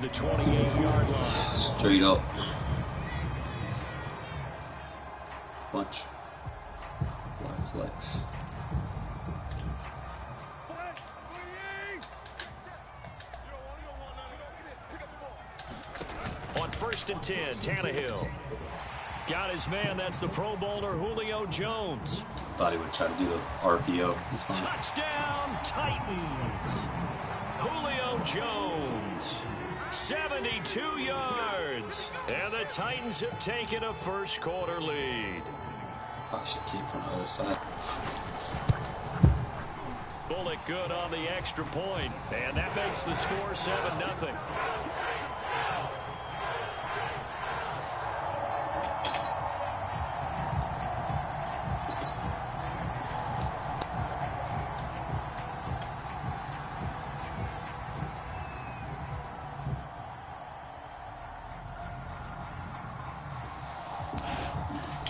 the 28-yard line. Straight up. Punch. Flex. On 1st and 10, Tannehill. Got his man. That's the Pro Bowler Julio Jones. Thought he would try to do the RPO. Touchdown, Titans. Julio Jones. 72 yards. And the Titans have taken a first-quarter lead. Probably should keep from the other side. Bullock good on the extra point. And that makes the score 7-0.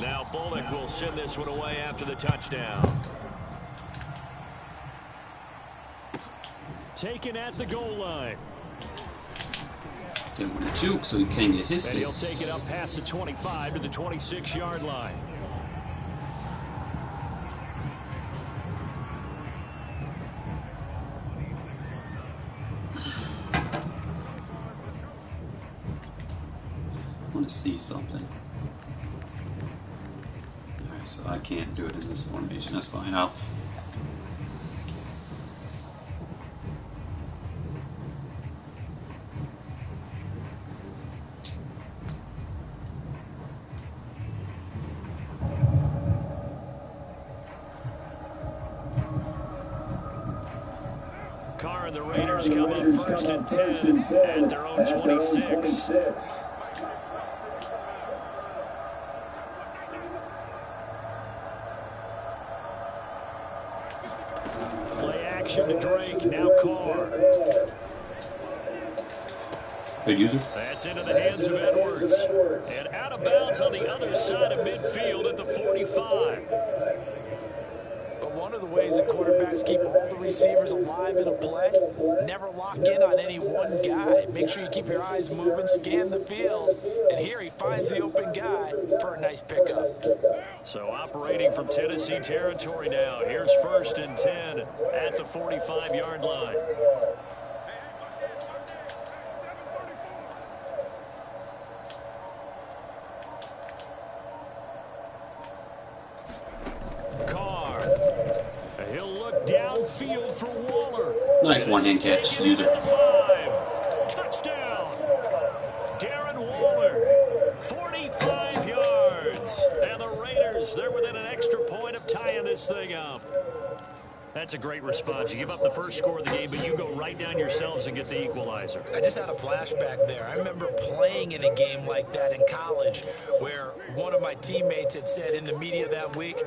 Now Bullock will send this one away after the touchdown. Taken at the goal line. Didn't want to juke so he can't get his And sticks. he'll take it up past the 25 to the 26-yard line. I want to see something. Alright, so I can't do it in this formation. That's fine. Out. Carr and the Raiders come up 1st and 10 at their own 26. Play action to Drake, now Carr. Good user. That's into the hands of Edwards. And out of bounds on the other side of midfield at the 45. But one of the ways that quarterbacks keep all the receivers alive in a play, never lock in on any one guy. Make sure you keep your eyes moving, scan the field. And here he finds the open guy for a nice pickup. So operating from Tennessee territory now. Here's 1st and 10 at the 45-yard line. Downfield for Waller. Nice one-hand catch, user. Touchdown. Darren Waller, 45 yards. And the Raiders, they're within an extra point of tying this thing up. That's a great response. You give up the first score of the game, but you go right down yourselves and get the equalizer. I just had a flashback there. I remember playing in a game like that in college where one of my teammates had said in the media that week,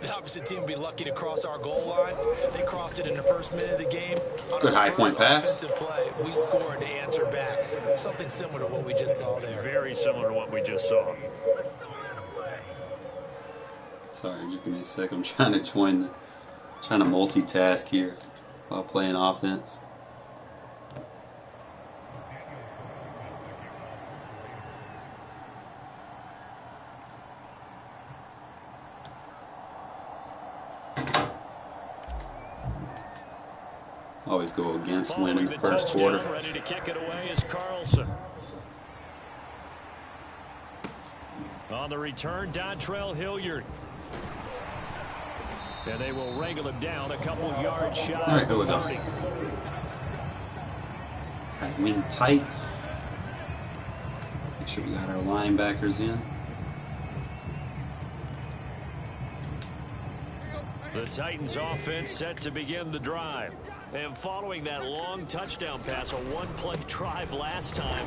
the opposite team would be lucky to cross our goal line. They crossed it in the first minute of the game. Good high point pass. Play, we scored to answer back. Something similar to what we just saw there. Very similar to what we just saw. Sorry, just give me a sec. I'm trying to join, trying to multitask here while playing offense. Always go against win in the first quarter. Ready to kick it away is Carlson. On the return, Dontrell Hilliard. And they will wrangle him down a couple yards shy. All right, here we go. All right, wing tight. Make sure we got our linebackers in. The Titans offense set to begin the drive. And following that long touchdown pass, a one-play drive last time.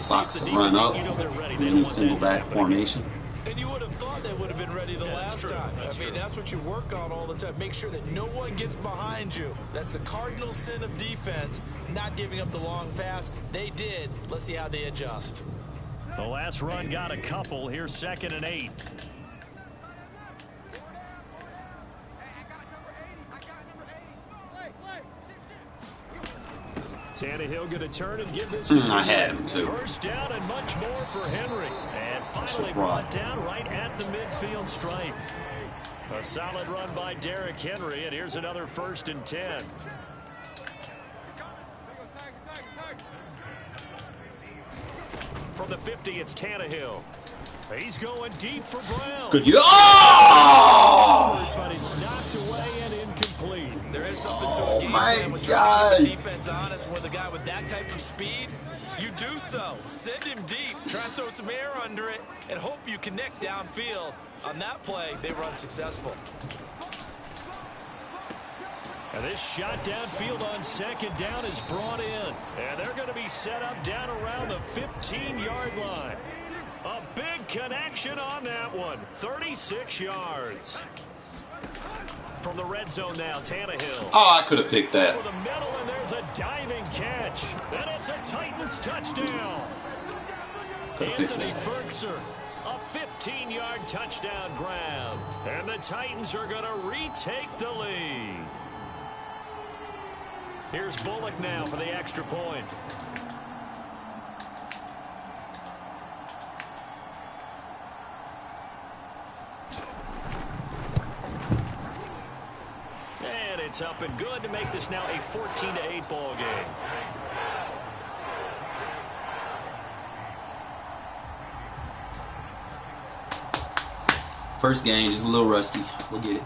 Box to run up. In single back formation. And you would have thought they would have been ready the last time. I mean, that's what you work on all the time. Make sure that no one gets behind you. That's the cardinal sin of defense, not giving up the long pass. They did. Let's see how they adjust. The last run got a couple. Here's 2nd and 8. Tannehill going to turn and give this. I had him too. First down and much more for Henry. And finally brought down right at the midfield stripe. A solid run by Derrick Henry, and here's another 1st and 10. From the 50, it's Tannehill. He's going deep for Brown. Good. Oh! But it's knocked away and incomplete. There is something to a game plan with trying to keep the defense honest. With a guy with that type of speed, you do so. Send him deep. Try and throw some air under it and hope you connect downfield. On that play, they run successful. And this shot downfield on 2nd down is brought in. And they're going to be set up down around the 15-yard line. A big connection on that one. 36 yards. From the red zone now, Tannehill. Oh, I could have picked that. Over the middle, and there's a diving catch. And it's a Titans touchdown. Anthony Ferkser, a 15-yard touchdown grab. And the Titans are going to retake the lead. Here's Bullock now for the extra point. And it's up and good to make this now a 14-8 ball game. First game, just a little rusty. We'll get it.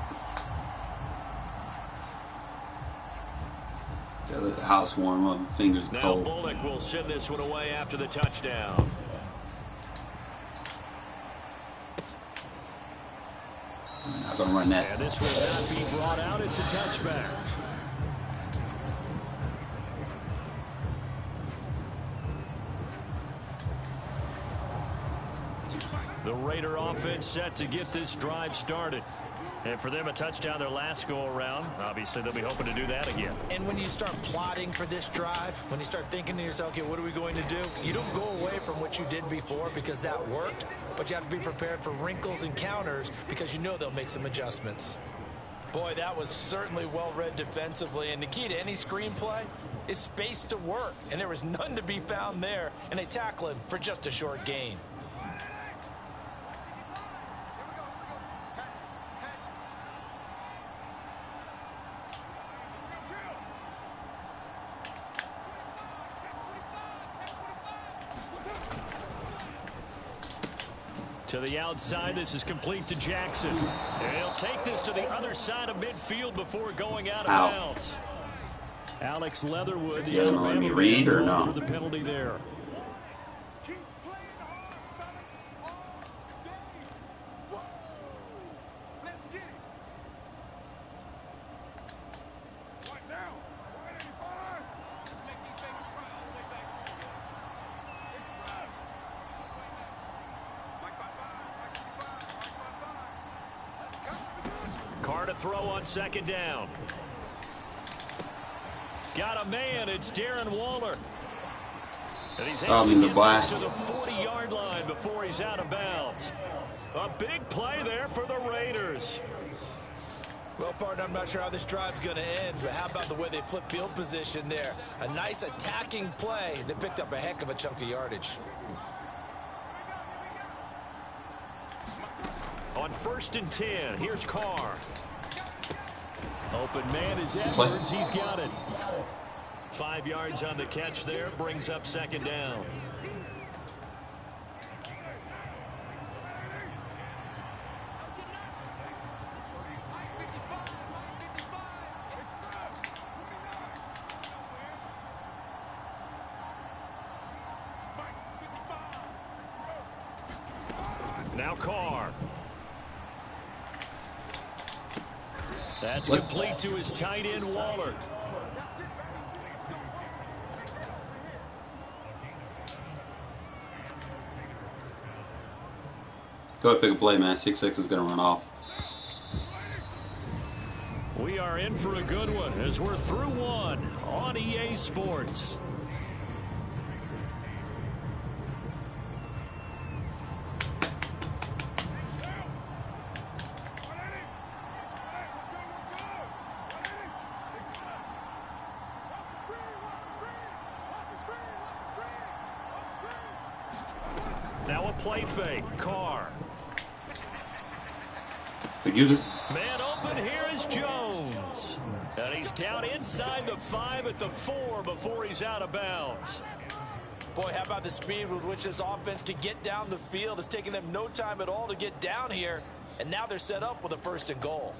Gotta let the house warm up. Fingers are now cold. Bullock will send this one away after the touchdown. I'm not gonna run that. And this will not be brought out. It's a touchback. The Raider offense set to get this drive started. And for them, a touchdown their last go-around. Obviously, they'll be hoping to do that again. And when you start plotting for this drive, when you start thinking to yourself, okay, what are we going to do? You don't go away from what you did before because that worked, but you have to be prepared for wrinkles and counters because you know they'll make some adjustments. Boy, that was certainly well-read defensively, and the key to any screenplay is space to work, and there was none to be found there, and they tackle him for just a short gain. To the outside, this is complete to Jackson. And he'll take this to the other side of midfield before going out of bounds. Alex Leatherwood, the other let me read or no? For the penalty there. Carr to throw on 2nd down. Got a man. It's Darren Waller. And he's able to get this to the 40-yard line before he's out of bounds. A big play there for the Raiders. Well, partner, I'm not sure how this drive's going to end, but how about the way they flip field position there? A nice attacking play that picked up a heck of a chunk of yardage. On 1st and 10, here's Carr. Open man is Edwards. He's got it. 5 yards on the catch there. Brings up 2nd down. Now Carr. That's complete to his tight end, Waller. Go ahead, pick a play, man. 6-6 is going to run off. We are in for a good one as we're through one on EA Sports. Now a play fake. Carr. Good user. Man open, here is Jones. And he's down inside the 5 at the 4 before he's out of bounds. Boy, how about the speed with which this offense can get down the field? It's taking them no time at all to get down here. And now they're set up with a 1st and goal.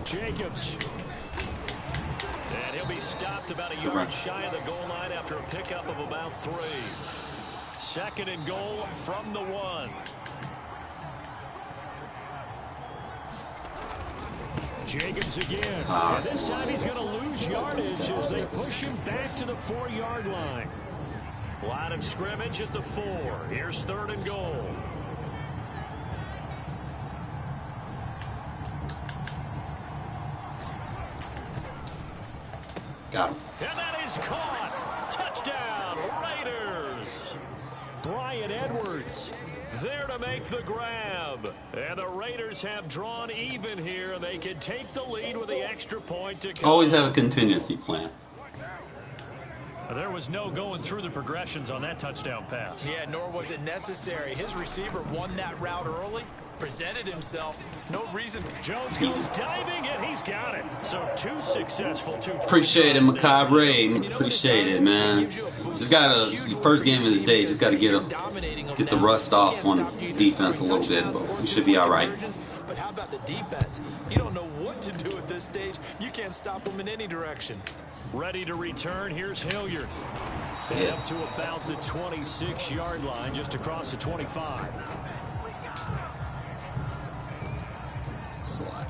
Jacobs. And he'll be stopped about a yard shy of the goal line after a pickup of about 3. 2nd and goal from the 1. Jacobs again. And this time he's going to lose yardage as they push him back to the 4-yard line. Line of scrimmage at the 4. Here's 3rd and goal. Got him. And that is caught. Touchdown, Raiders. Bryan Edwards there to make the grab. And the Raiders have drawn even here. They can take the lead with the extra point to come. Always have a contingency plan. There was no going through the progressions on that touchdown pass. Yeah, nor was it necessary. His receiver won that route early, presented himself. No reason. Jones goes diving, and he's got it. So 2 successful. Appreciate it, Macabre. Appreciate it, man. Just gotta, first game of the day, just gotta get the rust off on defense a little bit, but we should be all right. But how about the defense? You don't know what to do at this stage. You can't stop them in any direction. Ready to return. Here's Hilliard. Yeah. Up to about the 26-yard line, just across the 25. Slide.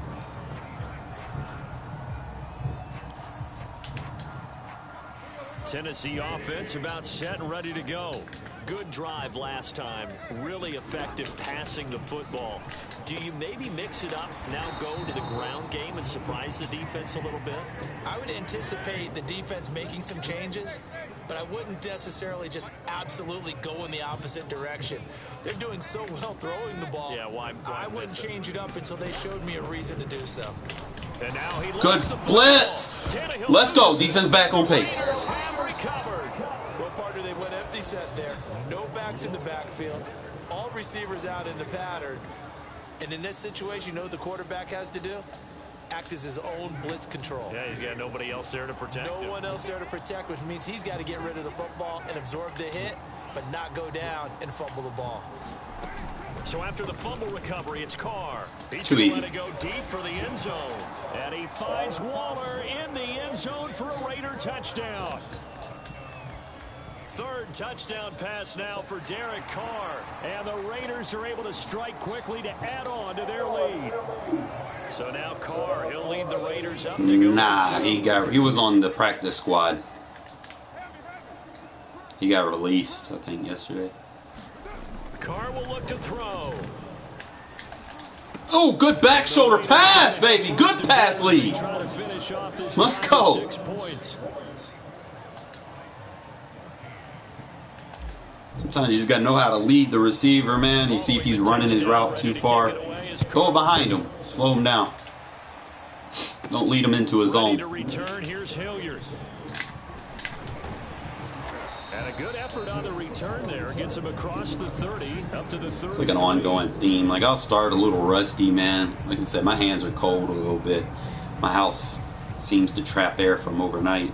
Tennessee offense about set and ready to go. Good drive last time. Really effective passing the football. Do you maybe mix it up, now go to the ground game and surprise the defense a little bit? I would anticipate the defense making some changes, but I wouldn't necessarily just absolutely go in the opposite direction. They're doing so well throwing the ball. Yeah, why I wouldn't change it up until they showed me a reason to do so. And now he Good blitz. Let's go. Defense back on pace. Well, partner, they went empty set there. No backs in the backfield. All receivers out in the pattern. And in this situation, you know what the quarterback has to do? Act as his own blitz control. Yeah, he's got nobody else there to protect him. No one else there to protect, which means he's got to get rid of the football and absorb the hit, but not go down and fumble the ball. So after the fumble recovery, it's Carr. He's Too going easy. to go deep for the end zone. And he finds Waller in the end zone for a Raider touchdown. 3rd touchdown pass now for Derek Carr. And the Raiders are able to strike quickly to add on to their lead. So now Carr, he'll lead the Raiders up to go. Nah, he was on the practice squad. He got released, I think, yesterday. Carr will look to throw. Oh, good back shoulder pass, baby. Good pass lead. Try to finish off this Let's drive go. with 6 points. Sometimes you just got to know how to lead the receiver, man. You see if he's running his route too far. Go behind him. Slow him down. Don't lead him into his Ready to zone. return. Here's Hilliard. And a good effort on the return there. Gets him across the 30, up to the 30. It's like an ongoing theme. Like, I'll start a little rusty, man. Like I said, my hands are cold a little bit. My house seems to trap air from overnight.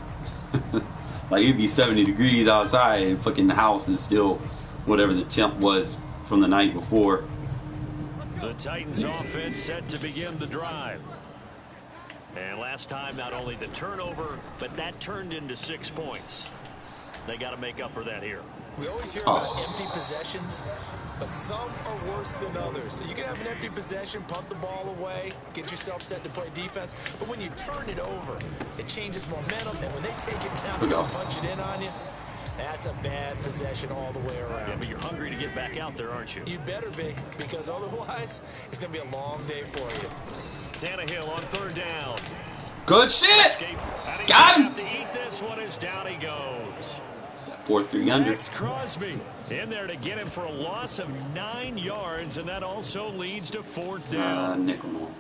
Like, it'd be 70 degrees outside and fucking the house is still whatever the temp was from the night before. The Titans offense set to begin the drive. And last time, not only the turnover, but that turned into 6 points. They got to make up for that here. We always hear about empty possessions, but some are worse than others. So you can have an empty possession, punt the ball away, get yourself set to play defense. But when you turn it over, it changes momentum. And when they take it down and punch it in on you, that's a bad possession all the way around. Yeah, but you're hungry to get back out there, aren't you? You better be, because otherwise, it's going to be a long day for you. Tannehill on 3rd down. Good shit! Got him! To eat this one as down he goes. 4-3 under. Max Crosby in there to get him for a loss of 9 yards, and that also leads to 4th down. Nickel.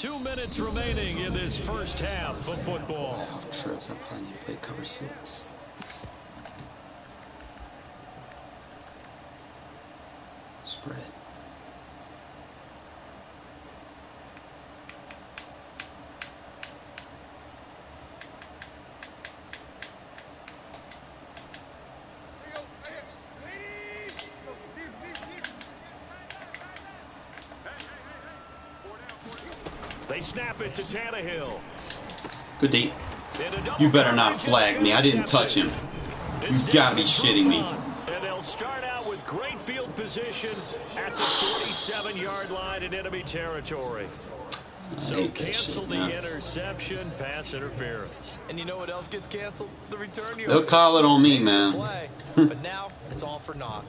2 minutes remaining in this first half of football. Off trips, I probably need to play cover 6. Spread. They snap it to Tannehill. Good D. You better not flag me. I didn't touch him. You gotta be shitting me. And they'll start out with great field position at the 47-yard line in enemy territory. So cancel the interception, pass interference. And you know what else gets canceled? The return yard. They'll call it on me, man. But now it's all for naught.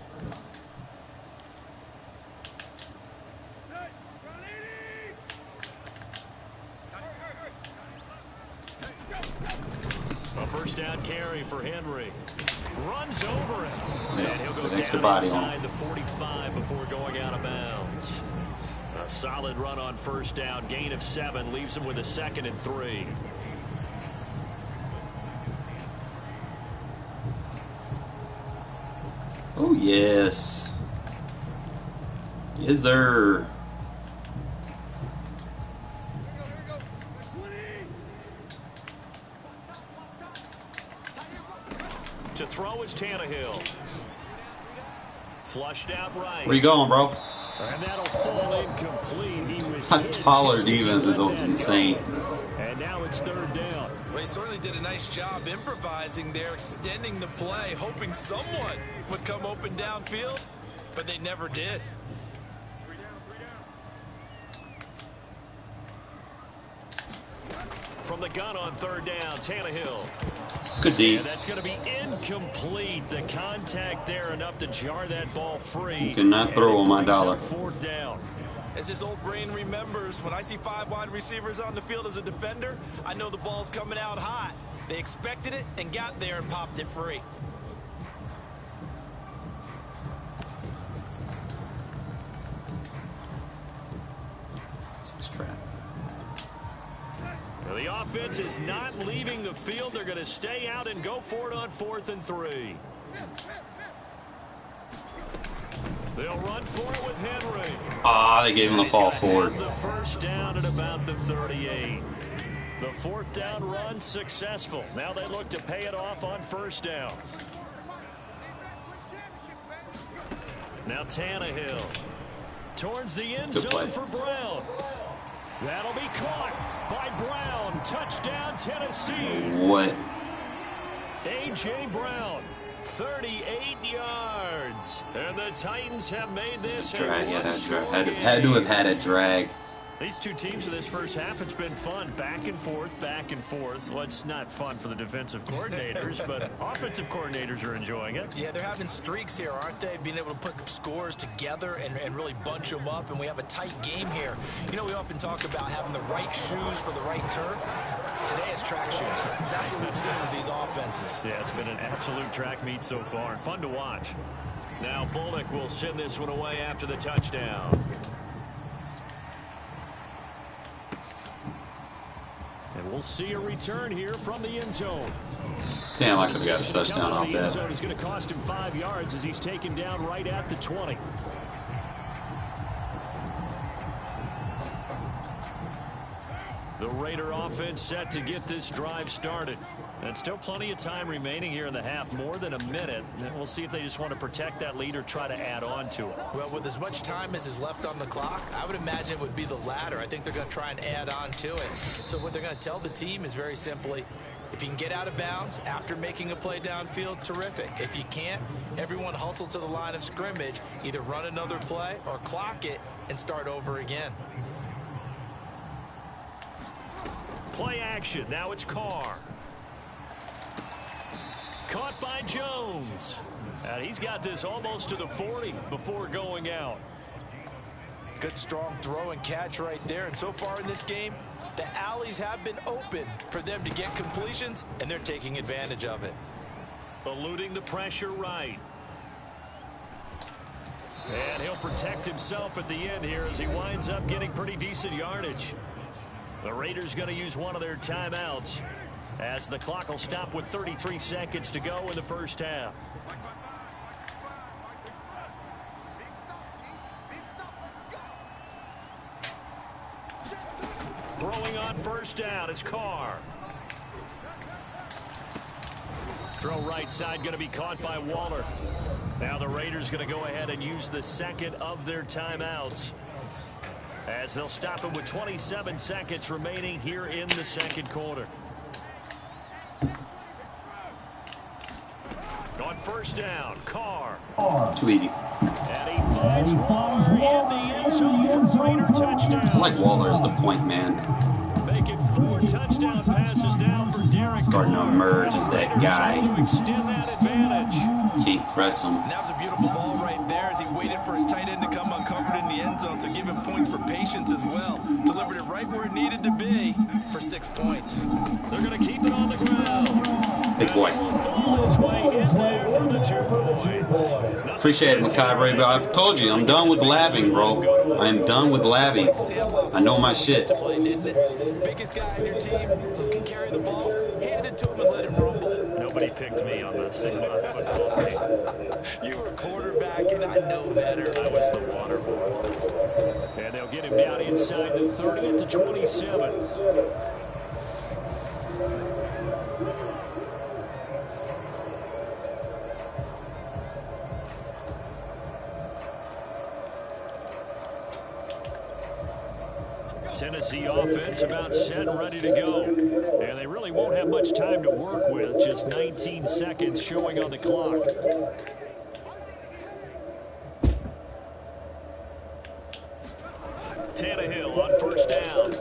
A first down carry for Henry. Runs over it. Yeah, and he'll go the extra down body inside on. the 45 before going out of bounds. A solid run on first down. Gain of 7 leaves him with a 2nd and 3. Oh, yes. Yes, sir. To throw is Tannehill. Flushed out right. Where you going, bro? And that'll fall incomplete. He was That hit taller just as he defense is let that insane. go. And now it's 3rd down. Well, he certainly did a nice job improvising there, extending the play, hoping someone would come open downfield, but they never did. From the gun on 3rd down, Tannehill. Good D. And that's going to be incomplete. The contact there enough to jar that ball free. You cannot throw on my dollar. 4th down. As his old brain remembers, when I see 5 wide receivers on the field as a defender, I know the ball's coming out hot. They expected it and got there and popped it free. The offense is not leaving the field. They're going to stay out and go for it on 4th and 3. They'll run for it with Henry. Ah, they gave him the fall forward. The first down at about the 38. The 4th down run successful. Now they look to pay it off on 1st down. Now Tannehill towards the end zone for Brown. That'll be caught by Brown. Touchdown, Tennessee. What? A.J. Brown, 38 yards. And the Titans have made this Drag, yeah, drag. Had to have had a drag. These two teams in this first half, it's been fun. Back and forth, back and forth. Well, it's not fun for the defensive coordinators, but offensive coordinators are enjoying it. Yeah, they're having streaks here, aren't they? Being able to put scores together and really bunch them up, and we have a tight game here. You know, we often talk about having the right shoes for the right turf. Today it's track shoes. That's what we've seen with these offenses. Yeah, it's been an absolute track meet so far, and fun to watch. Now Bullock will send this one away after the touchdown. And we'll see a return here from the end zone. Damn, I could have got a touchdown off The end that. zone is going to cost him 5 yards as he's taken down right at the 20. The Raider offense set to get this drive started. And still plenty of time remaining here in the half, more than a minute. And we'll see if they just want to protect that lead or try to add on to it. Well, with as much time as is left on the clock, I would imagine it would be the latter. I think they're going to try and add on to it. So what they're going to tell the team is very simply, if you can get out of bounds after making a play downfield, terrific. If you can't, everyone hustle to the line of scrimmage, either run another play or clock it and start over again. Play action. Now it's Carr. Caught by Jones. And he's got this almost to the 40 before going out. Good strong throw and catch right there. And so far in this game, the alleys have been open for them to get completions, and they're taking advantage of it. Eluding the pressure right. And he'll protect himself at the end here as he winds up getting pretty decent yardage. The Raiders going to use one of their timeouts as the clock will stop with 33 seconds to go in the first half. Throwing on first down is Carr. Throw right side going to be caught by Waller. Now the Raiders going to go ahead and use the second of their timeouts as they'll stop it with 27 seconds remaining here in the second quarter. On first down, Carr. Too easy. And he finds Waller in the end zone for Raider touchdown. I like Waller as the point man. Making 4 touchdown passes now for Derek Starting to Carr. emerge as that guy. To extend that advantage. Can't press him. That was a beautiful ball right there as he waited for his tight end to come uncovered in the end zone, so give him points for patience as well. Delivered it right where it needed to be for 6 points. They're going to keep it on the ground. Big boy. His way in there for the 2 points. Appreciate it, Macabre, but I told you, I'm done with labbing, bro. I am done with labbing. I know my shit. Biggest guy on your team who can carry the ball, hand it to him and let him rumble. Nobody picked me on the single football team. You were quarterback, and I know better. I was the water boy. And they'll get him down inside the 30 at the 27. Tennessee offense about set and ready to go. And they really won't have much time to work with. Just 19 seconds showing on the clock. Tannehill on first down.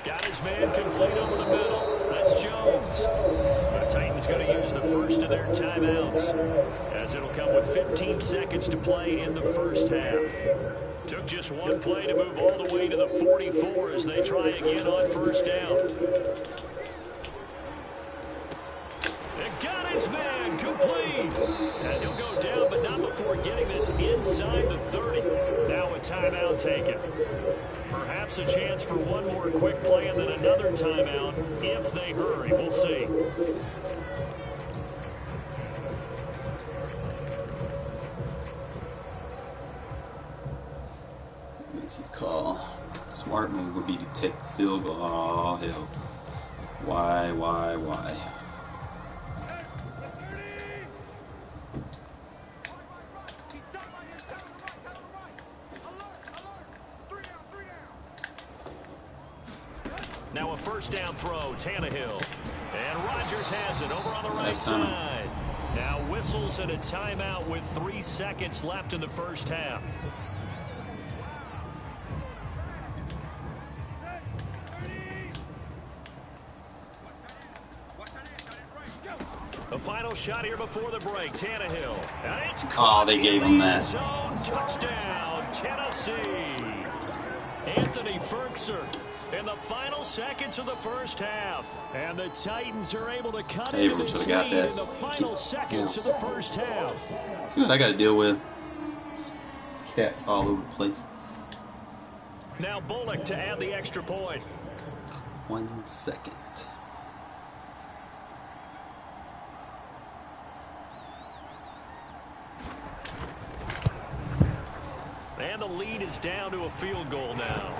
Got his man complete over the middle. That's Jones. The Titans going to use the first of their timeouts as it'll come with 15 seconds to play in the first half. Took just one play to move all the way to the 44 as they try again on first down. They got his man complete. And he'll go down, but not before getting this inside the 30. Now a timeout taken. Perhaps a chance for one more quick play and then another timeout if they hurry. We'll see. Call. Smart move would be to take the field goal. Oh, hell. Why? Now a first down throw, Tannehill. And Rodgers has it over on the right side. Now whistles and a timeout with 3 seconds left in the first half. The final shot here before the break, Tannehill. And it's they gave him that. Zone touchdown, Tennessee. Anthony Firkser in the final seconds of the first half. And the Titans are able to cut into this lead in the final seconds of the first half. See what I got to deal with? Cats all over the place. Now Bullock to add the extra point. 1 second. And the lead is down to a field goal now.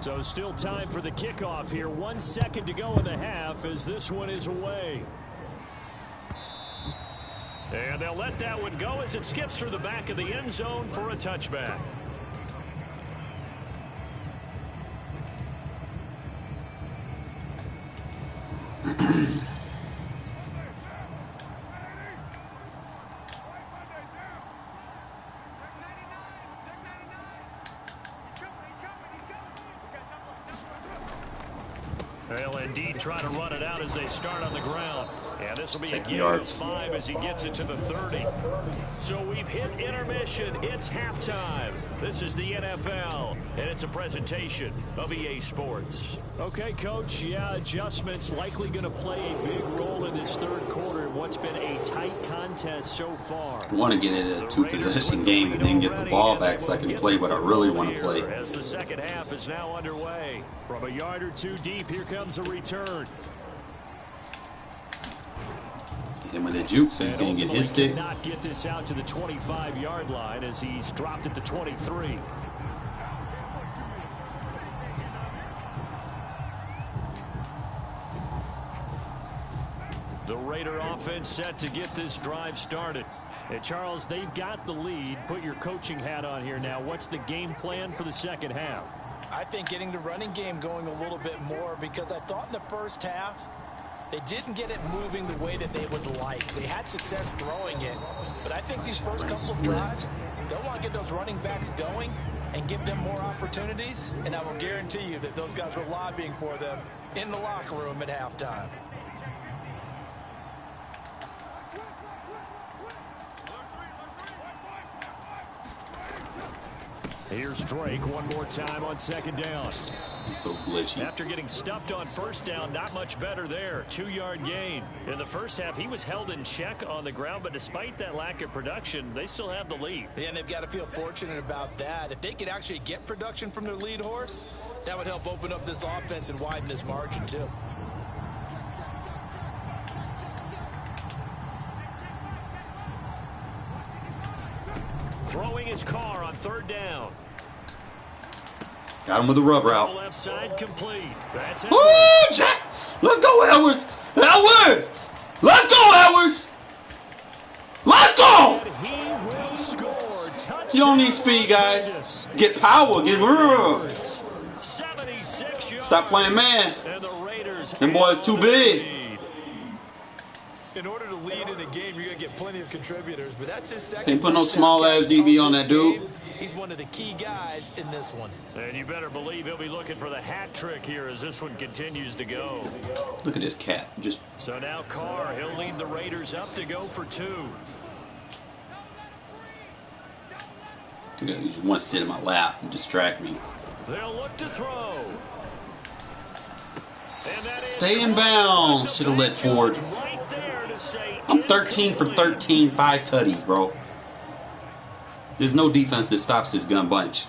So still time for the kickoff here. 1 second to go in the half as this one is away. And they'll let that one go as it skips through the back of the end zone for a touchback. They'll indeed try to run it out as they start on the ground. And this will be a Take the gain of yards. 5 as he gets it to the 30. So we've hit intermission. It's halftime. This is the NFL, and it's a presentation of EA Sports. Okay, Coach, yeah, adjustments likely going to play a big role in this third quarter in what's been a tight contest so far. I want to get it a two-possession game and then get the ball back so I can play what I really want to play. As the second half is now underway. From a yard or two deep, here comes a return. Hit him with a juke so he can get his stick. Not get this out to the 25-yard line as he's dropped at the 23. The Raider offense set to get this drive started. And Charles, they've got the lead. Put your coaching hat on here now. What's the game plan for the second half? I think getting the running game going a little bit more, because I thought in the first half they didn't get it moving the way that they would like. They had success throwing it, but I think these first couple of drives, they'll want to get those running backs going and give them more opportunities, and I will guarantee you that those guys were lobbying for them in the locker room at halftime. Here's Drake one more time on second down. It's so glitchy. After getting stuffed on first down, not much better there. 2-yard gain. In the first half, he was held in check on the ground, but despite that lack of production, they still have the lead. Yeah, and they've got to feel fortunate about that. If they could actually get production from their lead horse, that would help open up this offense and widen this margin too. Throwing his car on third down. Got him with a rub route. Left side complete. That's it. Woo, Jack! Let's go, Edwards! Edwards! Let's go, Edwards! Let's go! He will score. Touchdown. You don't need speed, guys. Get power. Get rub. 76 yards. Stop playing man. And the Raiders. Them boys too big. In order to lead in a game, you're going to get plenty of contributors, but that's his second. Can't put no small-ass DB on that dude. He's one of the key guys in this one. And you better believe he'll be looking for the hat trick here as this one continues to go. Look at this cat. Just So now Carr, he'll lead the Raiders up to go for 2. he just wants to sit in my lap and distract me. They'll look to throw. And that is Stay in bounds. Should have let Ford. right there to say I'm 13 for 13, 5 tutties, bro. There's no defense that stops this gun bunch.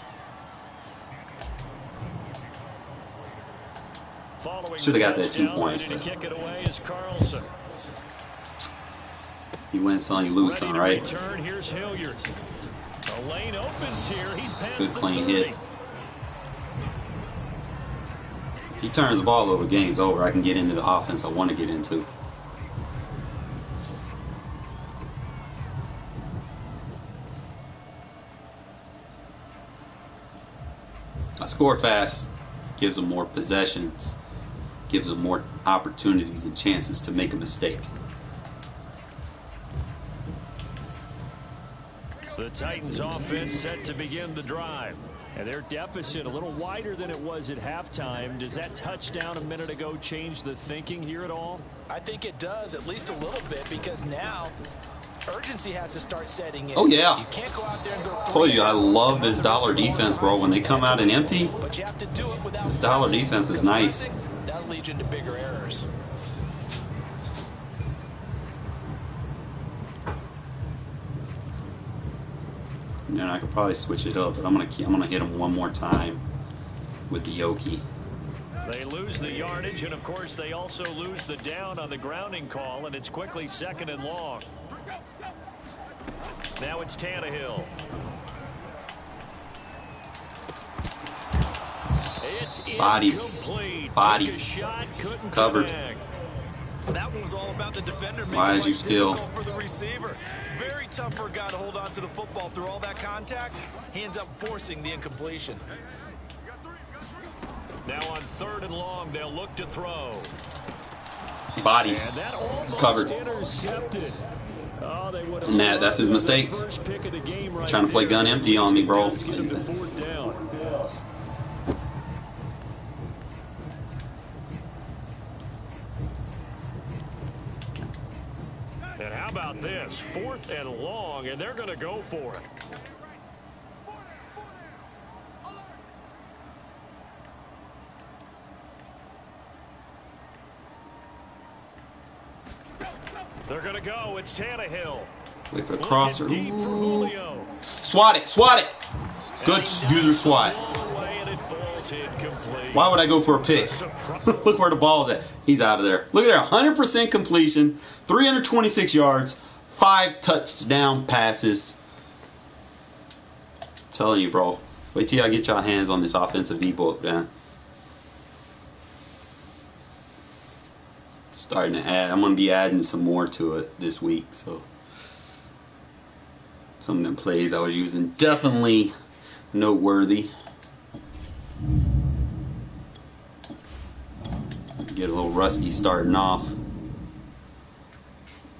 Should have got that 2 points. Ready to kick it away is Carlson. You win some, you lose some, right? Return. Here's Hilliard. The lane opens here. He's past Good the clean 30. hit. If he turns the ball over, game's over. I can get into the offense I want to get into. I score fast, gives them more possessions, gives them more opportunities and chances to make a mistake. The Titans offense set to begin the drive. And their deficit a little wider than it was at halftime. Does that touchdown a minute ago change the thinking here at all? I think it does, at least a little bit, because now urgency has to start setting in. Oh, yeah. You can't go out there and go. I told you I love this dollar defense, bro. When they come out and empty, But you have to do it without this dollar pressing, defense is because nice. pressing, that'll lead you into bigger errors. And I could probably switch it up, but I'm gonna hit him one more time with the Yoki. They lose the yardage, and of course they also lose the down on the grounding call, and it's quickly 2nd and long. Now it's Tannehill. It's Bodies. incomplete. Bodies. Took a shot, couldn't Covered. connect. That one was all about the defender. Why is you still? For the receiver. Very tough for a guy to hold on to the football through all that contact. He ends up forcing the incompletion. Now on 3rd and long, they'll look to throw. Bodies. And that It's almost covered. intercepted. Oh, they would have And that's his mistake. the first pick of the game right Trying to play there. gun empty on me, bro. Let's get him to 4th down. And how about this? 4th and long, and they're going to go for it. They're going to go. It's Tannehill. Wait for the crosser. Deep for Julio. Swat it. Swat it. Good user swat. Why would I go for a pick? Look where the ball is at. He's out of there. Look at there. 100% completion. 326 yards. 5 touchdown passes. I'm telling you, bro. Wait till y'all get y'all hands on this offensive ebook, man. Starting to add. I'm going to be adding some more to it this week. So some of them plays I was using definitely noteworthy. Get a little rusty starting off.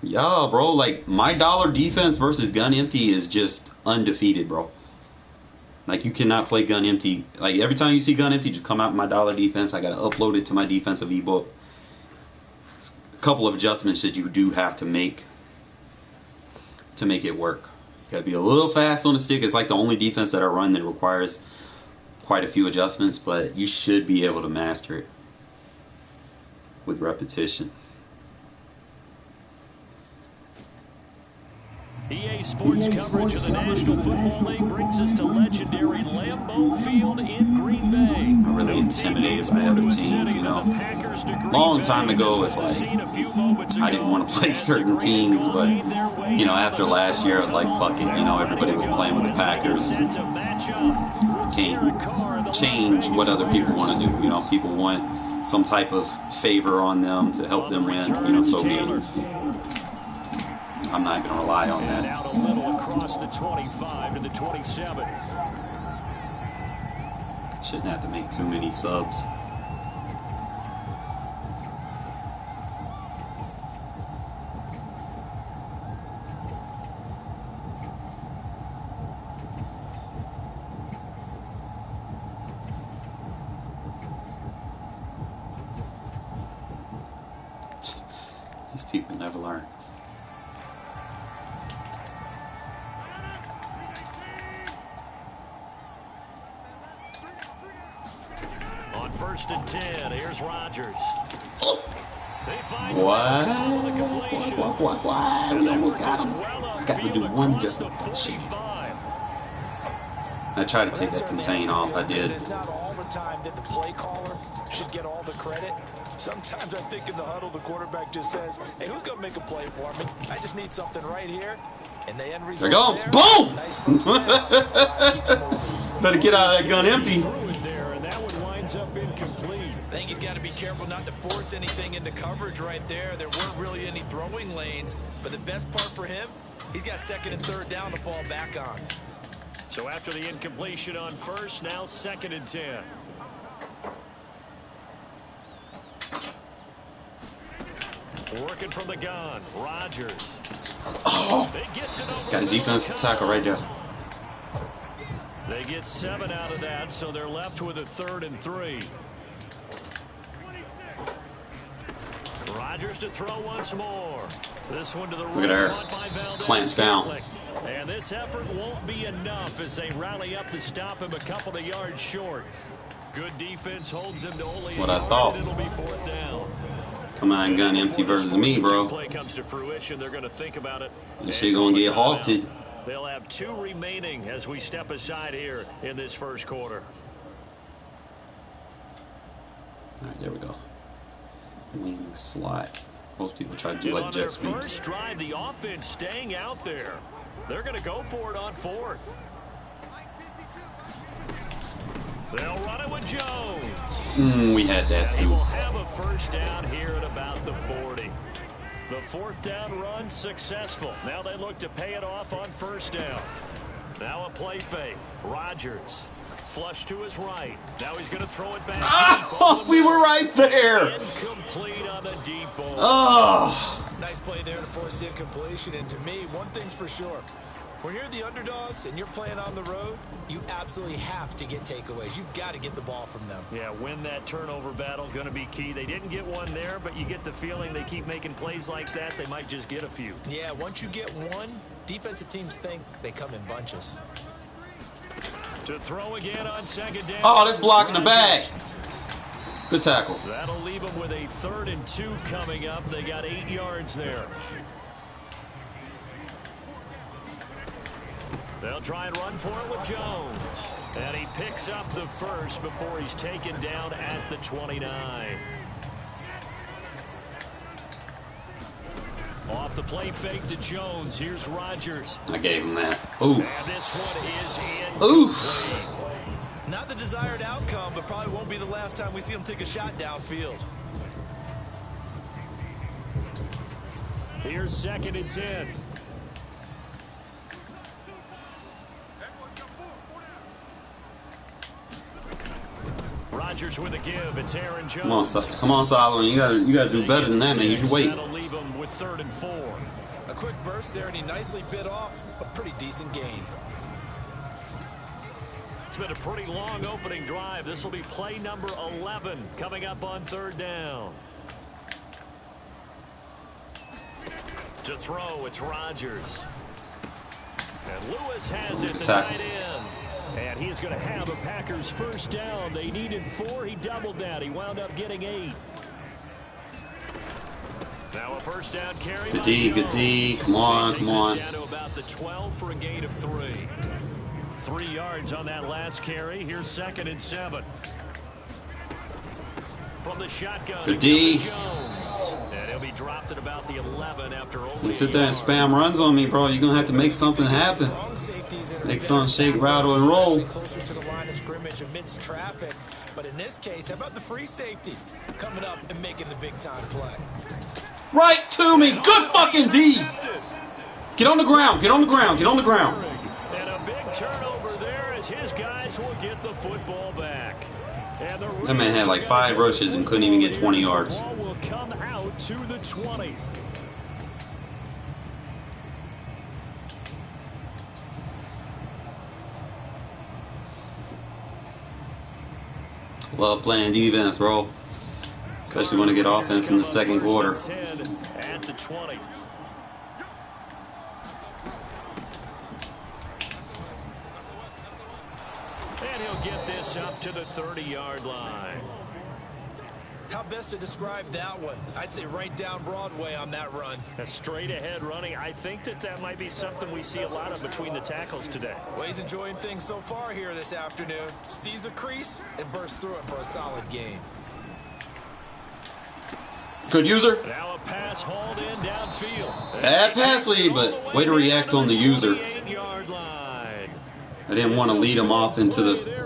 Yeah, bro, like my dollar defense versus gun empty is just undefeated, bro. Like you cannot play gun empty. Like every time you see gun empty, just come out with my dollar defense. I gotta upload it to my defensive ebook. A couple of adjustments that you do have to make it work. You gotta be a little fast on the stick. It's like the only defense that I run that requires quite a few adjustments, but you should be able to master it with repetition. EA Sports coverage of the National Football League brings us to legendary Lambeau Field in Green Bay. I'm really intimidated by other teams, you know. Long time ago, it's like I didn't want to play certain teams, but you know, after last year, I was like, fuck it. You know, everybody was playing with the Packers. Can't change what other people want to do. You know, people want some type of favor on them to help them win. You know, so be it. I'm not going to rely on that. Out a little across the 25 to the 27. Shouldn't have to make too many subs. These people never learn. On 1st and 10, here's Rodgers. What? We almost got him. I got to do one just shit. I tried to take that contain off. I did. It's not all the time that the play caller should get all the credit. Sometimes I think in the huddle, the quarterback just says, hey, who's going to make a play for me? I just need something right here. And the end result there goes. there, Boom! nice Better get out of that gun empty. Up incomplete. I think he's got to be careful not to force anything into coverage right there. There weren't really any throwing lanes, but the best part for him, he's got 2nd and 3rd down to fall back on. So after the incompletion on 1st, now 2nd and 10. Working from the gun, Rodgers. Oh, got a defensive tackle right there. They get 7 out of that, so they're left with a 3rd and 3. Rodgers to throw once more. This one to the look at her. Clamps down. And this effort won't be enough as they rally up to stop him a couple of yards short. Good defense holds him to only what I thought. It'll be 4th down. Come on, gun empty versus me, bro. Play comes to fruition, they're going to think about it. This shit gonna get halted. They'll have 2 remaining as we step aside here in this 1st quarter. All right, there we go. Wing slot. Most people try to do like jet sweeps. First drive, the offense staying out there. They're going to go for it on 4th. They'll run it with Jones. We had that They too. will have a 1st down here at about the 40. The 4th down run successful. Now they look to pay it off on 1st down. Now a play fake. Rodgers. Flush to his right. Now he's going to throw it back. Oh, we were right there. Incomplete on the deep ball. Oh. Nice play there to force the incompletion. And to me, one thing's for sure. When you're the underdogs and you're playing on the road, you absolutely have to get takeaways. You've got to get the ball from them. Yeah, win that turnover battle, going to be key. They didn't get one there, but you get the feeling they keep making plays like that, they might just get a few. Yeah, once you get one, defensive teams think they come in bunches. To throw again on second down. Oh, that's blocking the bag. Good tackle. That'll leave them with a 3rd and 2 coming up. They got 8 yards there. They'll try and run for it with Jones. And he picks up the first before he's taken down at the 29. Off the play fake to Jones. Here's Rodgers. I gave him that. Oof. And this one is in. Oof. Not the desired outcome, but probably won't be the last time we see him take a shot downfield. Here's 2nd and 10. Rodgers with a give. It's Aaron Jones. Come on, Solomon. You gotta do better than that, man. You should wait. That'll leave him with 3rd and 4. A quick burst there, and he nicely bit off a pretty decent gain. It's been a pretty long opening drive. This will be play number 11 coming up on 3rd down. To throw, it's Rodgers. And Lewis has it, the tight end. And he's going to have a Packers first down. They needed 4. He doubled that. He wound up getting 8. Now a first down carry. Good D, good D. Come on, come on. Down to about the 12 for a gain of 3. 3 yards on that last carry. Here's 2nd and 7. From the shotgun. Good D. Jones. And he'll be dropped at about the 11 after only. You sit there and spam runs on me, bro. You're gonna have to make something happen. Make something shake, rattle, and roll. Closer to the line of scrimmage amidst traffic. But in this case, how about the free safety coming up and making the big time play? Right to me. Good fucking D. Get on the ground. Get on the ground. Get on the ground. And a big turnover there as his guys will get the football back. And that man had like 5 rushes and couldn't even get 20 yards. The ball will come out to the 20. Love playing defense, bro. Especially when they get offense in the second quarter. At the 20. And he'll get this up to the 30-yard line. How best to describe that one? I'd say right down Broadway on that run. A straight ahead running. I think that might be something we see a lot of between the tackles today. Well, he's enjoying things so far here this afternoon. Sees a crease and bursts through it for a solid gain. Good user. Now a pass hauled in downfield. Bad pass lead, but way to react on the user. I didn't want to lead him off into the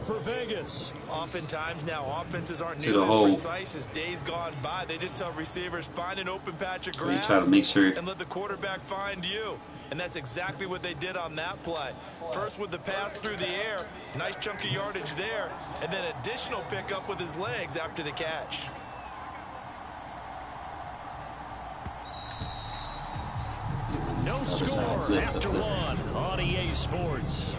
Oftentimes now offenses aren't to the nearly hole. as precise as days gone by. They just tell receivers find an open patch of grass You try to make sure and let the quarterback find you. And that's exactly what they did on that play. First with the pass through the air, nice chunk of yardage there, and then additional pickup with his legs after the catch. No score after one on EA Sports.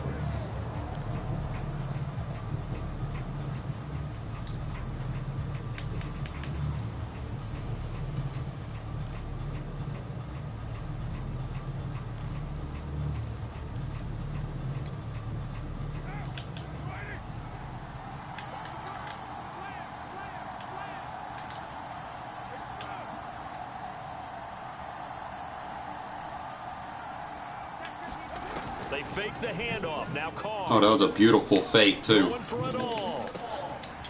They fake the handoff. Now Carr. Oh, that was a beautiful fake too. Going for it all.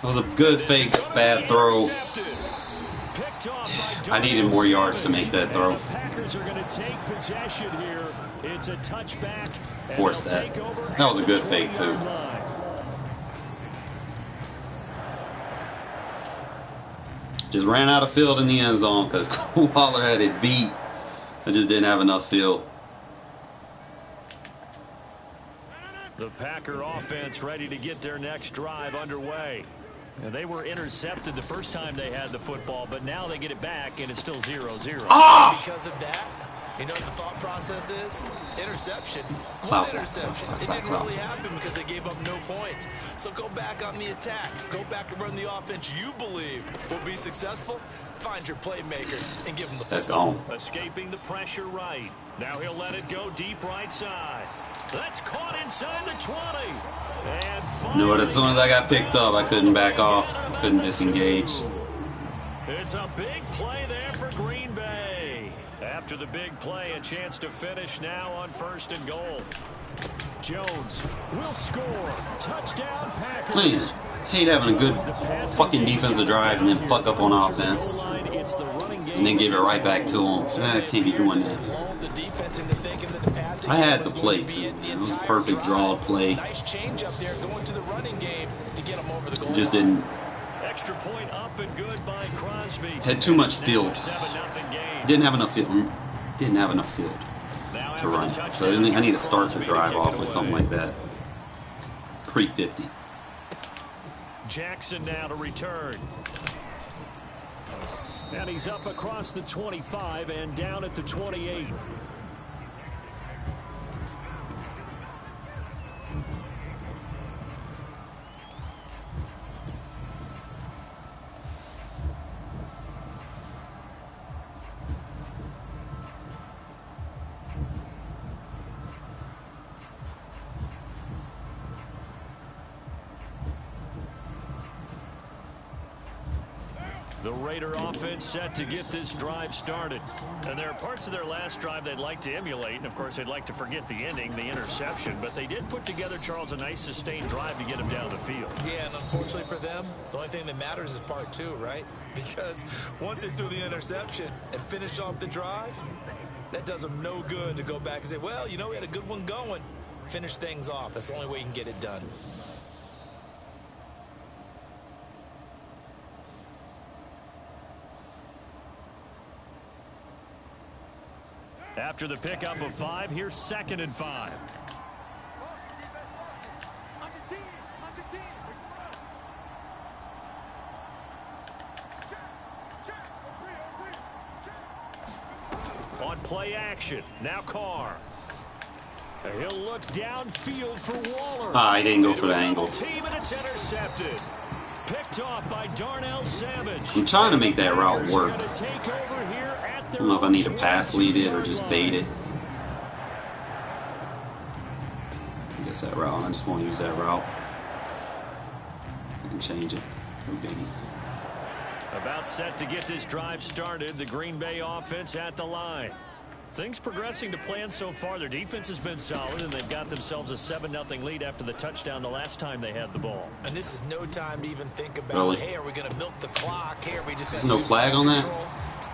That was a good fake, bad throw. I needed more yards to make that throw. The Packers are going to take possession here. It's a touchback. Force that. That was a good fake too. Just ran out of field in the end zone because Waller had it beat. I just didn't have enough field. The Packer offense ready to get their next drive underway. And they were intercepted the first time they had the football, but now they get it back and it's still 0-0. Ah! Because of that, You know what the thought process is? Interception. Clout. One interception. It didn't really happen because they gave up no points. So go back on the attack. Go back and run the offense you believe will be successful. Find your playmakers and give them the football. That's gone. Escaping the pressure right. Now he'll let it go deep right side. That's caught inside the 20. And Knew it as soon as I got picked up, I couldn't back off. Couldn't disengage. It's a big play there for Green Bay. After the big play, a chance to finish now on 1st and goal. Jones will score. Touchdown Packers. Man, hate having a good fucking defensive drive and then fuck up on offense. And then give it right back to them. I can't be doing that. I had the play too, man. It was a perfect draw play. Just didn't. Extra point up and good by Crosby. Had too much field. Didn't have enough field. Didn't have enough field to run it. So I need to start the drive off with something like that. Pre-50. Jackson now to return. And he's up across the 25 and down at the 28. The Raider offense set to get this drive started. And there are parts of their last drive they'd like to emulate. And, of course, they'd like to forget the ending, the interception. But they did put together, Charles, a nice sustained drive to get him down the field. Yeah, and unfortunately for them, the only thing that matters is part 2, right? Because once they threw the interception and finished off the drive, that does them no good to go back and say, well, you know, we had a good one going. Finish things off. That's the only way you can get it done. After the pickup of 5, here's 2nd and 5. On play action, now Carr. He'll look downfield for Waller. I didn't go for the angle. Team and it's intercepted. Picked off by Darnell Savage. I'm trying to make that route work. I don't know if I need to pass lead it or just bait it. I guess that route. I just want to use that route. I can change it. Oh, baby. About set to get this drive started. The Green Bay offense at the line. Things progressing to plan so far. Their defense has been solid, and they've got themselves a 7-0 lead after the touchdown the last time they had the ball. And this is no time to even think about, really? Hey, are we going to milk the clock? Hey, are we just There's no flag on that?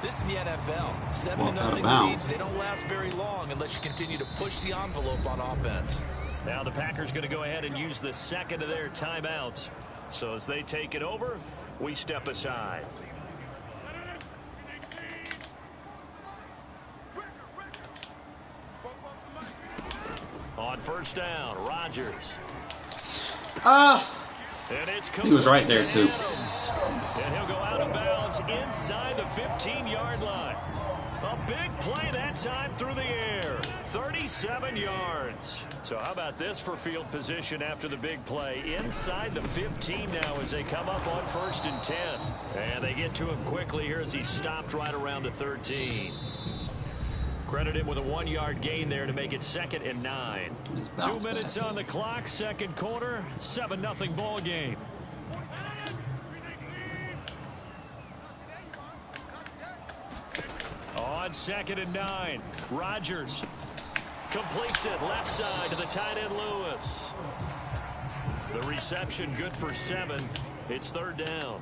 This is the NFL. 7-0 leads, they don't last very long unless you continue to push the envelope on offense. Now the Packers going to go ahead and use the second of their timeouts. So as they take it over, we step aside. On 1st down, Rodgers. He was right there too. And he'll go out of bounds inside the 15-yard line. A big play that time through the air. 37 yards. So how about this for field position after the big play? Inside the 15 now as they come up on 1st and 10. And they get to him quickly here as he stopped right around the 13. Credit him with a 1-yard gain there to make it 2nd and 9. 2 minutes on the clock, 2nd quarter, 7-0 ball game. On 2nd and 9, Rodgers completes it left side to the tight end Lewis. The reception good for 7. It's 3rd down.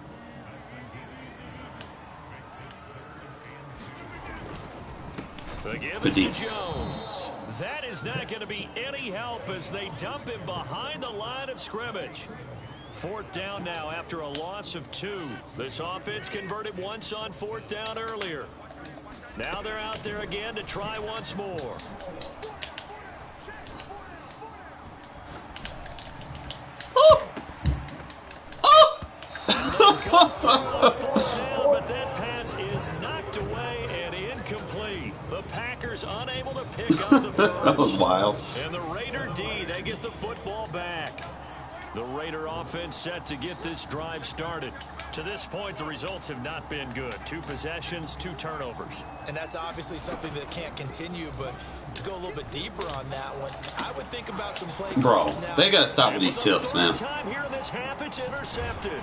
The give is to Jones. That is not going to be any help as they dump him behind the line of scrimmage. 4th down now after a loss of 2. This offense converted once on 4th down earlier. Now they're out there again to try once more. Oh! Oh! On 4th down, but that pass is knocked away and incomplete. The Packers That was wild. And the Raider D, they get the football back. The Raider offense set to get this drive started. To this point, the results have not been good. 2 possessions, 2 turnovers. And that's obviously something that can't continue, but to go a little bit deeper on that one, I would think about some play calls now. They got to stop with these tips, man. Time here in this half, it's intercepted.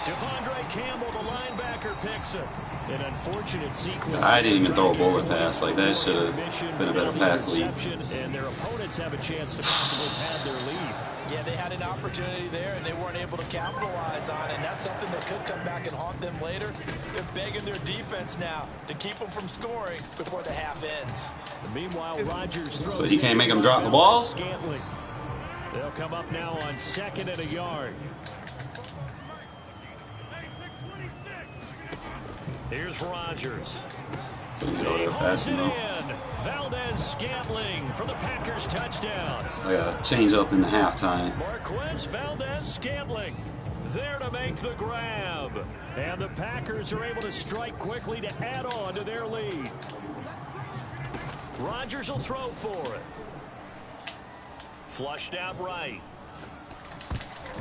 Devondre Campbell, the linebacker, picks it. An unfortunate sequence. I didn't even throw a bullet pass. Like, that should have been a better pass lead. And their opponents have a chance to possibly pad their lead. Yeah, they had an opportunity there, and they weren't able to capitalize on it. And that's something that could come back and haunt them later. They're begging their defense now to keep them from scoring before the half ends. And meanwhile, Rodgers throws. So he can't make them drop the ball? Scantling. They'll come up now on 2nd and a yard. Here's Rodgers. Passing though. Valdez-Scantling for the Packers touchdown. So I got to change up in the halftime. Marquez Valdez-Scantling there to make the grab. And the Packers are able to strike quickly to add on to their lead. Rodgers will throw for it. Flushed out right.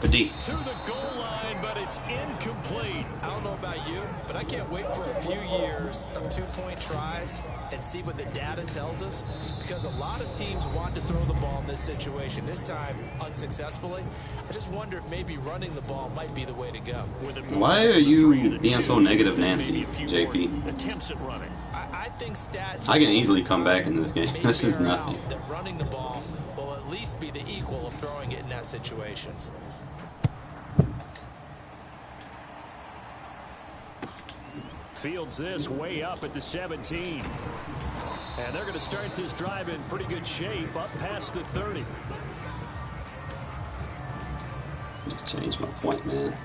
The D. To the goal line, but it's incomplete. I don't know about you, but I can't wait for a few years of 2-point tries and see what the data tells us, because a lot of teams want to throw the ball in this situation, this time unsuccessfully. I just wonder if maybe running the ball might be the way to go. Why are you being so negative, Nancy, JP? Attempts at running. I think stats. I can easily come back in this game. This is nothing. That running the ball will at least be the equal of throwing it in that situation. Fields this way up at the 17. And they're going to start this drive in pretty good shape up past the 30. Just change my point, man.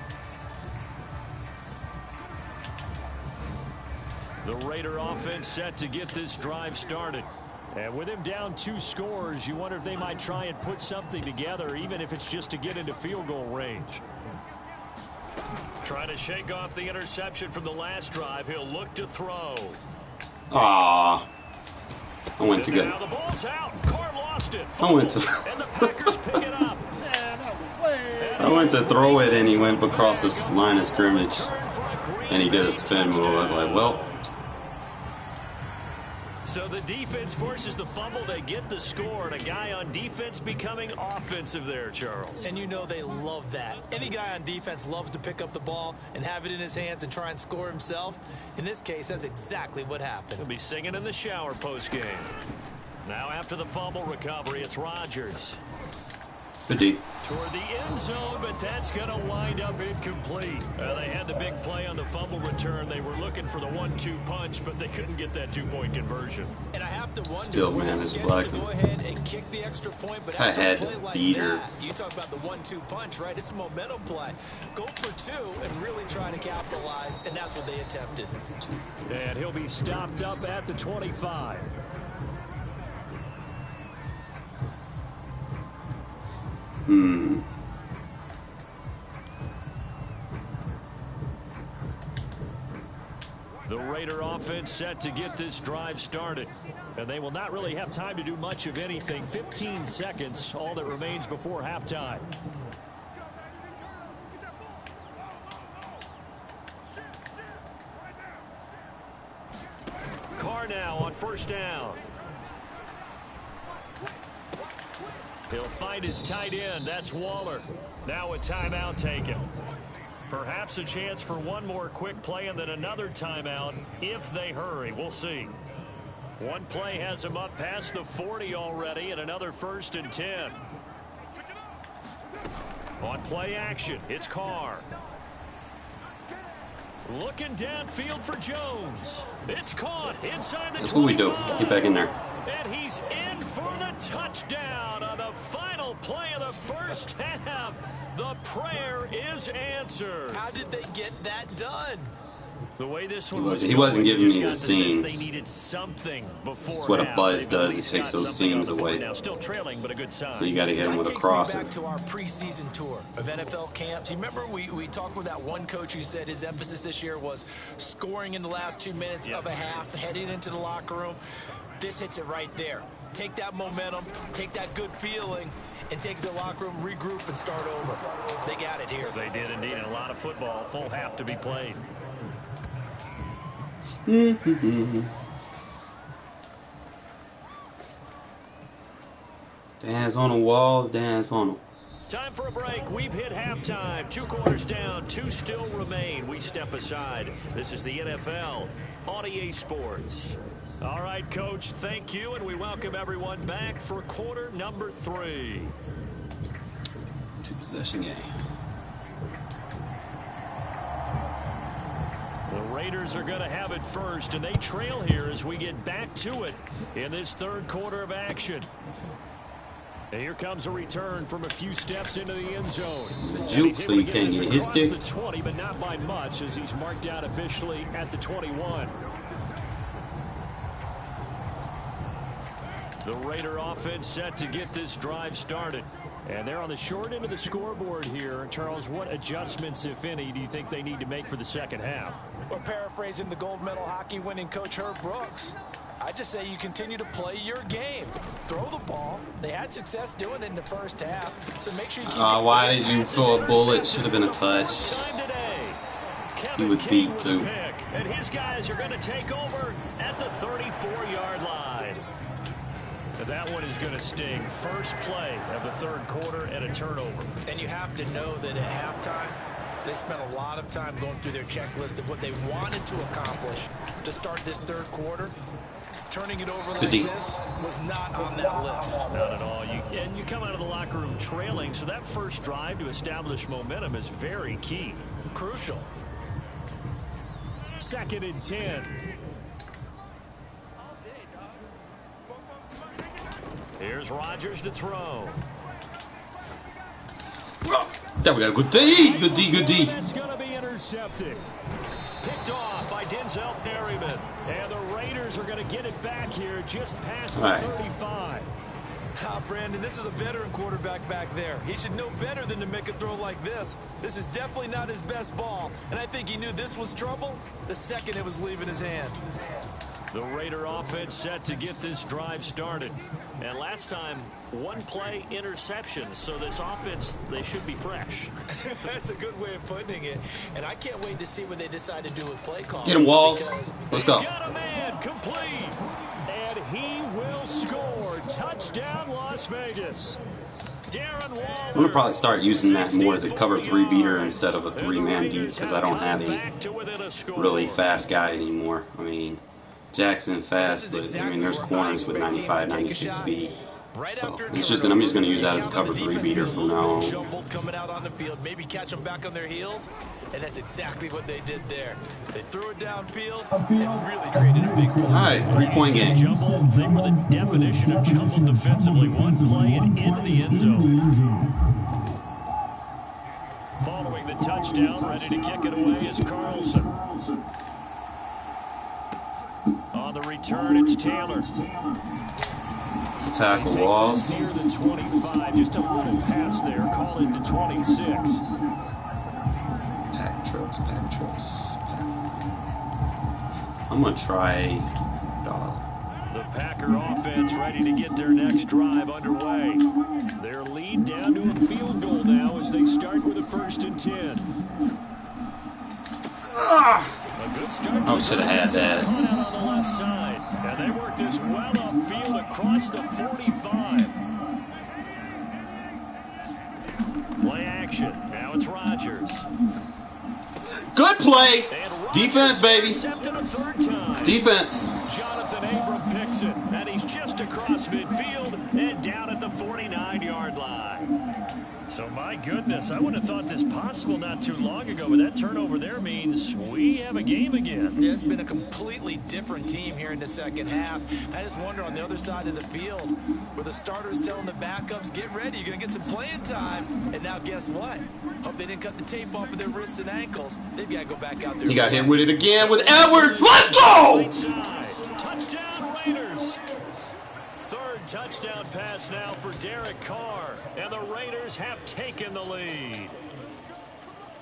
The Raider offense set to get this drive started. And with him down 2 scores, you wonder if they might try and put something together, even if it's just to get into field goal range. Trying to shake off the interception from the last drive. He'll look to throw. Ah, I went to go. Now the ball's out. Carr lost it. I went to. And the Packers pick it up. I went to throw it and he went across this line of scrimmage and he did a spin move. I was like, well. So the defense forces the fumble. They get the score, and a guy on defense becoming offensive there, Charles. And you know they love that. Any guy on defense loves to pick up the ball and have it in his hands and try and score himself. In this case, that's exactly what happened. He'll be singing in the shower post-game. Now after the fumble recovery, it's Rodgers. The D. Toward the end zone, but that's going to wind up incomplete. They had the big play on the fumble return. They were looking for the 1-2 punch, but they couldn't get that 2-point conversion. And I have to wonder, still, man, it's black. Go ahead and kick the extra point, but I had a play like beater. that, you talk about the 1-2 punch, right? It's a momentum play. Go for 2 and really try to capitalize, and that's what they attempted. And he'll be stopped up at the 25. The Raider offense set to get this drive started. And they will not really have time to do much of anything. 15 seconds, all that remains before halftime. Carr now on first down. He'll find his tight end. That's Waller. Now a timeout taken. Perhaps a chance for one more quick play and then another timeout if they hurry. We'll see. One play has him up past the 40 already, and another 1st and 10. On play action, it's Carr. Looking downfield for Jones. It's caught inside the 25. That's what we do. Get back in there. And he's in for the touchdown on the final play of the first half. The prayer is answered. How did they get that done? The way this one He wasn't giving me the seams. They needed something before. That's what a half. buzz They've does. at It least takes got those something seams on the board away. now. Still trailing, but a good sign. So you got to hit him with a That crosser. takes me back to our preseason tour of NFL camps. You remember we talked with that one coach who said his emphasis this year was scoring in the last 2 minutes of a half, heading into the locker room. This hits it right there. take that momentum, take that good feeling, and take the locker room, regroup, and start over. They got it here. They did indeed, and a lot of football. Full half to be played. Dance on the walls, dance on them. Time for a break. We've hit halftime. 2 quarters down, 2 still remain. We step aside. This is the NFL on EA Sports. All right, Coach, thank you, and we welcome everyone back for quarter number 3. 2-possession game. The Raiders are going to have it first, and they trail here as we get back to it in this 3rd quarter of action. And here comes a return from a few steps into the end zone. The juke so you can't get his stick. The 20, but not by much as he's marked out officially at the 21. The Raider offense set to get this drive started. And they're on the short end of the scoreboard here. Charles, what adjustments, if any, do you think they need to make for the second half? Well, paraphrasing the gold medal hockey winning coach Herb Brooks, I just say you continue to play your game. Throw the ball. They had success doing it in the first half. So make sure you keep why did you throw a bullet? Should have been a touch. He was beat too. And his guys are going to take over at the 34-yard line. And that one is going to sting. First play of the 3rd quarter and a turnover. And you have to know that at halftime, they spent a lot of time going through their checklist of what they wanted to accomplish to start this 3rd quarter. Turning it over like this was not on that list. Not at all. And you come out of the locker room trailing, so that first drive to establish momentum is very key. Crucial. 2nd and 10. Here's Rodgers to throw. There we go. Good D. Good D. Good D. It's going to be intercepted. Picked off by Denzel Perryman. And the Raiders are going to get it back here just past the 35. Brandon, this is a veteran quarterback back there. He should know better than to make a throw like this. This is definitely not his best ball. And I think he knew this was trouble the second it was leaving his hand. The Raider offense set to get this drive started. And last time, 1 play interception. So this offense, they should be fresh. That's a good way of putting it. And I can't wait to see what they decide to do with play calling. Get him, Walls. Let's go. Got a man complete. And he will score. Touchdown, Las Vegas. Darren Waller. I'm going to probably start using that more as a cover 3 beater instead of a 3-man deep because I don't have a really fast guy anymore. I mean, Jackson fast, but I mean, there's corners with 95, 96 speed. So it's just I'm just gonna use that as a cover 3 beater from now on. Coming out on the field, maybe catch them back on their heels, and that's exactly what they did there. They threw it downfield and really created a big play. All right, 3-point game. Jumbled. They were the definition of jumbled defensively. 1 play and into the end zone. Following the touchdown, ready to kick it away is Carlson. On the return, it's Taylor. Tackle Walls. Near the 25, just a little pass there. Call it to 26. Pack trips. I'm gonna try. The Packer offense ready to get their next drive underway. Their lead down to a field goal now as they start with a 1st and 10. A good start. I should have had that. Caught out on the left side, and they work this well upfield across the 45. Play action. Now it's Rodgers. Good play. Defense, baby. Defense. Jonathan Abram picks it, and he's just across midfield and down at the 49-yard line. So, my goodness, I wouldn't have thought this possible not too long ago, but that turnover there means we have a game again. Yeah, it's been a completely different team here in the second half. I just wonder on the other side of the field, where the starters telling the backups, get ready, you're going to get some playing time. And now guess what? Hope they didn't cut the tape off of their wrists and ankles. They've got to go back out there. He got hit with it again with Edwards. Let's go! Touchdown, Raiders. 3rd touchdown pass now for Derek Carr. And the Raiders have taken the lead.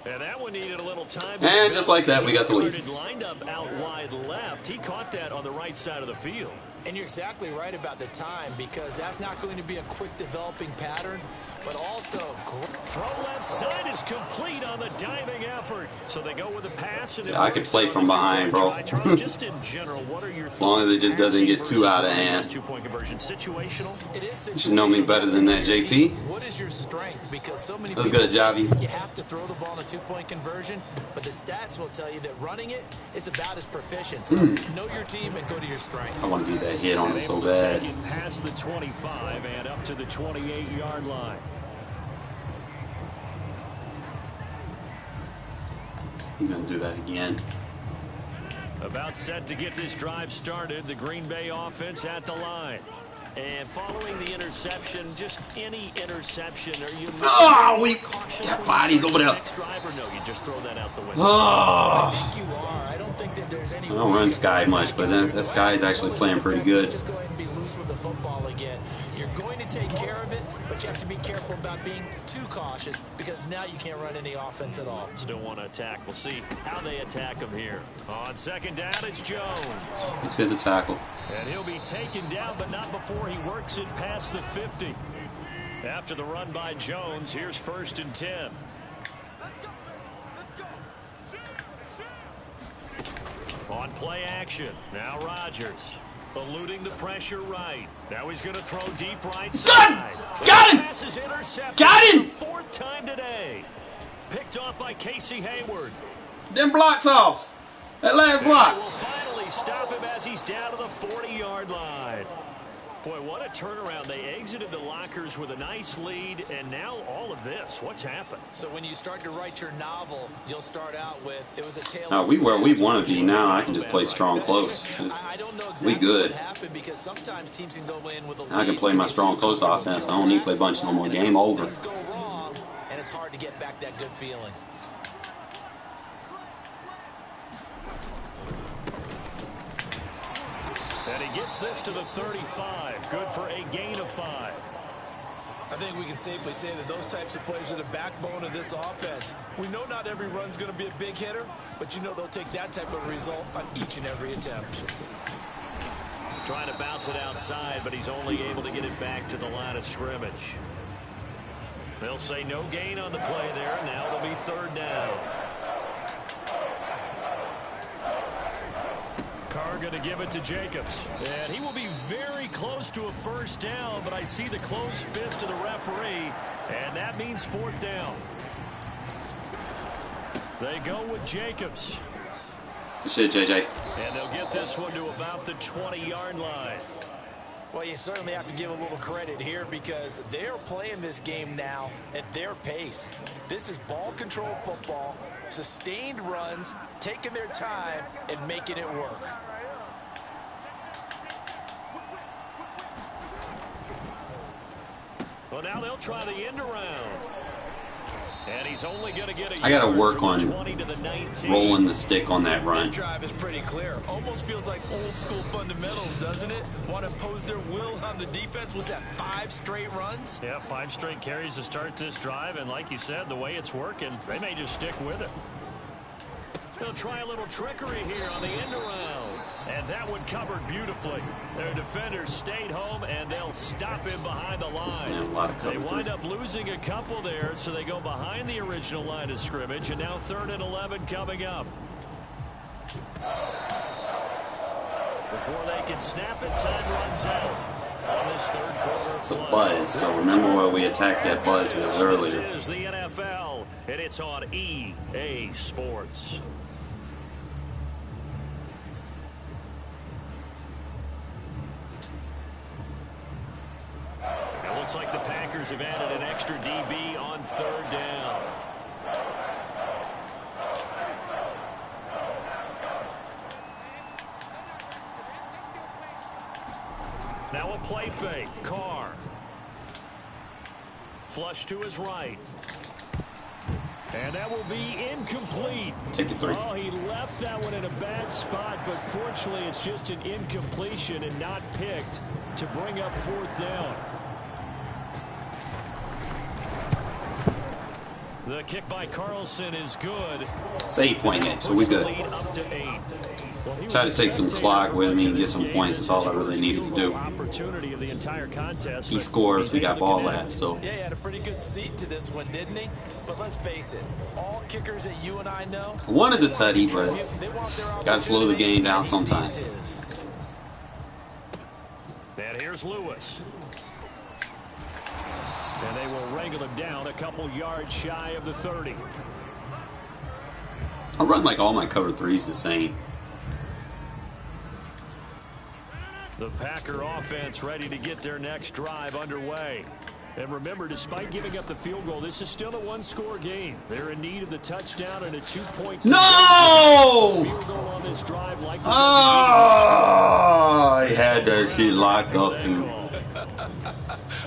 And that one needed a little time. And just like that, we got the lead. Lined up out wide left. He caught that on the right side of the field. And you're exactly right about the time, because that's not going to be a quick developing pattern, but also throw left side is complete on the diving effort. So they go with a pass. And Yeah, I can play from behind, bro. Just in general, what are your as long as it just doesn't get too out of hand. Two-point conversion situational. It is situational. You should know me better than that, JP. What is your strength? Because so many That's good, Javi. You have to throw the ball in a two-point conversion, but the stats will tell you that running it is about as proficient. So know your team and go to your strength. I want to get that hit on him so bad. Past the 25 and up to the 28-yard line. He's going to do that again. About set to get this drive started. The Green Bay offense at the line. And following the interception, just any interception, are you got bodies over there. Next drive, or no, you just throw that out the window? I think you are. I don't think that there's any. I don't run Sky much, but that Sky is actually playing pretty good. Just go ahead and be loose with the football again. You're going to take care of it, but you have to be careful about being too cautious, because now you can't run any offense at all. Still want to attack. We'll see how they attack him here. On second down, it's Jones. He's good to tackle. And he'll be taken down, but not before he works it past the 50. After the run by Jones, here's 1st and 10. On play action, now Rodgers. Eluding the pressure right. Now he's going to throw deep right side. Got him! Pass is intercepted. Got him! 4th time today. Picked off by Casey Hayward. Them blocks off. That last block. Will finally stop him as he's down to the 40-yard line. Boy, what a turnaround. They exited the lockers with a nice lead, and now all of this. What's happened? So when you start to write your novel, you'll start out with, it was a tale. Now, we want to be now. I can just play strong close. I don't know exactly we good. what happened, because sometimes teams can go in with a lead. I can play my strong close offense. I don't need to play bunch no more. Game over. Things go wrong, and it's hard to get back that good feeling. And he gets this to the 35. Good for a gain of 5. I think we can safely say that those types of plays are the backbone of this offense. We know not every run's going to be a big hitter, but you know they'll take that type of result on each and every attempt. Trying to bounce it outside, but he's only able to get it back to the line of scrimmage. They'll say no gain on the play there. Now it'll be 3rd down. Carr going to give it to Jacobs. And he will be very close to a 1st down, but I see the closed fist of the referee, and that means 4th down. They go with Jacobs. Good shit, JJ. And they'll get this one to about the 20-yard line. Well, you certainly have to give a little credit here, because they're playing this game now at their pace. This is ball control football, sustained runs, taking their time, and making it work. Well, now they'll try the end around. And he's only going to get a I got to work on 20 to the 19. rolling the stick on that run. This drive is pretty clear. Almost feels like old school fundamentals, doesn't it? Want to impose their will on the defense. Was that 5 straight runs? Yeah, 5 straight carries to start this drive. And like you said, the way it's working, they may just stick with it. They'll try a little trickery here on the end around. And that one covered beautifully. Their defenders stayed home, and they'll stop him behind the line. Man, a lot of they wind up losing a couple there, so they go behind the original line of scrimmage, and now 3rd and 11 coming up. Before they can snap it, time runs out on this 3rd quarter. It's a buzz, so remember where we attacked that buzz with earlier. This is the NFL, and it's on EA Sports. Looks like the Packers have added an extra DB on 3rd down. Now a play fake. Carr. Flush to his right. And that will be incomplete. Take it 3. Oh, he left that one in a bad spot, but fortunately it's just an incompletion and not picked to bring up 4th down. The kick by Carlson is good. It's 8-point game, so we good. Up to 8. Well, he Try to was take some spectator clock for with much me of and get this some game. points. This That's all is I really first needed to field do. goal opportunity of the entire contest, He but scores, he's we able got to ball connect. last, so. Yeah, he had a pretty good seat to this one, didn't he? But let's face it, all kickers that you and I know, I wanted the tutty, but they want their gotta slow the game down and he seized sometimes. his. And here's Lewis. And they will wrangle him down a couple yards shy of the 30. I run like all my cover threes the same. The Packer offense ready to get their next drive underway. And remember, despite giving up the field goal, this is still a one-score game. They're in need of the touchdown and a 2-point No! field goal on this drive. Likely Oh, I had that shit locked up too.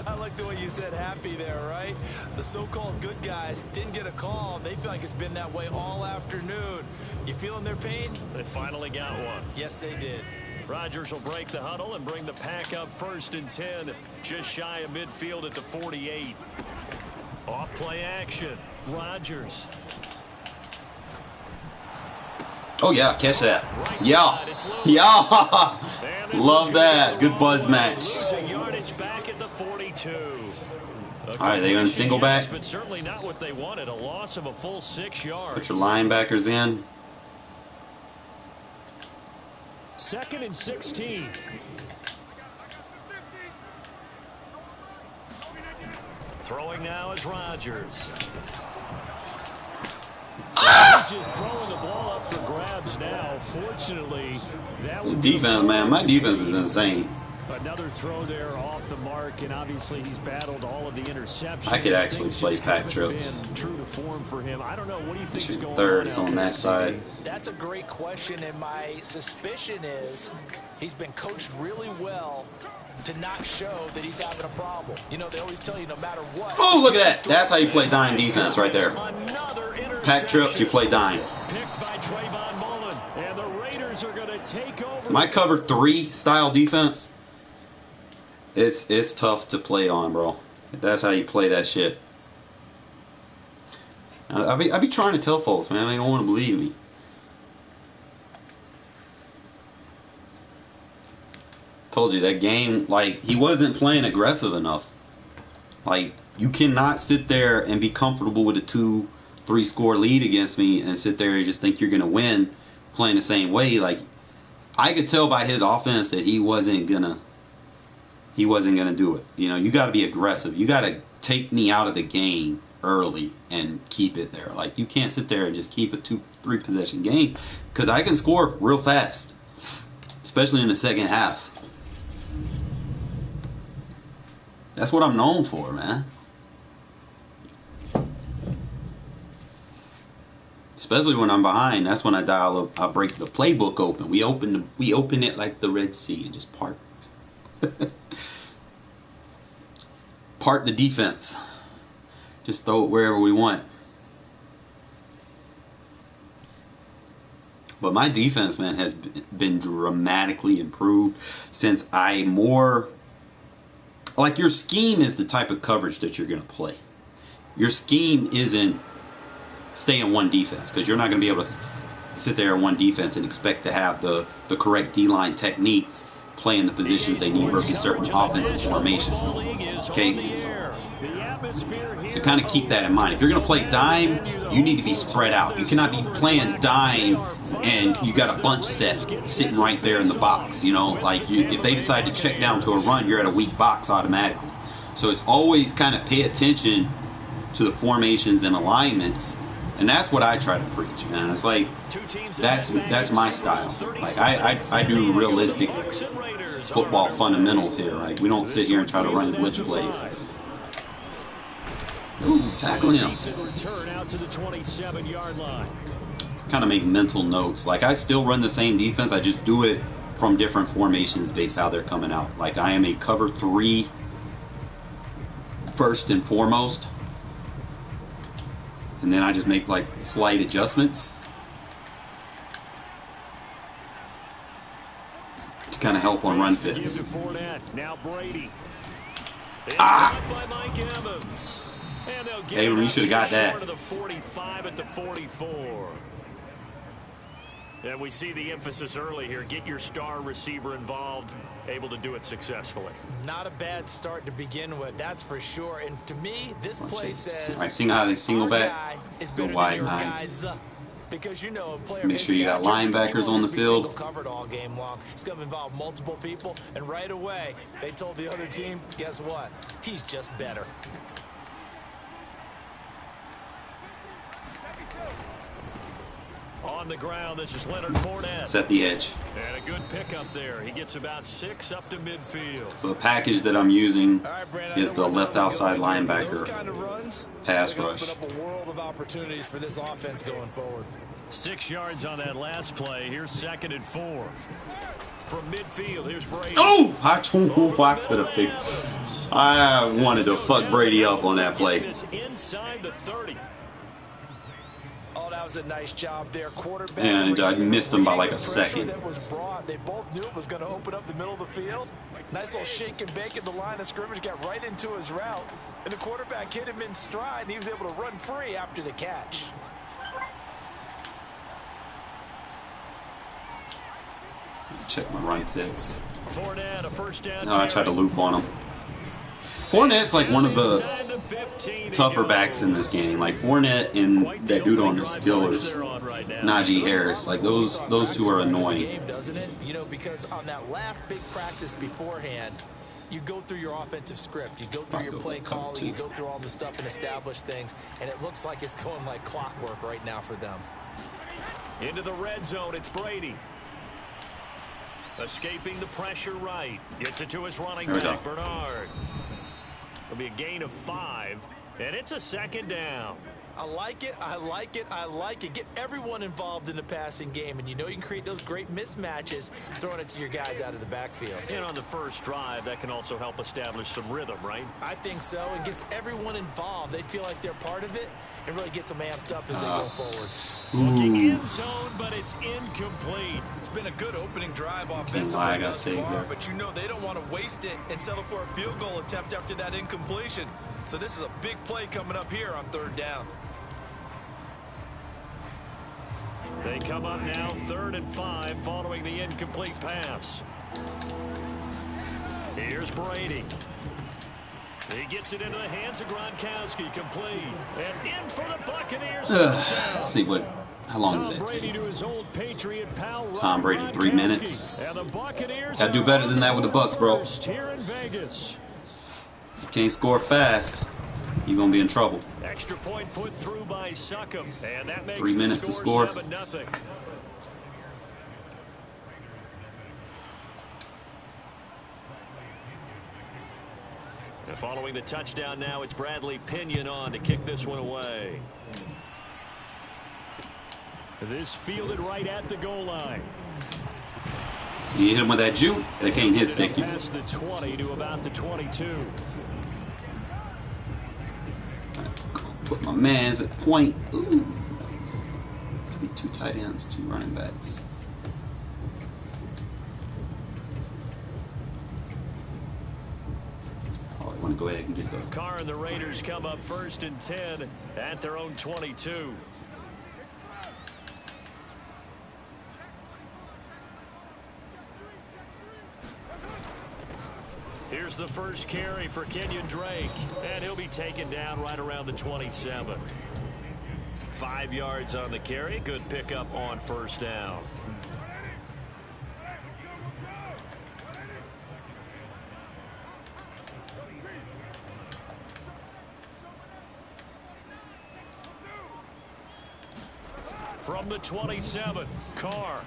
I like the way you said happy there, right? The so-called good guys didn't get a call. They feel like it's been that way all afternoon. You feeling their pain? They finally got one. Yes, they did. Rodgers will break the huddle and bring the Pack up 1st and 10, just shy of midfield at the 48. Off play action. Rodgers. Oh yeah, catch that. Yeah. Yeah. Love that. Good buzz match. Losing yardage back at the 42. Alright, they gonna single back. But certainly not what they wanted. A loss of a full 6 yards. Put your linebackers in. 2nd and 16. Throwing now is Rodgers. He's just throwing the ball up for grabs now. Fortunately, that was Defense, man. My defense is insane. another throw there off the mark, and obviously he's battled all of the interceptions. I could actually Things play just pack haven't trips. been true to form for him. I don't know. What do you think is Shoot going thirds on on that side. That's a great question, and my suspicion is he's been coached really well to not show that he's having a problem. You know, they always tell you no matter what. Oh, look at that. That's how you play dime defense right there. Another Pack trips, you play dime. Picked by Trayvon Mullen, and the Raiders are going to take over. My cover 3 style defense, it's tough to play on, bro. That's how you play that shit. I be trying to tell folks, man. They don't want to believe me. Told you that game, like, he wasn't playing aggressive enough. Like, you cannot sit there and be comfortable with a 2-3 score lead against me and sit there and just think you're gonna win playing the same way. Like, I could tell by his offense that he wasn't gonna do it. You know, you got to be aggressive. You got to take me out of the game early and keep it there. Like, you can't sit there and just keep a 2-3 possession game, because I can score real fast, especially in the second half. That's what I'm known for, man. Especially when I'm behind, that's when I dial up. I break the playbook open. We open it like the Red Sea and just part. Part the defense. Just throw it wherever we want. But my defense, man, has been dramatically improved since I more... Like, your scheme is the type of coverage that you're going to play. Your scheme isn't stay in one defense, because you're not going to be able to sit there in one defense and expect to have the correct D-line techniques playing the positions they need versus certain offensive formations. Okay? So kind of keep that in mind. If you're going to play dime, you need to be spread out. You cannot be playing dime and you got a bunch set sitting right there in the box. You know, like, if they decide to check down to a run, you're at a weak box automatically. So it's always kind of pay attention to the formations and alignments. And that's what I try to preach, man. It's like, that's my style. Like, I do realistic football fundamentals here. Like, we don't sit here and try to run glitch plays. Ooh, tackle him. Kind of make mental notes. Like, I still run the same defense. I just do it from different formations based how they're coming out. Like, I am a cover 3 first and foremost. And then I just make, like, slight adjustments to kind of help on run fits. Ah! Abram, you should have got that. And we see the emphasis early here. Get your star receiver involved, able to do it successfully. Not a bad start to begin with, that's for sure. And to me, this play says, all right, see how they single back? Go wide 9. Because you know, a player Make sure you got linebackers on the field. Covered all game long. It's going to involve multiple people, and right away they told the other team, guess what? He's just better. On the ground, this is Leonard Fournette. Set the edge. And a good pickup there. He gets about 6 up to midfield. So the package that I'm using is the left outside linebacker pass rush. Open up a world of opportunities for this offense going forward. 6 yards on that last play. Here's 2nd and 4. From midfield, here's Brady. Oh! I could have picked. I wanted to fuck Brady up on that play. Inside the 30. Oh, that was a nice job there. Quarterback and I missed him by like a second. That was broad. They both knew it was going to open up the middle of the field. Nice little shake and bake at the line of scrimmage. Got right into his route. And the quarterback hit him in stride. And he was able to run free after the catch. Check my run picks. Fournette, a first down. No, I tried to loop on him. Fournette's like one of the tougher backs in this game. Like Fournette and that dude on the Steelers, Najee Harris. Like those two are annoying. Doesn't it? You know, because on that last big practice beforehand, you go through your offensive script, you go through your play calling, you go through all the stuff and establish things, and it looks like it's going like clockwork right now for them. Into the red zone, it's Brady. Escaping the pressure right. Gets it to his running back, Bernard. It'll be a gain of 5, and it's a 2nd down. I like it, I like it, I like it. Get everyone involved in the passing game, and you know you can create those great mismatches throwing it to your guys out of the backfield. And on the first drive, that can also help establish some rhythm, right? I think so, and gets everyone involved. They feel like they're part of it, and really gets them amped up as they go forward. Looking in zone, but it's incomplete. It's been a good opening drive offensively thus far, there. but you know they don't want to waste it and settle for a field goal attempt after that incompletion. So this is a big play coming up here on 3rd down. They come up now 3rd and 5 following the incomplete pass. Here's Brady. He gets it into the hands of Gronkowski, complete. And in for the Buccaneers. Let's see how long did that take? Tom Brady, 3 minutes. Gotta do better than that with the Bucs, bro. You can't score fast, you're gonna be in trouble. Extra point put through by Succop, and that makes 3 minutes to score. 7-0. And following the touchdown now, it's Bradley Pinion on to kick this one away. This fielded right at the goal line. So you hit him with that juke, they can't hit stick you. Past the 20 to about the 22. Put my man's at point. Ooh. Could be 2 tight ends, 2 running backs. Oh, I want to go ahead and get the Carr and the Raiders come up 1st and 10 at their own 22. Here's the first carry for Kenyon Drake, and he'll be taken down right around the 27. 5 yards on the carry. Good pickup on 1st down. From the 27, Carr.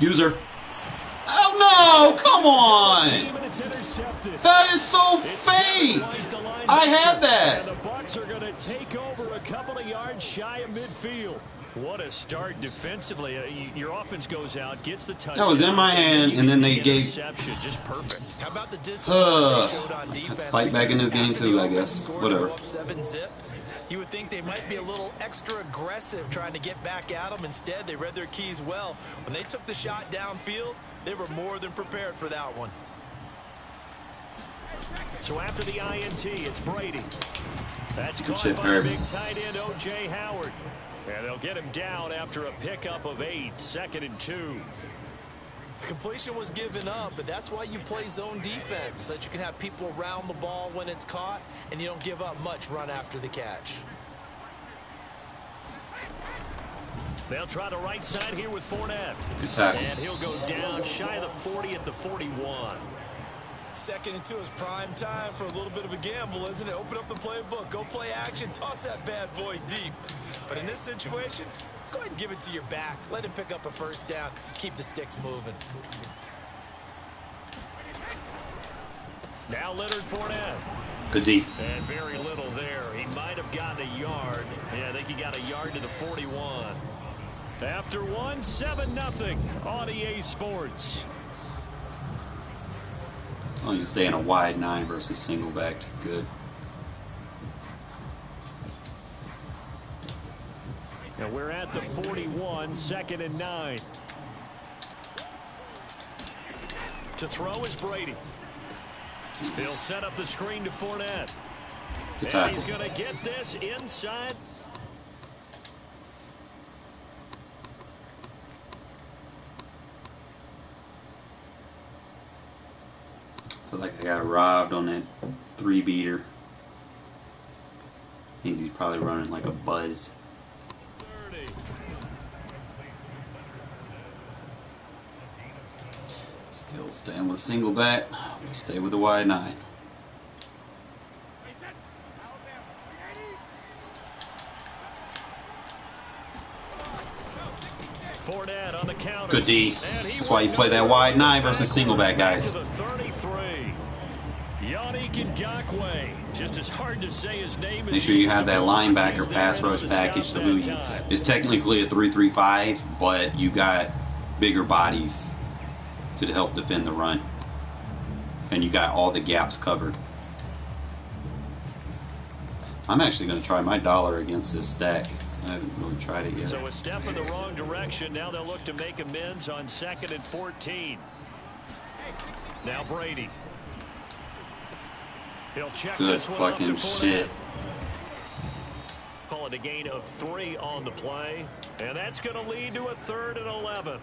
user. Oh no! Come on! That is so fake! I had that. And the Bucs are going to take over a couple of yards shy of midfield. What a start defensively. Your offense goes out, gets the touchdown. That was in my hand, and then they gave. Just perfect. How about the discipline they showed on defense? Fight back in this game too, I guess. Whatever. 7-zip. You would think they might be a little extra aggressive trying to get back at them. Instead, they read their keys well. When they took the shot downfield, they were more than prepared for that one. So after the INT, it's Brady. That's caught by big tight end O.J. Howard. And they'll get him down after a pickup of 8, 2nd and 2. Completion was given up, but that's why you play zone defense, so that you can have people around the ball when it's caught, and you don't give up much run after the catch. They'll try the right side here with Fournette. Good tackle. And he'll go down shy of the 40 at the 41. 2nd and 2 is prime time for a little bit of a gamble, isn't it? Open up the playbook, go play action, toss that bad boy deep. But in this situation, go ahead and give it to your back. Let him pick up a first down. Keep the sticks moving. Now Leonard Fournette. Good D. And very little there. He might have gotten a yard. Yeah, I think he got a yard to the 41. After one, 7-0 on EA Sports. Oh, you stay in a wide 9 versus single back. Good. And we're at the 41, 2nd and 9. To throw is Brady. He'll set up the screen to Fournette. Good And tackle. he's going to get this inside. I feel like I got robbed on that 3-beater. Means he's probably running like a buzz. 30. Still staying with single back. Stay with the wide 9. Fournette on the counter. Good D. And he That's why you went play that nowhere. wide 9 versus single back, guys. To the 33. Yannick Ngakoue. Just as hard to say his name. Make sure you have that linebacker pass rush package to who is technically a 3-3-5, but you got bigger bodies to help defend the run. And you got all the gaps covered. I'm actually going to try my dollar against this stack. I haven't really tried it yet. So a step in the wrong direction. Now they'll look to make amends on 2nd and 14. Now Brady. He'll check Good this one up to fucking Fournette. shit. Call it a gain of 3 on the play. And that's going to lead to a 3rd and 11.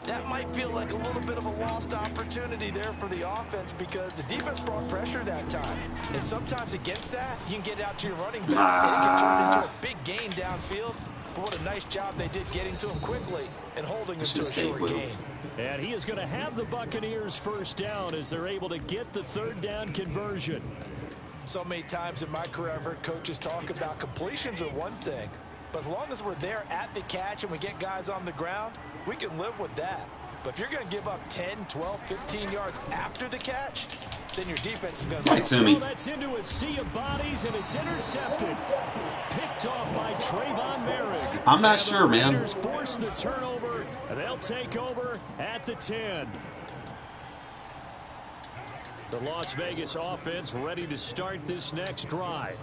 That might feel like a little bit of a lost opportunity there for the offense because the defense brought pressure that time. And sometimes against that, you can get out to your running back. And it can turn into a big gain downfield. But what a nice job they did getting to him quickly and holding him to a short gain. And he is going to have the Buccaneers first down as they're able to get the 3rd down conversion. So many times in my career, I've heard coaches talk about completions are one thing. But as long as we're there at the catch and we get guys on the ground, we can live with that. But if you're going to give up 10, 12, 15 yards after the catch, then your defense is going to... Right to me. That's into a sea of bodies, and it's intercepted. Picked off by Trayvon Merrick. I'm not sure, man. The Raiders force the turnover, and they'll take over at the 10. The Las Vegas offense ready to start this next drive.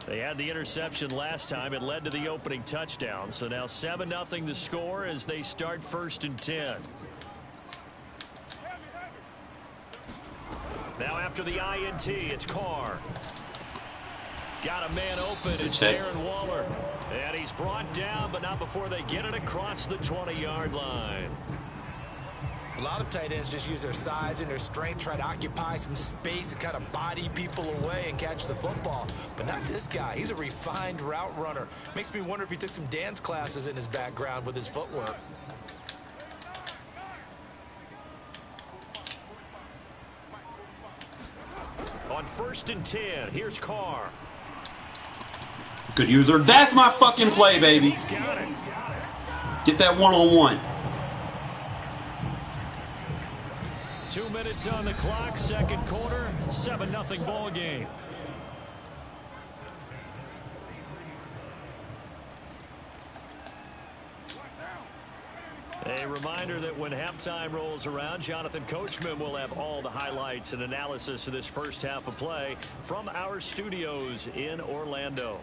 They had the interception last time. It led to the opening touchdown. So now 7-0 the score as they start 1st and 10. Now after the INT, it's Carr. Got a man open. It's Darren Waller. And he's brought down, but not before they get it across the 20-yard line. A lot of tight ends just use their size and their strength, try to occupy some space and kind of body people away and catch the football. But not this guy. He's a refined route runner. Makes me wonder if he took some dance classes in his background with his footwork. On 1st and 10, here's Carr. Good user. That's my fucking play, baby. He's got it. Get that one-on-one. 2 minutes on the clock, 2nd quarter, 7-0 ball game. A reminder that when halftime rolls around, Jonathan Coachman will have all the highlights and analysis of this first half of play from our studios in Orlando.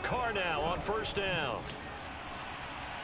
Carr now on 1st down.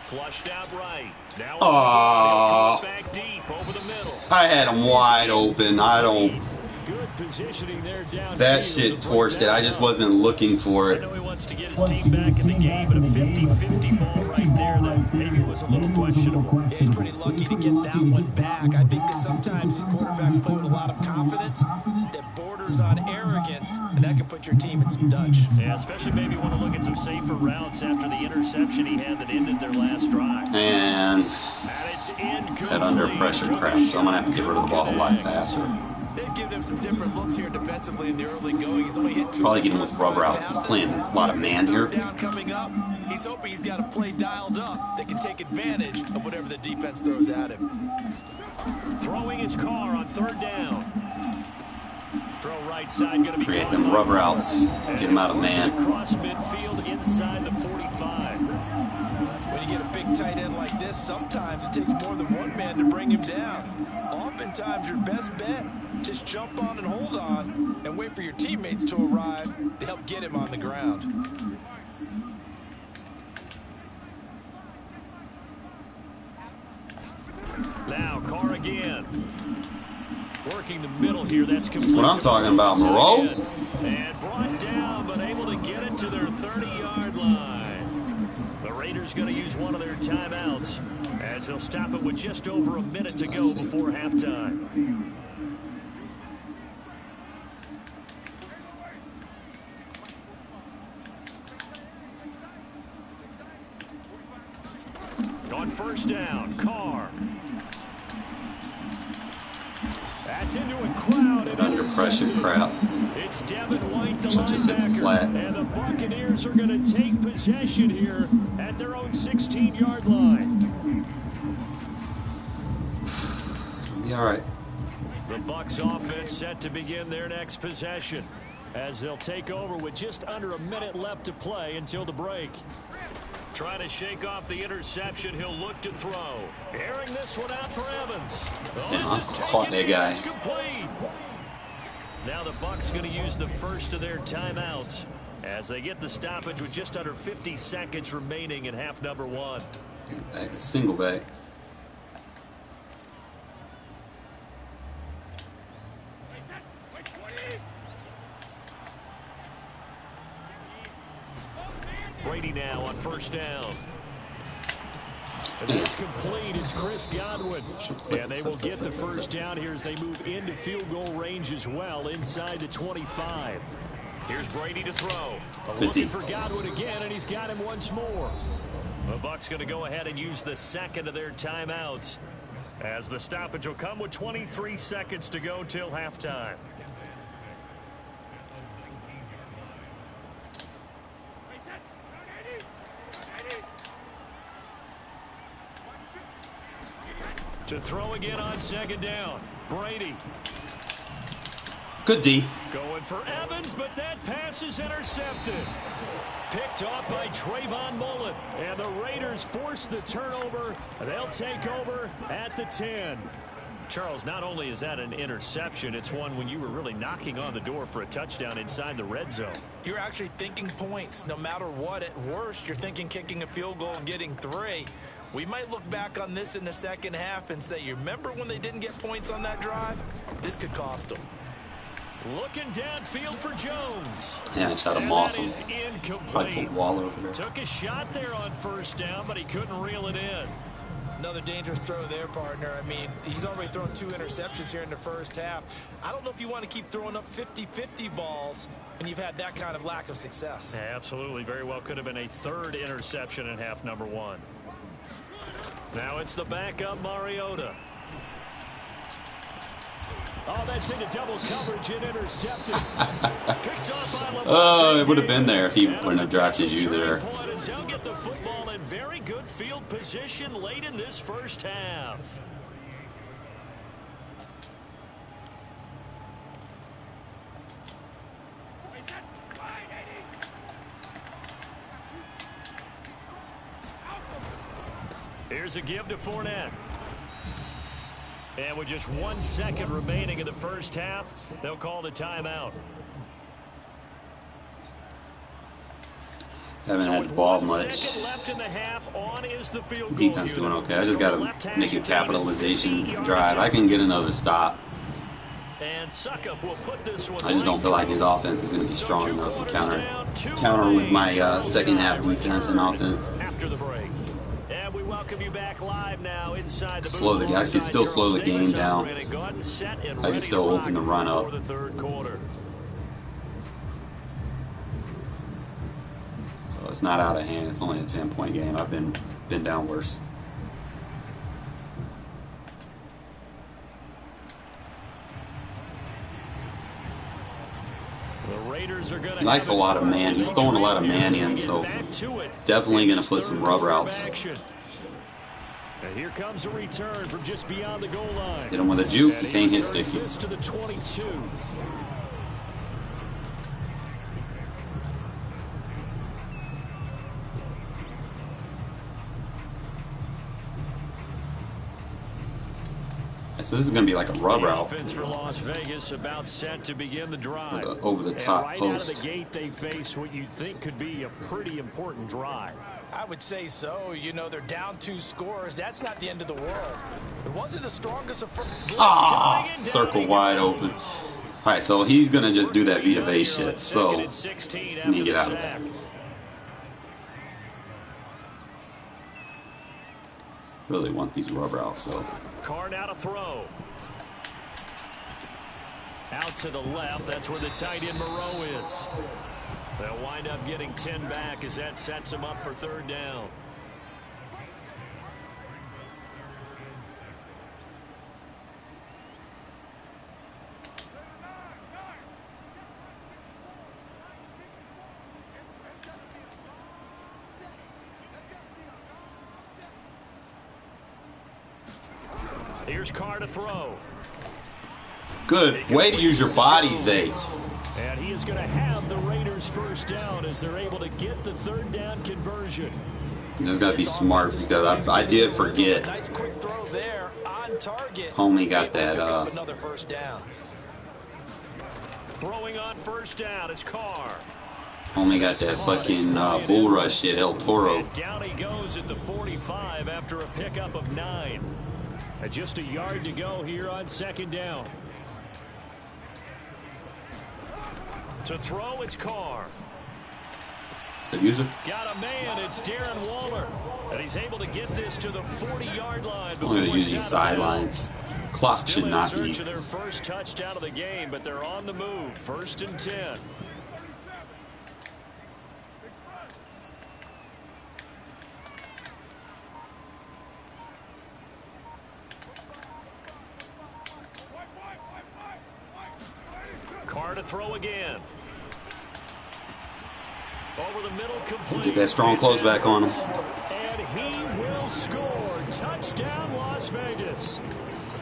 Flushed out right. Now Aww. back deep over the middle. I had him wide open. I don't. good positioning there down. That shit torched it. I just wasn't looking for I it. know he wants to get his team back in the game, but a 50-50 ball right there that maybe was a little questionable. Yeah, he's pretty lucky to get that one back. I think that sometimes these quarterbacks play with a lot of confidence that borders on arrogance, and that can put your team in some dutch. Yeah, especially maybe want to look at some safer routes after the interception he had that ended their last drive. And it's incomplete. that under pressure crap, so I'm going to have to get rid of the ball a lot faster. They've given him some different looks here defensively in the early going. He's only hit 2. Probably getting with rub routes. He's playing a lot of man here. Down coming up. He's hoping he's got a play dialed up that can take advantage of whatever the defense throws at him. Throwing his car on 3rd down. Throw right side going to be Create them rub routes. Get him out of man. Across midfield inside the 45. When you get a big tight end like this, sometimes it takes more than one man to bring him down. Oftentimes your best bet, just jump on and hold on and wait for your teammates to arrive to help get him on the ground. Now Carr again. Working the middle here. That's what I'm talking about, Moreau. And brought down, but able to get it to their 30-yard line. The Raiders going to use one of their timeouts as they'll stop it with just over a minute to go before halftime. On 1st down, Carr. That's into a crowd. And Under pressure crap. It's Devin White, the Should just hit the flat. And the Buccaneers are going to take possession here at their own 16-yard line. Be all right. The Bucs offense set to begin their next possession as they'll take over with just under a minute left to play until the break. Trying to shake off the interception, he'll look to throw. Airing this one out for Evans. Yeah, caught that guy. It's complete. Now the Bucs going to use the first of their timeouts as they get the stoppage with just under 50 seconds remaining in half number 1. Back, a single back. Brady now on 1st down. And it's complete. It's Chris Godwin. And they will get the 1st down here as they move into field goal range as well inside the 25. Here's Brady to throw. Looking for Godwin again, and he's got him once more. The Bucs going to go ahead and use the second of their timeouts as the stoppage will come with 23 seconds to go till halftime. To throw again on 2nd down. Brady. Good D. Going for Evans, but that pass is intercepted. Picked off by Trayvon Mullen. And the Raiders force the turnover. They'll take over at the 10. Charles, not only is that an interception, it's one when you were really knocking on the door for a touchdown inside the red zone. You're actually thinking points. No matter what, at worst, you're thinking kicking a field goal and getting 3. We might look back on this in the second half and say, you remember when they didn't get points on that drive? This could cost them. Looking downfield for Jones. Yeah, I tried to moss him. That is incomplete. Probably put Wall over there. Took a shot there on 1st down, but he couldn't reel it in. Another dangerous throw there, partner. I mean, he's already thrown 2 interceptions here in the first half. I don't know if you want to keep throwing up 50-50 balls when you've had that kind of lack of success. Yeah, absolutely. Very well could have been a 3rd interception in half number 1. Now it's the backup Mariota. Oh, that's into double coverage and intercepted. Picked off by Lamar. Oh, it would have been there if he wouldn't have drafted you there. They'll get the football in very good field position late in this first half. Here's a give to Fournette. And with just 1 second remaining in the first half, they'll call the timeout. Haven't had the ball much. Defense doing okay. I just got to make a capitalization drive. I can get another stop. And Suckup will put this one I just don't feel like his offense is going to be strong enough to counter with my second half defense and offense. After the break. And we welcome you back live now inside the Slow the guys can still slow the game down. I can still open the run up. The third quarter. So it's not out of hand. It's only a 10-point game. I've been down worse. He likes a lot of man. He's throwing a lot of man in, so definitely going to put some rub routes. And here comes a return from just beyond the goal line. Hit him with a juke. He can't hit sticky. To the 22. So this is going to be like a rub route. Offense for Las Vegas about set to begin the drive. Over the top right post. Out of the gate, they face what you'd think could be a pretty important drive. I would say so. You know, they're down 2 scores. That's not the end of the world. It wasn't the strongest of... Circle wide open. All right, so he's going to just do that Vita Vea shit. So, let me get out of that. Really want these rub routes, so... Carr now to throw. Out to the left. That's where the tight end Moreau is. They'll wind up getting 10 back as that sets them up for third down. Here's Carr to throw. Good way to use your body, Zay. And he is going to have the Raiders first down as they're able to get the third down conversion. You just got to be smart because I did forget. Nice quick throw there on target. Homie got that. Another first down. Throwing on first down is Carr. Homie got that fucking bull rush shit, El Toro. And down he goes at the 45 after a pickup of 9. Just a yard to go here on second down. To throw, it's Carr. The user. Got a man, it's Darren Waller. And he's able to get this to the 40-yard line. I'm going to use these sidelines. Clock should not be. Still in search of their first touchdown of the game, but they're on the move. 1st and 10. Carr to throw again. Over the middle, complete. Get that strong close back on him. And he will score. Touchdown, Las Vegas.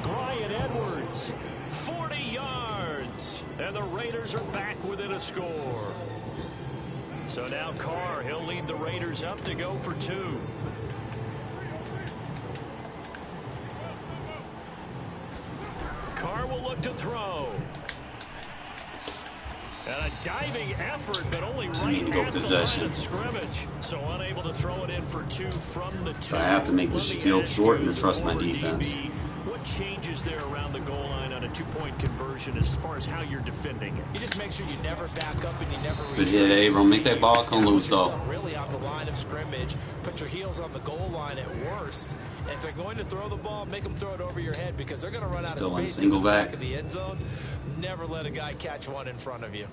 Bryan Edwards, 40 yards. And the Raiders are back within a score. So now Carr, he'll lead the Raiders up to go for 2. Carr will look to throw. And a diving effort, but only right at the line of scrimmage. So unable to throw it in for 2 from the 2. So I have to make this field short and trust my defense. What changes there around the goal line on a 2-point conversion as far as how you're defending it? You just make sure you never back up and you never Good hit, Abram. Make that ball come loose, though. Really on the line of scrimmage. Put your heels on the goal line at worst. And if they're going to throw the ball, make them throw it over your head because they're going to run out of space single in the back back of the end zone. Never let a guy catch one in front of you.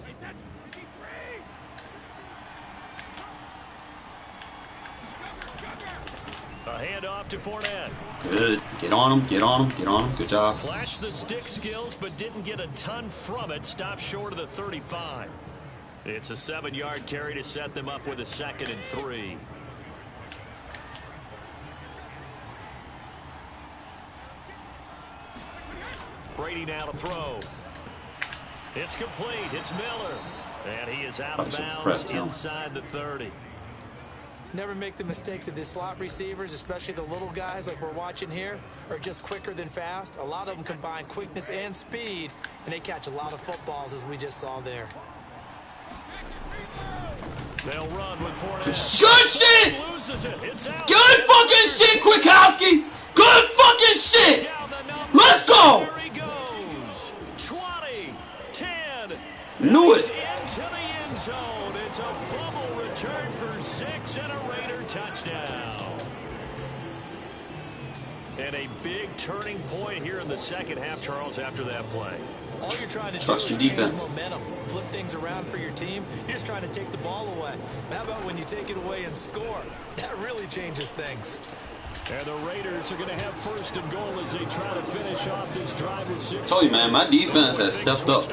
A handoff to Fournette. Good. Get on him. Get on him. Get on him. Good job. Flashed the stick skills, but didn't get a ton from it. Stopped short of the 35. It's a 7-yard carry to set them up with a 2nd and 3. Brady now to throw. It's complete. It's Miller. And he is out of bounds inside the 30. Never make the mistake that the slot receivers, especially the little guys like we're watching here, are just quicker than fast. A lot of them combine quickness and speed, and they catch a lot of footballs, as we just saw there. They'll run with Fournette. Good shit! Good fucking shit, Kwiatkowski! Good fucking shit! Let's go! There he goes. 20. Knew it. Into the end zone. It's a fumble return for 6 and a Raider touchdown. And a big turning point here in the second half, Charles, after that play. All you're trying to Trust do your is defense. change momentum, flip things around for your team. You're just trying to take the ball away. How about when you take it away and score? That really changes things. And the Raiders are going to have first and goal as they try to finish off this drive with 6. I told you, man, my defense has stepped up.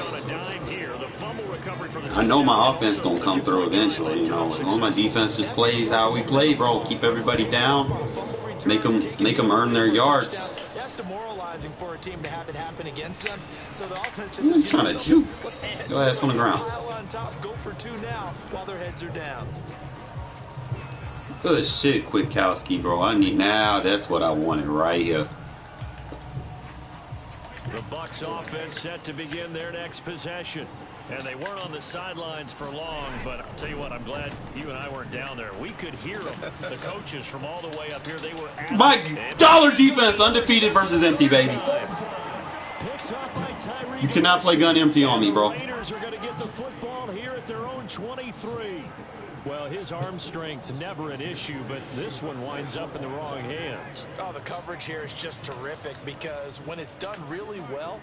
I know my offense is going to come through eventually. You know, as long as my defense just plays how we play, bro, keep everybody down, make them earn their yards. That's demoralizing for a team to have it happen against them. So the offense Who's just trying to juke? Go ass on the ground. on top, go for 2 now while their heads are down. Good shit, Kwiatkowski, bro. Now that's what I wanted right here. The Bucs offense set to begin their next possession. And they weren't on the sidelines for long, but I'll tell you what, I'm glad you and I weren't down there. We could hear them. The coaches from all the way up here, they were at My dollar defense, undefeated versus empty, baby. You cannot play gun empty on me, bro. The Raiders are going to get the football here at their own 23. Well, his arm strength never an issue, but this one winds up in the wrong hands. Oh, the coverage here is just terrific because when it's done really well,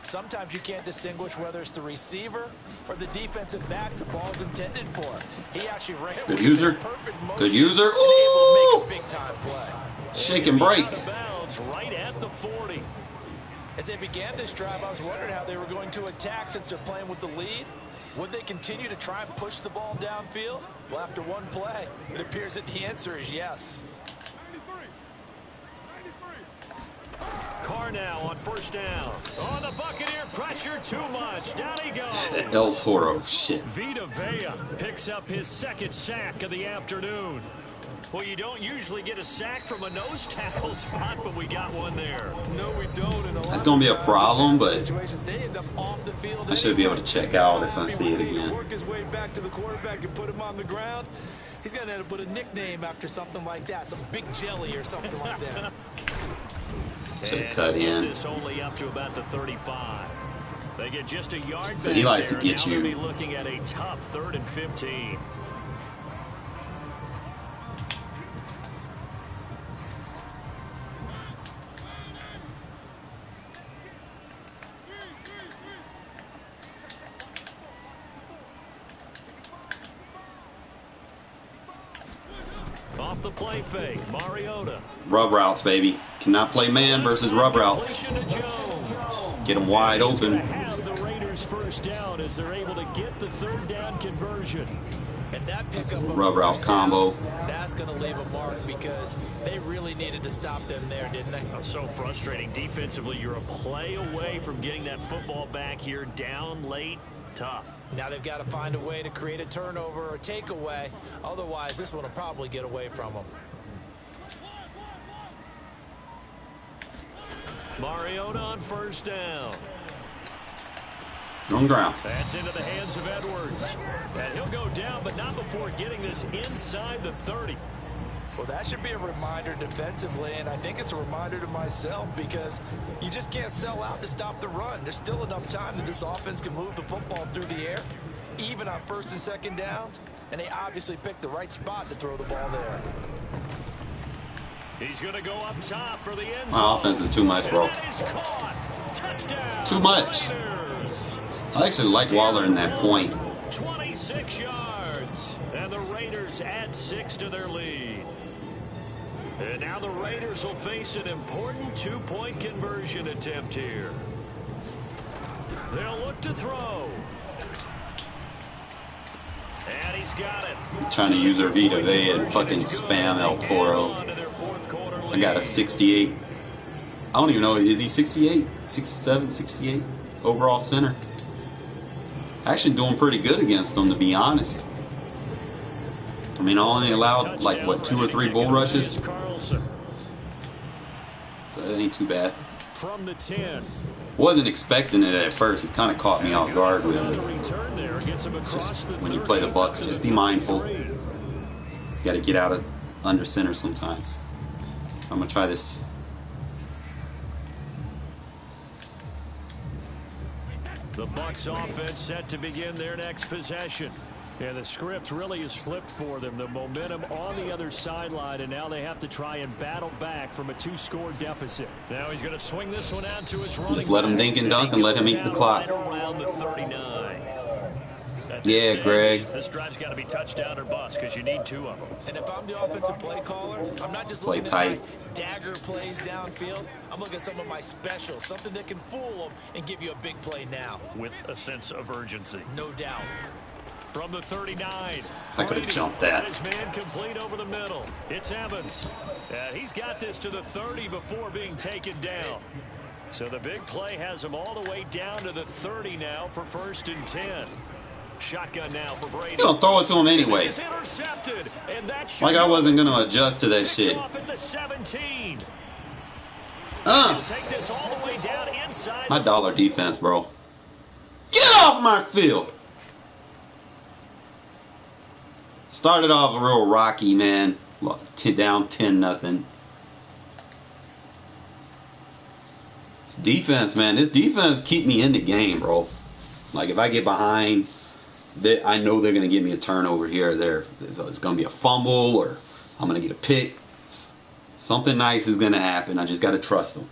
sometimes you can't distinguish whether it's the receiver or the defensive back the ball's intended for. He actually ran Good with user. perfect motion. Good user. And able Ooh! to make a big-time play. Shake and break. Out of bounds right at the 40. As they began this drive, I was wondering how they were going to attack since they're playing with the lead. Would they continue to try and push the ball downfield? Well, after one play, it appears that the answer is yes. Carr now on first down. On the Buccaneer pressure too much. Down he goes. El Toro, shit. Vita Vea picks up his second sack of the afternoon. Well, you don't usually get a sack from a nose tackle spot, but we got one there. No, we don't. That's going to be a problem, but they end up off the field I should be able to check out if I see it again. Work his way back to the quarterback and put him on the ground. He's going to end up with a nickname after something like that, some big jelly or something like that. Should have cut in. This only up to about the 35. They get just a yard. So he likes to get now you. Be looking at a tough 3rd and 15. Off the play fake, Mariota. Rub routes, baby. Cannot play man versus rub routes. Get them wide open. Have the Raiders first down as they're able to get the 3rd down conversion. And that pickup of Rub route first combo. down, that's going to leave a mark because they really needed to stop them there, didn't they? Oh, so frustrating. Defensively, you're a play away from getting that football back here down late. Tough. Now they've got to find a way to create a turnover or takeaway. Otherwise, this one will probably get away from them. Mariota on first down. On ground. That's into the hands of Edwards. And he'll go down, but not before getting this inside the 30. Well, that should be a reminder defensively, and I think it's a reminder to myself because you just can't sell out to stop the run. There's still enough time that this offense can move the football through the air, even on 1st and 2nd downs, and they obviously picked the right spot to throw the ball there. He's going to go up top for the end zone. My offense is too much, bro. Touchdown. Too much. Raiders. I actually like Waller in that point. 26 yards. And the Raiders add 6 to their lead. And now the Raiders will face an important 2-point conversion attempt here. They'll look to throw. And he's got it. Trying to use their Vita Vea and fucking spam El Toro. I got a 68. I don't even know, is he 68? 67, 68? Overall center. Actually doing pretty good against them, to be honest. I mean, I only allowed, like, what, 2 or 3 bull rushes? So that ain't too bad. From the 10. Wasn't expecting it at first. It kind of caught me off guard with it. Just when you play the Bucs, just be mindful. You got to get out of under center sometimes. I'm going to try this. The Bucs offense set to begin their next possession. And the script really is flipped for them. The momentum on the other sideline, and now they have to try and battle back from a 2-score deficit. Now he's going to swing this one out to his running back. Just let him dink and dunk and let him eat the clock. Right around the 39. Yeah, Greg. This drive's got to be touchdown or bust because you need 2 of them. And if I'm the offensive play caller, I'm not just looking at my dagger plays downfield. I'm looking at some of my specials, something that can fool them and give you a big play now. With a sense of urgency. No doubt. From the 39. I could have jumped that. His man complete over the middle. It's Evans. And he's got this to the 30 before being taken down. So the big play has him all the way down to the 30 now for 1st and 10. Shotgun now for Brady. You're gonna throw it to him anyway. Intercepted, and that like I wasn't gonna adjust to that shit. Off at the 17. Take this all the way down inside. My dollar defense, bro. Get off my field. Started off real rocky, man. Down 10-0. This defense, man. This defense keep me in the game, bro. Like if I get behind, I know they're gonna give me a turnover here or there. It's gonna be a fumble or I'm gonna get a pick. Something nice is gonna happen. I just gotta trust them.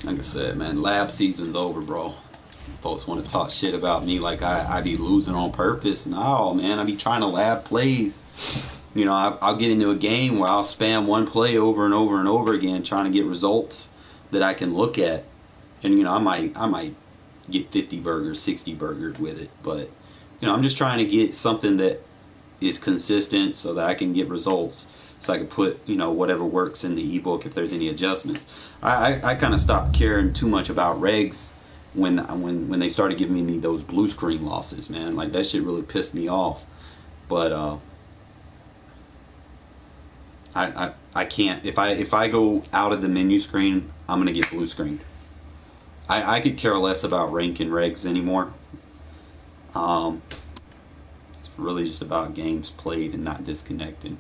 Like I said, man, lab season's over, bro. Folks want to talk shit about me like I be losing on purpose. No, man, I be trying to lab plays. You know, I'll get into a game where I'll spam one play over and over and over again, trying to get results that I can look at. And you know, I might get 50 burgers, 60 burgers with it, but you know, I'm just trying to get something that is consistent so that I can get results. So I can put, you know, whatever works in the ebook if there's any adjustments. I kind of stopped caring too much about regs when they started giving me those blue screen losses, man. Like that shit really pissed me off. But I can't, if I go out of the menu screen, I'm gonna get blue screened. I could care less about rank and regs anymore. It's really just about games played and not disconnected.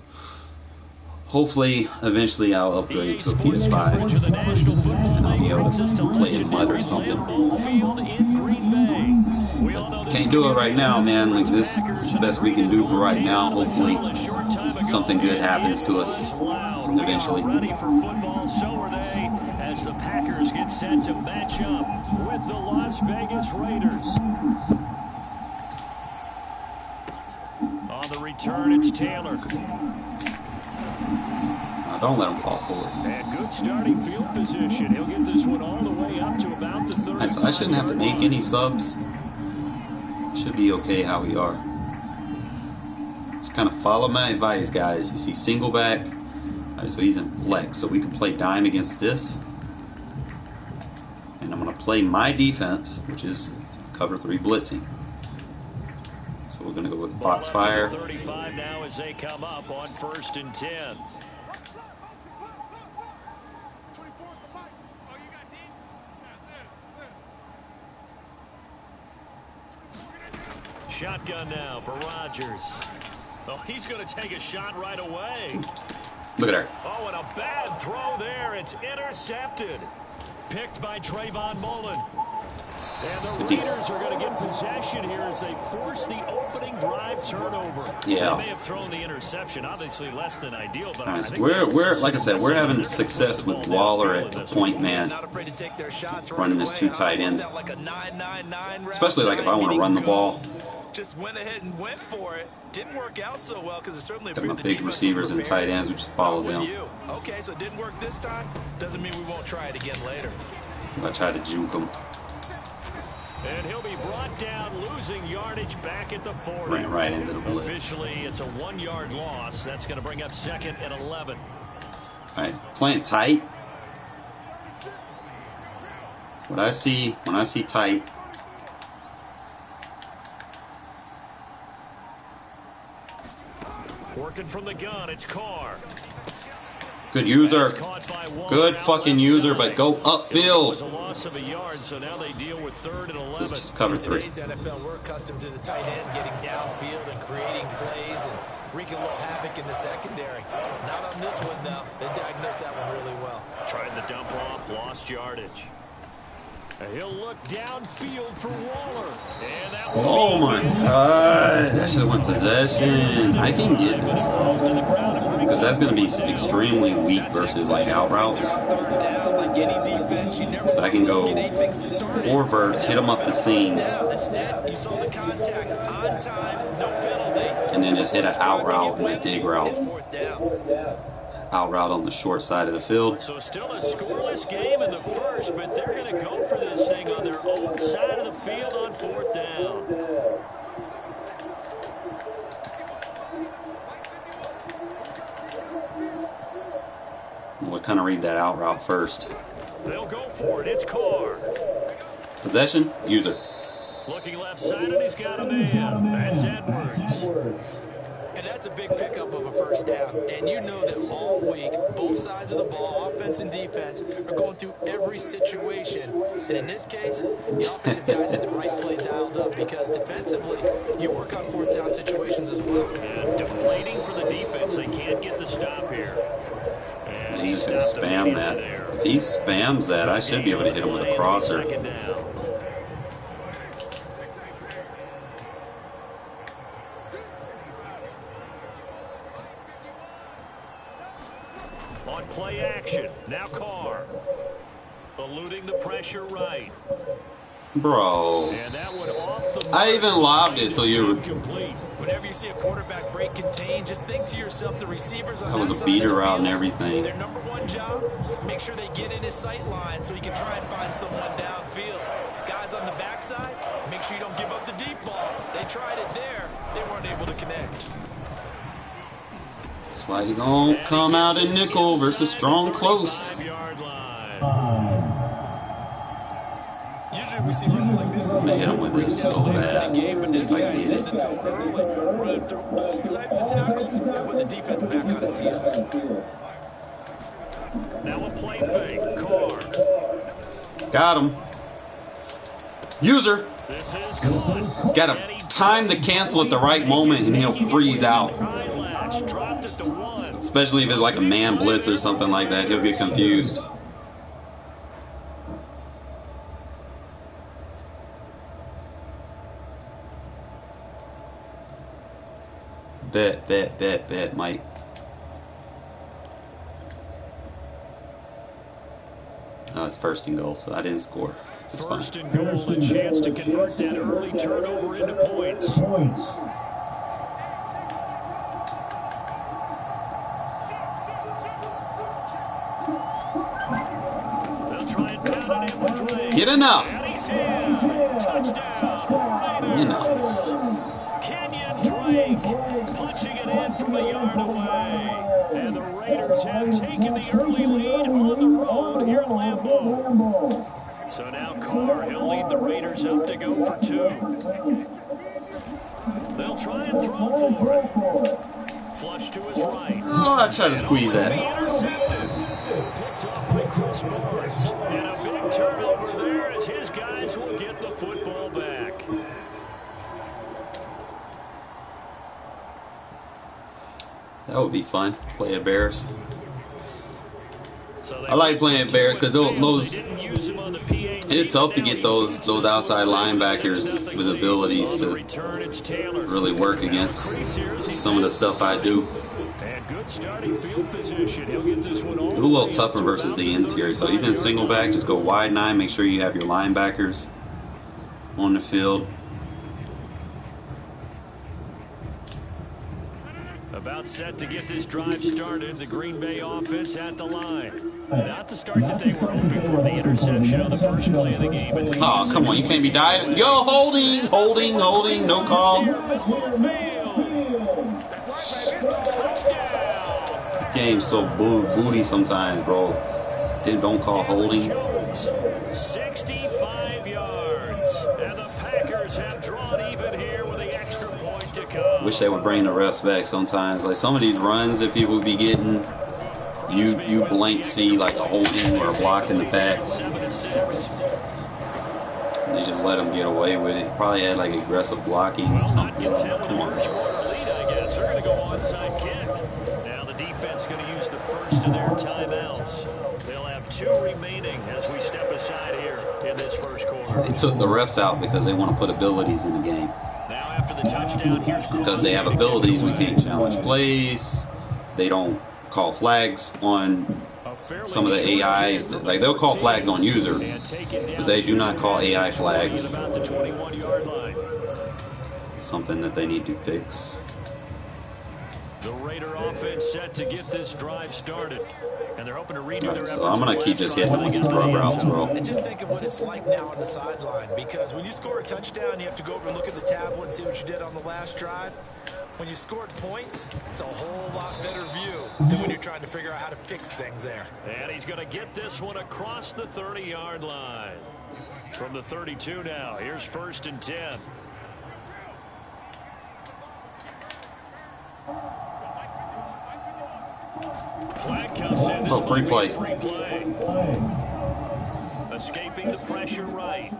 Hopefully, eventually I'll upgrade to a PS5 and I'll be able to play in MUD or something. Can't do it right now, man. Like this is the best we can do for right now. Hopefully something good happens to us eventually. Ready for football, so are they, as the Packers get set to match up with the Las Vegas Raiders. On the return, it's Taylor. Don't let him fall forward. And good starting field position. He'll get this one all the way up to about the 30. So I shouldn't have to make any subs. Should be okay how we are. Just kind of follow my advice, guys. You see single back. All right, so he's in flex. So we can play dime against this. And I'm going to play my defense, which is cover 3 blitzing. So we're going to go with Foxfire. 35 now as they come up on 1st and 10. Shotgun now for Rodgers. Oh, he's going to take a shot right away. Look at her. Oh, and a bad throw there. It's intercepted. Picked by Trayvon Mullen. And the Raiders are going to get possession here as they force the opening drive turnover. Yeah. They may have thrown the interception, obviously less than ideal, but nice. We're like I said, we're having success with Waller at the point man, running this 2 tight end. Especially like if I want to run the ball. Just went ahead and went for it. Didn't work out so well because it certainly got my big receivers and tight ends. We just follow them. Okay, so it didn't work this time. Doesn't mean we won't try it again later. I try to juke him. And he'll be brought down, losing yardage back at the 40. Ran right into the blitz. Officially, it's a 1-yard loss. That's going to bring up 2nd and 11. All right, playing tight. When I see tight, working from the gun, it's Carr. good user, good fucking user, but go upfield. Was a loss of a yard, so now they deal with 3rd and 11. This is cover 3. In today's NFL, we're accustomed to the tight end getting downfield and creating plays and wreaking a little havoc in the secondary. Not on this one, though. They diagnosed that one really well. Tried the dump off, lost yardage. He'll look downfield for Waller. And that Oh my God. That should have went possession. I can get this. Because that's going to be extremely weak versus like out routes. So I can go 4 verts, hit them up the seams. And then just hit an out route and a dig route. Out route on the short side of the field. So still a scoreless game in the first, but they're going to go for this thing on their own side of the field on 4th down. We'll kind of read that out route first. They'll go for it. It's Carr. Possession, user. Looking left side, and he's got a man. That's Edwards. And that's a big pickup of a first down. And you know that all week, both sides of the ball, offense and defense, are going through every situation. And in this case, the offensive guys had the right play dialed up because defensively, you work on 4th down situations as well. And deflating for the defense. They can't get the stop here. And He's going to spam that. If he spams that, I should be able to hit him with a crosser. On play action, now Carr. Eluding the pressure right. Bro. And that one off the I even lobbed it, so you're... complete. Whenever you see a quarterback break contain, just think to yourself, the receivers on That was a side beater of the route and field, everything. their number one job, make sure they get in his sight line so he can try and find someone downfield. Guys on the backside, make sure you don't give up the deep ball. They tried it there. They weren't able to connect. That's why you don't come out in nickel versus strong close. 5-yard line. Usually we see runs like this. They hit him with this so bad. But this Like guy he set did. the tone early, running through all types of tackles and put the defense back on its heels. Now a play fake. Carr. Got him. User. This is caught. Got to time to cancel at the right moment and he'll freeze out. Eyelash dropped at the 1. Especially if it's like a man blitz or something like that. He'll get confused. Bet, Mike. Oh, it's 1st and goal, so I didn't score. It's fine. 1st and goal, a chance to convert that early turnover into points. They'll try and pound it in with Drake. Get enough. And he's in. Touchdown, Raiders. Enough. Kenyon Drake punching it in from a yard away. And the Raiders have taken the early lead on the road here at Lambeau. So now Carr, he'll lead the Raiders up to go for 2. They'll try and throw for it. Flush to his right. Oh, I tried to squeeze Be that. intercepted. Picked off by Chris Barnes. And a big turnover there as his guys will get the football back. That would be fun. Play a Bears. So I like playing Bears because those. they didn't use him on the PAT. It's tough to get those outside linebackers with abilities On the to return, it's Taylor. really work against some of the stuff I do. And good starting field position. He'll get this one all It's a little tougher versus the interior. So he's in single back. Just go wide 9. Make sure you have your linebackers on the field. About set to get this drive started. The Green Bay offense at the line. Not the start that they were hoping for. The interception on the first play of the game. Oh, come on. You can't be diving. Yo, holding. No call. Game's so booty sometimes, bro. Don't call holding. 65 yards. And the Packers have drawn even here with the extra point to come. Wish they would bring the refs back sometimes. Like some of these runs that people be getting, you blank see like a holding or a block in the back. 7-6. They just let them get away with it. Probably had like aggressive blocking or Well, not something. content with Come the on. first quarter lead, I guess. They're going to go onside kick. Now the defense going to use the first of their timeouts. They'll have 2 remaining as we step aside here in this first They took the refs out because they want to put abilities in the game. Now after the touchdown, here's Because they have abilities, we can't challenge plays. They don't call flags on some of the AIs. Like, they'll call flags on user, but they do not call AI flags. Something that they need to fix. The Raider offense set to get this drive started. And they're hoping to redo their efforts. So I'm going to keep just hitting these scrub routes, bro. And just think of what it's like now on the sideline. Because when you score a touchdown, you have to go over and look at the tablet and see what you did on the last drive. When you scored points, it's a whole lot better view than when you're trying to figure out how to fix things there. And he's going to get this one across the 30-yard line. From the 32 now, here's 1st and 10. Flag comes in. Oh, free play. Escaping the pressure right.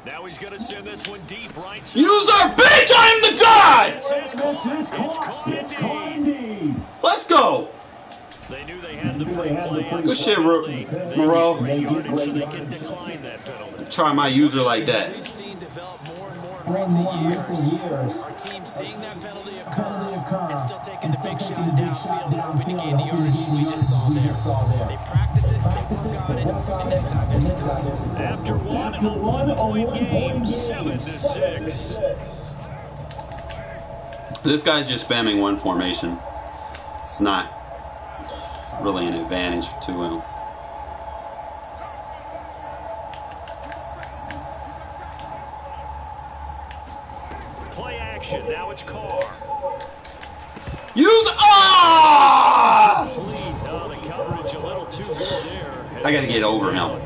Now he's going to send this one deep right side. User, bitch, I'm the guy! It's caught indeed. Let's go! They knew they had the free play. Good shit, Moreau. So they can decline that penalty. Try my user like that. We've seen develop more and more in recent years. Our team seeing that penalty occur and still taking the big shot downfield and hoping to gain the yardage as we just saw there. They practice it, they work on it, and this time they're successful. After a one-point game, 7-6. This guy's just spamming one formation. It's not really an advantage to him. Play action. Now it's Carr. Use ah! The coverage a little too good there. I gotta get over him.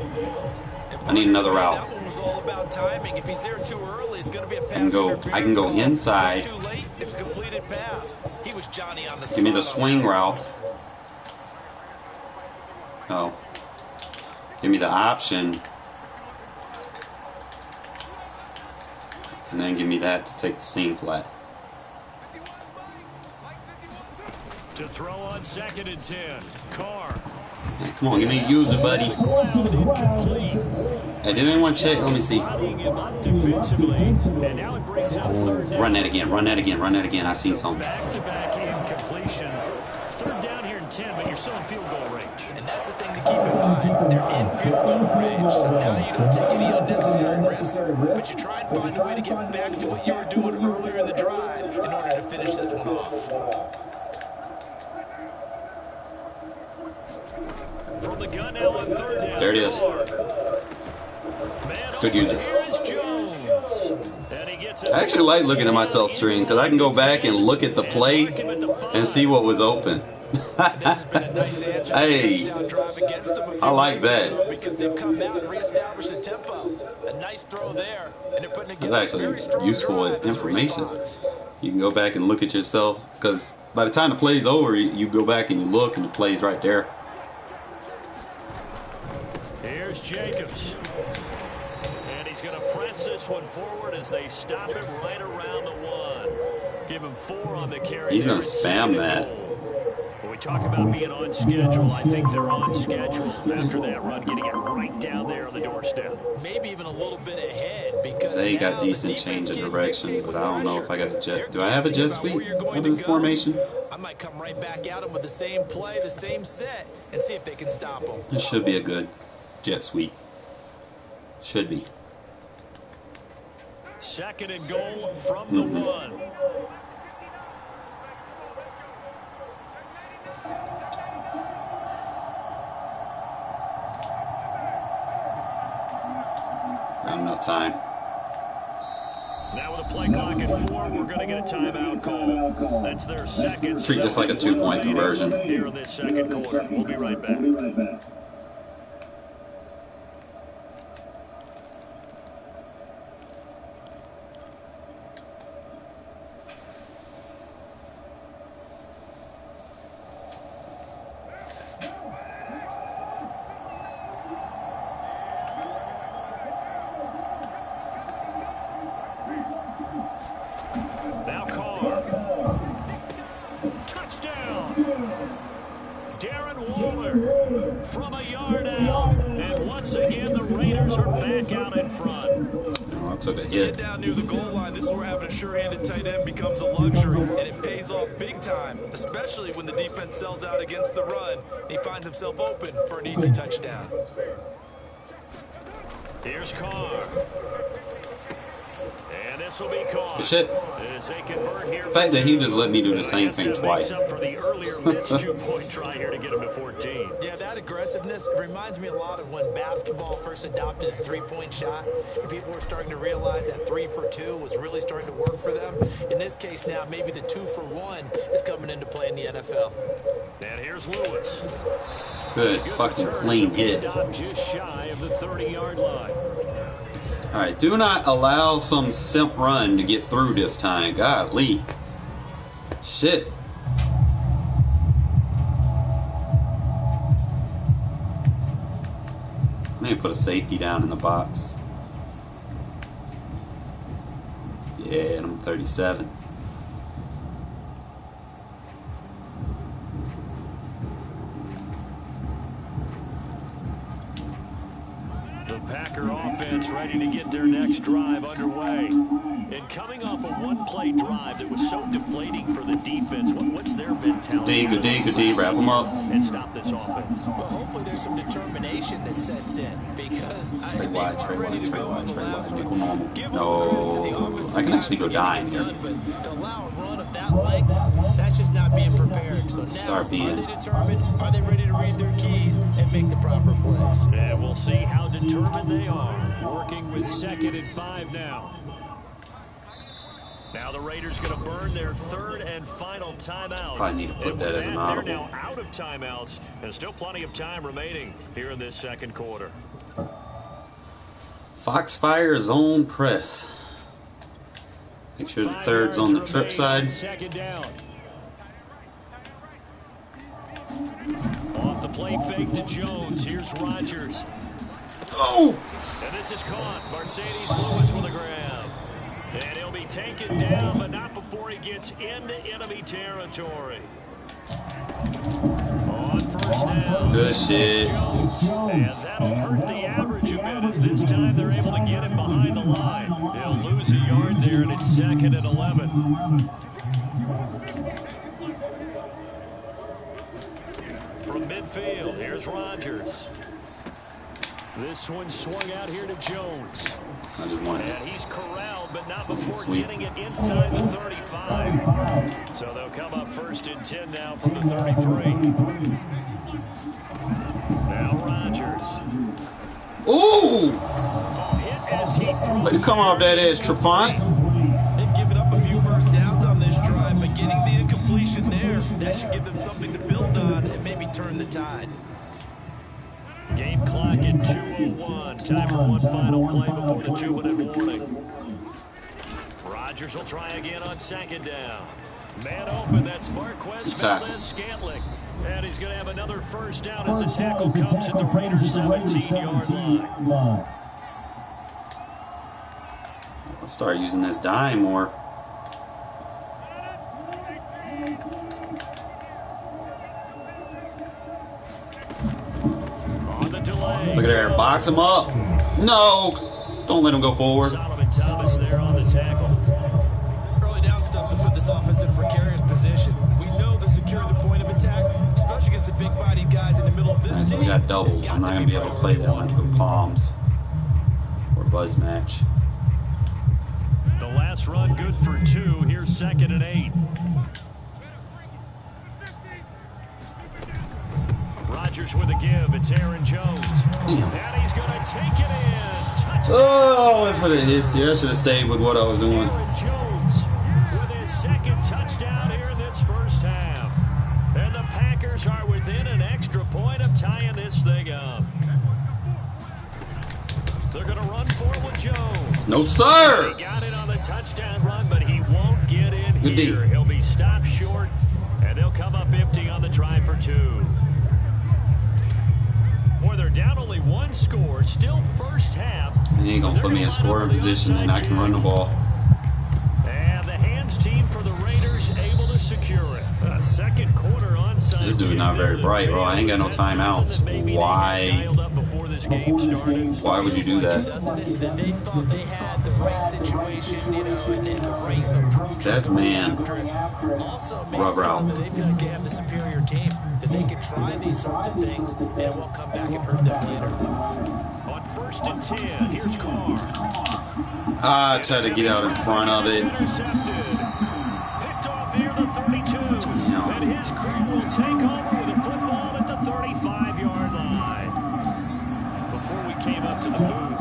I need another route. That one was all about timing. If he's there too early, it's going to be a pass. I can go inside. If it's too late, it's a completed pass. He was Johnny on the Give me the swing route. Oh. Give me the option. And then give me that to take the seam flat. To throw on 2nd and 10. Carr. Hey, come on, give me a user, buddy. Hey, did anyone check? Let me see. Run that again, run that again, run that again. I seen something. Back-to-back incompletions. 3rd down here in 10, but you're still in field goal range. And that's the thing to keep in mind. They're in field goal range, so now you don't take any unnecessary risks, but you try and find a way to get back to what you were doing earlier in the drive in order to finish this one off. From the gun now on 3rd down. There it is. Good user. Here is Jones. And he gets it. I actually like looking at myself stream because I can go back and look at the play and see what was open. Hey, I like that. Because they've come out and reestablished the tempo. A nice throw there, and they're putting together That's actually useful information. You can go back and look at yourself because by the time the play's over, you go back and you look and the play's right there. Here's Jacobs. And he's going to press this one forward as they stop him right around the 1. Give him 4 on the carry. He's going to spam that. When we talk about being on schedule, I think they're on schedule after that run, getting it right down there on the doorstep. Maybe even a little bit ahead because They got decent change of direction, but I don't know if I got a jet. Do I have a jet sweep with this formation? I might come right back at them with the same play, the same set, and see if they can stop them. This should be a good jet sweep. Should be. 2nd and goal from the 1. Not enough time. Now with a play clock at 4, we're going to get a timeout call. That's their second. Treat this like a 2-point conversion. Here in this 2nd quarter. We'll be right back. Now Carr. Touchdown. Darren Waller from a yard out. And once again, the Raiders are back out in front. Oh, I took a Get hit. down near the goal line. This is where having a sure-handed tight end becomes a luxury, and it pays off big time, especially when the defense sells out against the run. He finds himself open for an easy touchdown. Here's Carr. And this will be caught. Good shit. As they convert here. The fact that he just let me do the same thing twice. Makes up for the earlier missed 2-point try here to get him to 14. Yeah, that aggressiveness, it reminds me a lot of when basketball first adopted the three-point shot, and people were starting to realize that 3 for 2 was really starting to work for them. In this case now, maybe the 2 for 1 is coming into play in the NFL. And here's Lewis. Good fucking clean hit. Stop just shy of the 30-yard line. All right, do not allow some simp run to get through this time. Golly. Shit. I need to put a safety down in the box. Yeah, I'm 37. Packer offense ready to get their next drive underway. And coming off a one-play drive that was so deflating for the defense, what's their mentality? Good D, wrap them up. And stop this offense. Well, hopefully there's some determination that sets in, because they were ready to go on the last one. Give all the credit to the offense. I can actually go dying here. But to allow a run of that length, that's just not being prepared. So now, are they determined? Are they ready to read their keys and make the proper plays? And we'll see how determined they are. Working with 2nd and 5 now. Now the Raiders going to burn their 3rd and final timeout. Probably need to put that as an audible. They're now out of timeouts, and still plenty of time remaining here in this 2nd quarter. Foxfire zone press. Make sure the 3rd's on the trip side. 2nd down. Off the play fake to Jones. Here's Rodgers. Oh! And this is caught. Mercedes Lewis with a grab. And he'll be taken down, but not before he gets into enemy territory. On 1st down. Good shit. Jones. And that'll hurt the average a bit, as this time they're able to get him behind the line. He'll lose a yard there, and it's 2nd and 11. From midfield, here's Rodgers. This one swung out here to Jones. I just wanted And he's corralled, but not before getting it inside the 35. So they'll come up 1st and 10 now from the 33. Now Rodgers. Ooh! Hit as he throws. Way to come off that edge, Trufant. They've given up a few first downs on this drive, but getting the incompletion there, that should give them something to build on and maybe turn the tide. Game clock at 2:01. Time for one final play before the 2-minute warning. Rodgers will try again on 2nd down. Man open, that's Marquez Valdes-Scantling. And he's going to have another 1st down as the tackle comes at the Raiders' 17-yard line. I'll start using this dime more. Look at there, box him up. No, don't let him go forward. Solomon Thomas there on the tackle. Early down stuff to put this offense in a precarious position. We know they're securing the point of attack, especially against the big-bodied guys in the middle of this Right, so we got doubles. I'm not going to be able to play that one for Palms or Buzz match. The last run good for 2. Here's 2nd and 8. Rodgers with a give. It's Aaron Jones. And he's going to take it in. Touchdown. Oh, I went for the hits here. I should have stayed with what I was doing. Aaron Jones with his 2nd touchdown here in this 1st half. And the Packers are within an extra point of tying this thing up. They're going to run for it with Jones. No, sir. He got it on the touchdown run, but he won't get in Good here. D. He'll be stopped short, and they'll come up empty on the try for 2. Boy, they're down only 1 score. Still 1st half. And he ain't going to put me in scoring position and I can run the ball. And the hands offense team for the Raiders able to secure it. Second quarter onside. This dude's not very bright, bro. I ain't got no timeouts. Why would you do that? They thought they had the right situation, you know, and the right approach. That's man. Also, Rub route. they feel like they have the superior team, that they can try these sorts of things, and it won't come back and hurt them later. On 1st and 10, here's Carr. I tried to get out in front of it. Picked off near the 32. And his crew will take over with a football at the 35-yard line. Before we came up to the booth,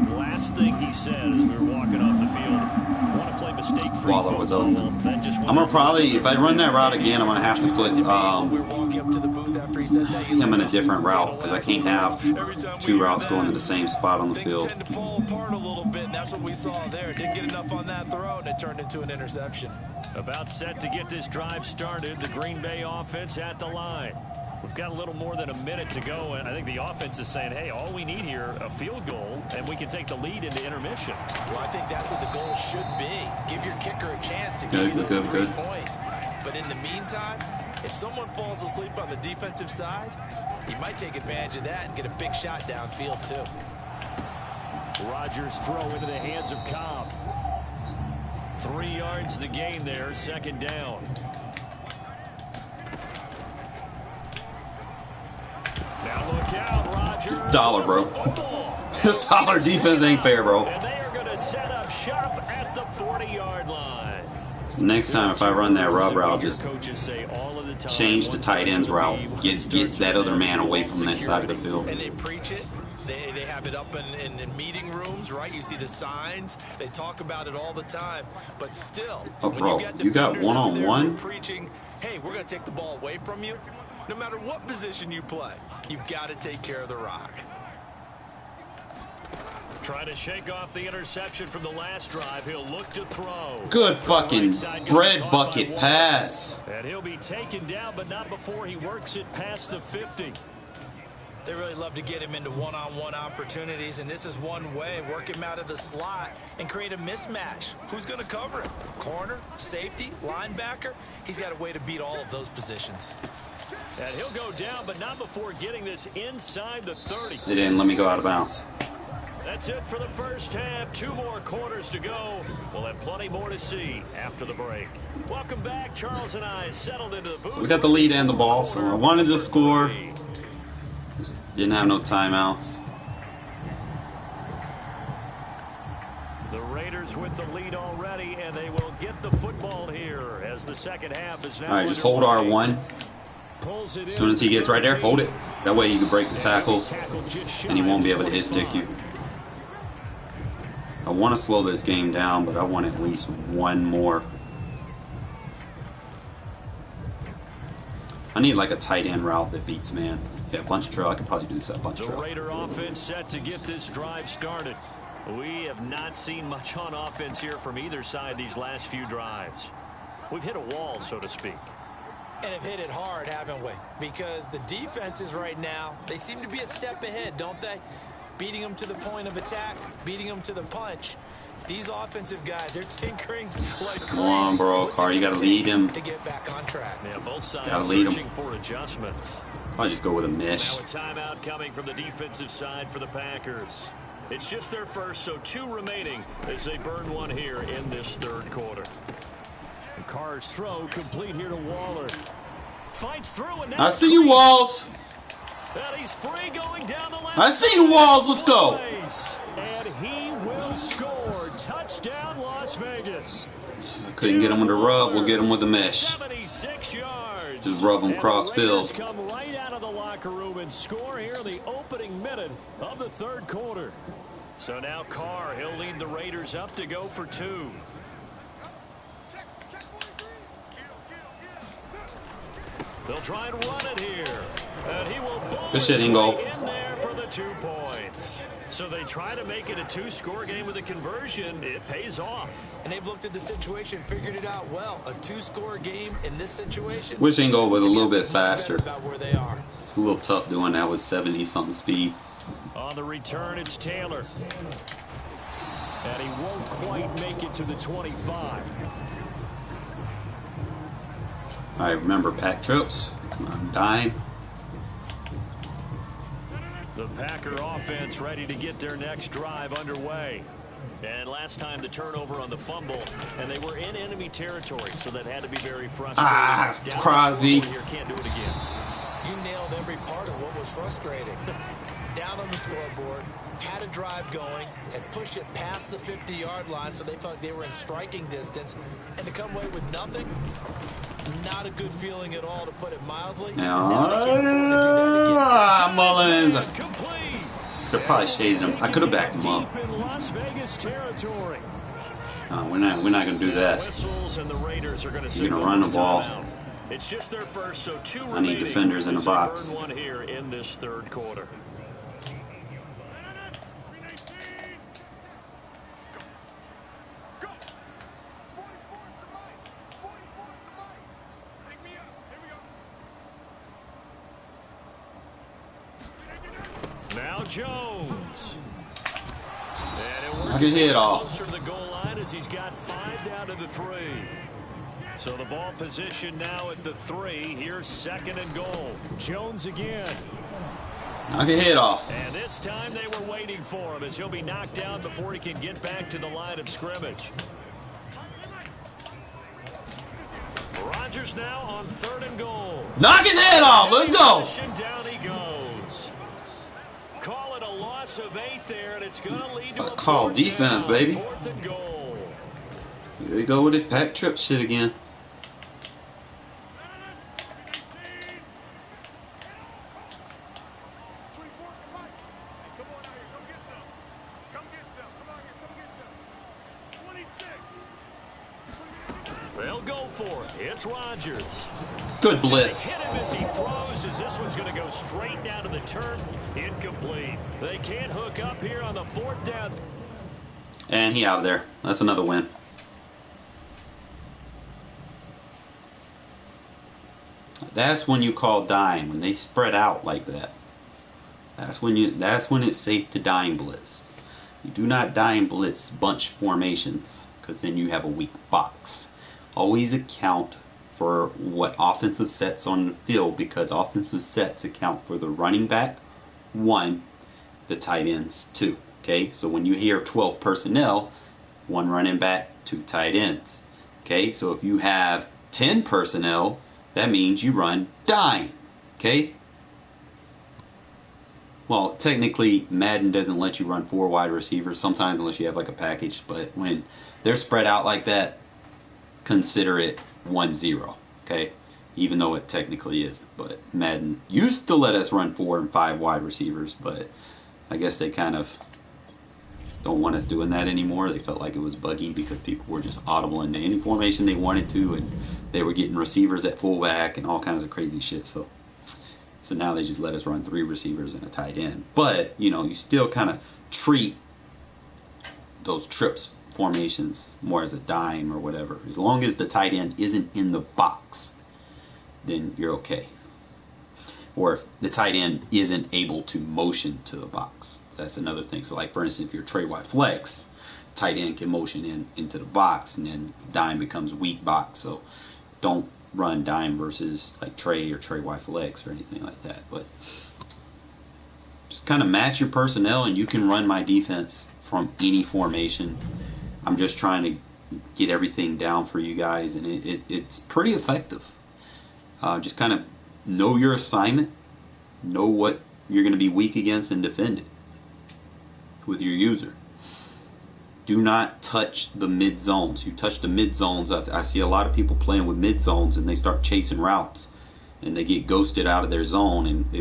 the last thing he said as we were walking off the field, I want to play mistake-free Waller was open. football. I'm gonna probably, if I run that route again, I'm gonna have to put him in a different route because I can't have two routes going to the same spot on the field. Tend to fall apart a little bit, and that's what we saw there. Didn't get enough on that throw, and it turned into an interception. About set to get this drive started. The Green Bay offense at the line. We've got a little more than a minute to go, and I think the offense is saying, hey, all we need here, a field goal, and we can take the lead into intermission. Well, I think that's what the goal should be. Give your kicker a chance to give you those 3 points. But in the meantime, if someone falls asleep on the defensive side, he might take advantage of that and get a big shot downfield, too. Rodgers throw into the hands of Cobb. 3 yards the gain there, 2nd down. Now look out, Rodgers. Dollar, bro. This dollar defense ain't fair, bro. And they are going to set up shop at the 40-yard line. So next time if I run that rub route, I'll just change the tight ends route. Get that other man away from that side of the field. And they preach it. They have it up in meeting rooms, right? You see the signs. They talk about it all the time. But still, oh, bro, you got one-on-one? Preaching, hey, we're going to take the ball away from you. No matter what position you play, you've got to take care of the rock. Trying to shake off the interception from the last drive. He'll look to throw. Good fucking bread bucket pass. And he'll be taken down, but not before he works it past the 50. They really love to get him into one-on-one opportunities, and this is one way. Work him out of the slot and create a mismatch. Who's going to cover him? Corner, safety, linebacker? He's got a way to beat all of those positions. And he'll go down, but not before getting this inside the 30. They didn't let me go out of bounds. That's it for the first half. 2 more quarters to go. We'll have plenty more to see after the break. Welcome back. Charles and I settled into the booth. So we got the lead and the ball, so I wanted to score. Just didn't have no timeouts. The Raiders with the lead already, and they will get the football here as the second half is now. All right, just hold R1. As soon as he gets right there, hold it. That way you can break the tackle, and he won't be able to hit stick you. I want to slow this game down, but I want at least one more. I need like a tight end route that beats man. Yeah, bunch trail. I could probably do this at bunch trail. The Raider offense set to get this drive started. We have not seen much on offense here from either side these last few drives. We've hit a wall, so to speak. And have hit it hard, haven't we? Because the defenses right now, they seem to be a step ahead, don't they? Beating them to the point of attack, beating them to the punch. These offensive guys, they're tinkering like crazy. Come on, bro. Carr, you got to lead him. To get back on track. Yeah, both sides gotta lead searching him. for adjustments. I'll just go with a mesh. Now a timeout coming from the defensive side for the Packers. It's just their first, so 2 remaining as they burn one here in this 3rd quarter. And Carr's throw complete here to Waller. Fights through and I see you, Walls. And he's free going down the left. I see you, Walls. Let's go. And he will score. Touchdown, Las Vegas. I couldn't get him with the rub. We'll get him with the mesh. 76 yards. Just rub him cross field. Come right out of the locker room and score here in the opening minute of the 3rd quarter. So now Carr, he'll lead the Raiders up to go for 2. They'll try and run it here. And he will boom Good shit, Ingo. in there for the 2 points. So they try to make it a 2-score game with a conversion. It pays off. And they've looked at the situation, figured it out well. A 2-score game in this situation. Wish Ingo was a little bit faster. About where they are. It's a little tough doing that with 70-something speed. On the return, it's Taylor. And he won't quite make it to the 25. I remember pack trips. I'm dying. The Packer offense ready to get their next drive underway. And last time the turnover on the fumble, and they were in enemy territory, so that had to be very frustrating. Crosby. Here, can't do it again. You nailed every part of what was frustrating. Down on the scoreboard, had a drive going, had pushed it past the 50-yard line, so they felt like they were in striking distance, and to come away with nothing, not a good feeling at all, to put it mildly. Mullins. Complete. Should have probably shaded him. I could have backed him up. Deep in Las Vegas territory. We're not going to do that. Whistles and the Raiders are going to You're going to run the ball. It's just their first, so two I need defenders in the box. One here in this third quarter. Now Jones. Knock his head off. Closer to the goal line as he's got 5 down to the 3. So the ball position now at the 3. Here's 2nd and goal. Jones again. Knock his head off. And this time they were waiting for him as he'll be knocked down before he can get back to the line of scrimmage. Rodgers now on 3rd and goal. Knock his head off. Let's go. Down he goes. Call it a loss of 8 there, and it's going to lead to a call defense, down, baby. 4th and goal. Here we go with it. Pack trip shit again. They'll go for it. It's Rodgers. Good blitz. They hit him as he throws, as this one's going to go straight down to the turf. Incomplete. They can't hook up here on the 4th down. And he out of there. That's another win. That's when you call dime, when they spread out like that. That's when it's safe to dime blitz. You do not dime blitz bunch formations, because then you have a weak box. Always account for what offensive sets on the field, because offensive sets account for the running back, 1, the tight ends, 2. Okay, so when you hear 12 personnel, 1 running back, 2 tight ends. Okay, so if you have 10 personnel, that means you run dime. Okay? Well, technically, Madden doesn't let you run 4 wide receivers sometimes unless you have like a package, but when they're spread out like that, consider it 1-0. Okay? Even though it technically isn't. But Madden used to let us run 4 and 5 wide receivers, but I guess they kind of don't want us doing that anymore. They felt like it was buggy because people were just audible into any formation they wanted to, and they were getting receivers at fullback and all kinds of crazy shit. So now they just let us run 3 receivers and a tight end. But, you know, you still kind of treat those trips formations more as a dime or whatever. As long as the tight end isn't in the box, then you're okay. Or if the tight end isn't able to motion to the box. That's another thing. So, like, for instance, if you're Trey wide flex, tight end can motion into the box, and then dime becomes weak box. So don't run dime versus like Trey or Trey wide flex or anything like that. But just kind of match your personnel, and you can run my defense from any formation. I'm just trying to get everything down for you guys, and it's pretty effective. Just kind of know your assignment, know what you're going to be weak against, and defend it with your user. Do not touch the mid zones. You touch the mid zones, I see a lot of people playing with mid zones, and they start chasing routes, and they get ghosted out of their zone, and they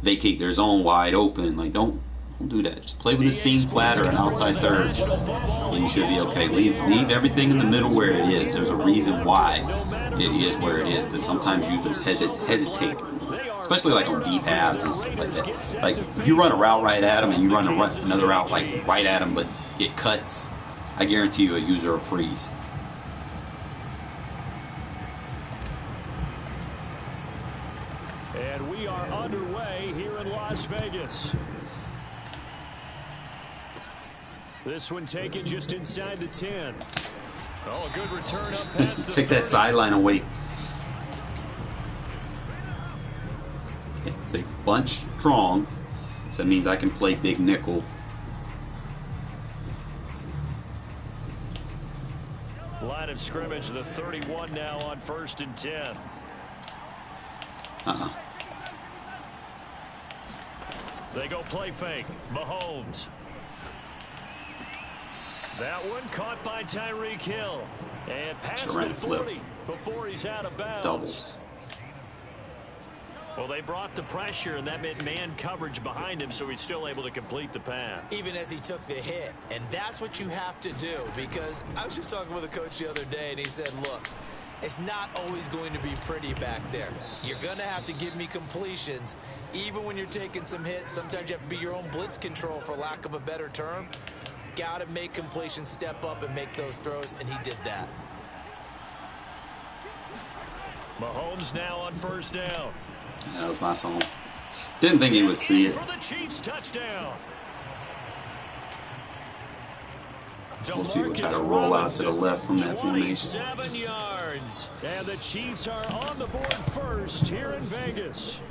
vacate their zone wide open. Like, don't do that. Just play with a seam flat or an outside third, and you should be okay. Leave everything in the middle where it is. There's a reason why it is where it is, because sometimes users hesitate, especially like on deep paths and stuff like that. Like, if you run a route right at them and you run another route like right at them, but it cuts, I guarantee you a user will freeze. And we are underway here in Las Vegas. This one taken just inside the 10. Oh, a good return up past Take that sideline away. It's a bunch strong, so that means I can play big nickel. Line of scrimmage, the 31 now on 1st and 10. They go play fake. Mahomes. That one caught by Tyreek Hill. And past the 40 before he's out of bounds. Doubles. Well, they brought the pressure, and that meant man coverage behind him, so he's still able to complete the pass. Even as he took the hit. And that's what you have to do, because I was just talking with a coach the other day, and he said, look, it's not always going to be pretty back there. You're going to have to give me completions. Even when you're taking some hits, sometimes you have to be your own blitz control, for lack of a better term. Got to make completions, step up and make those throws, and he did that. Mahomes now on 1st down. Yeah, that was my song. Didn't think he would see it. For the Chiefs touchdown. Most people try to roll out to the left from that formation. 27 yards. And the Chiefs are on the board first here in Vegas.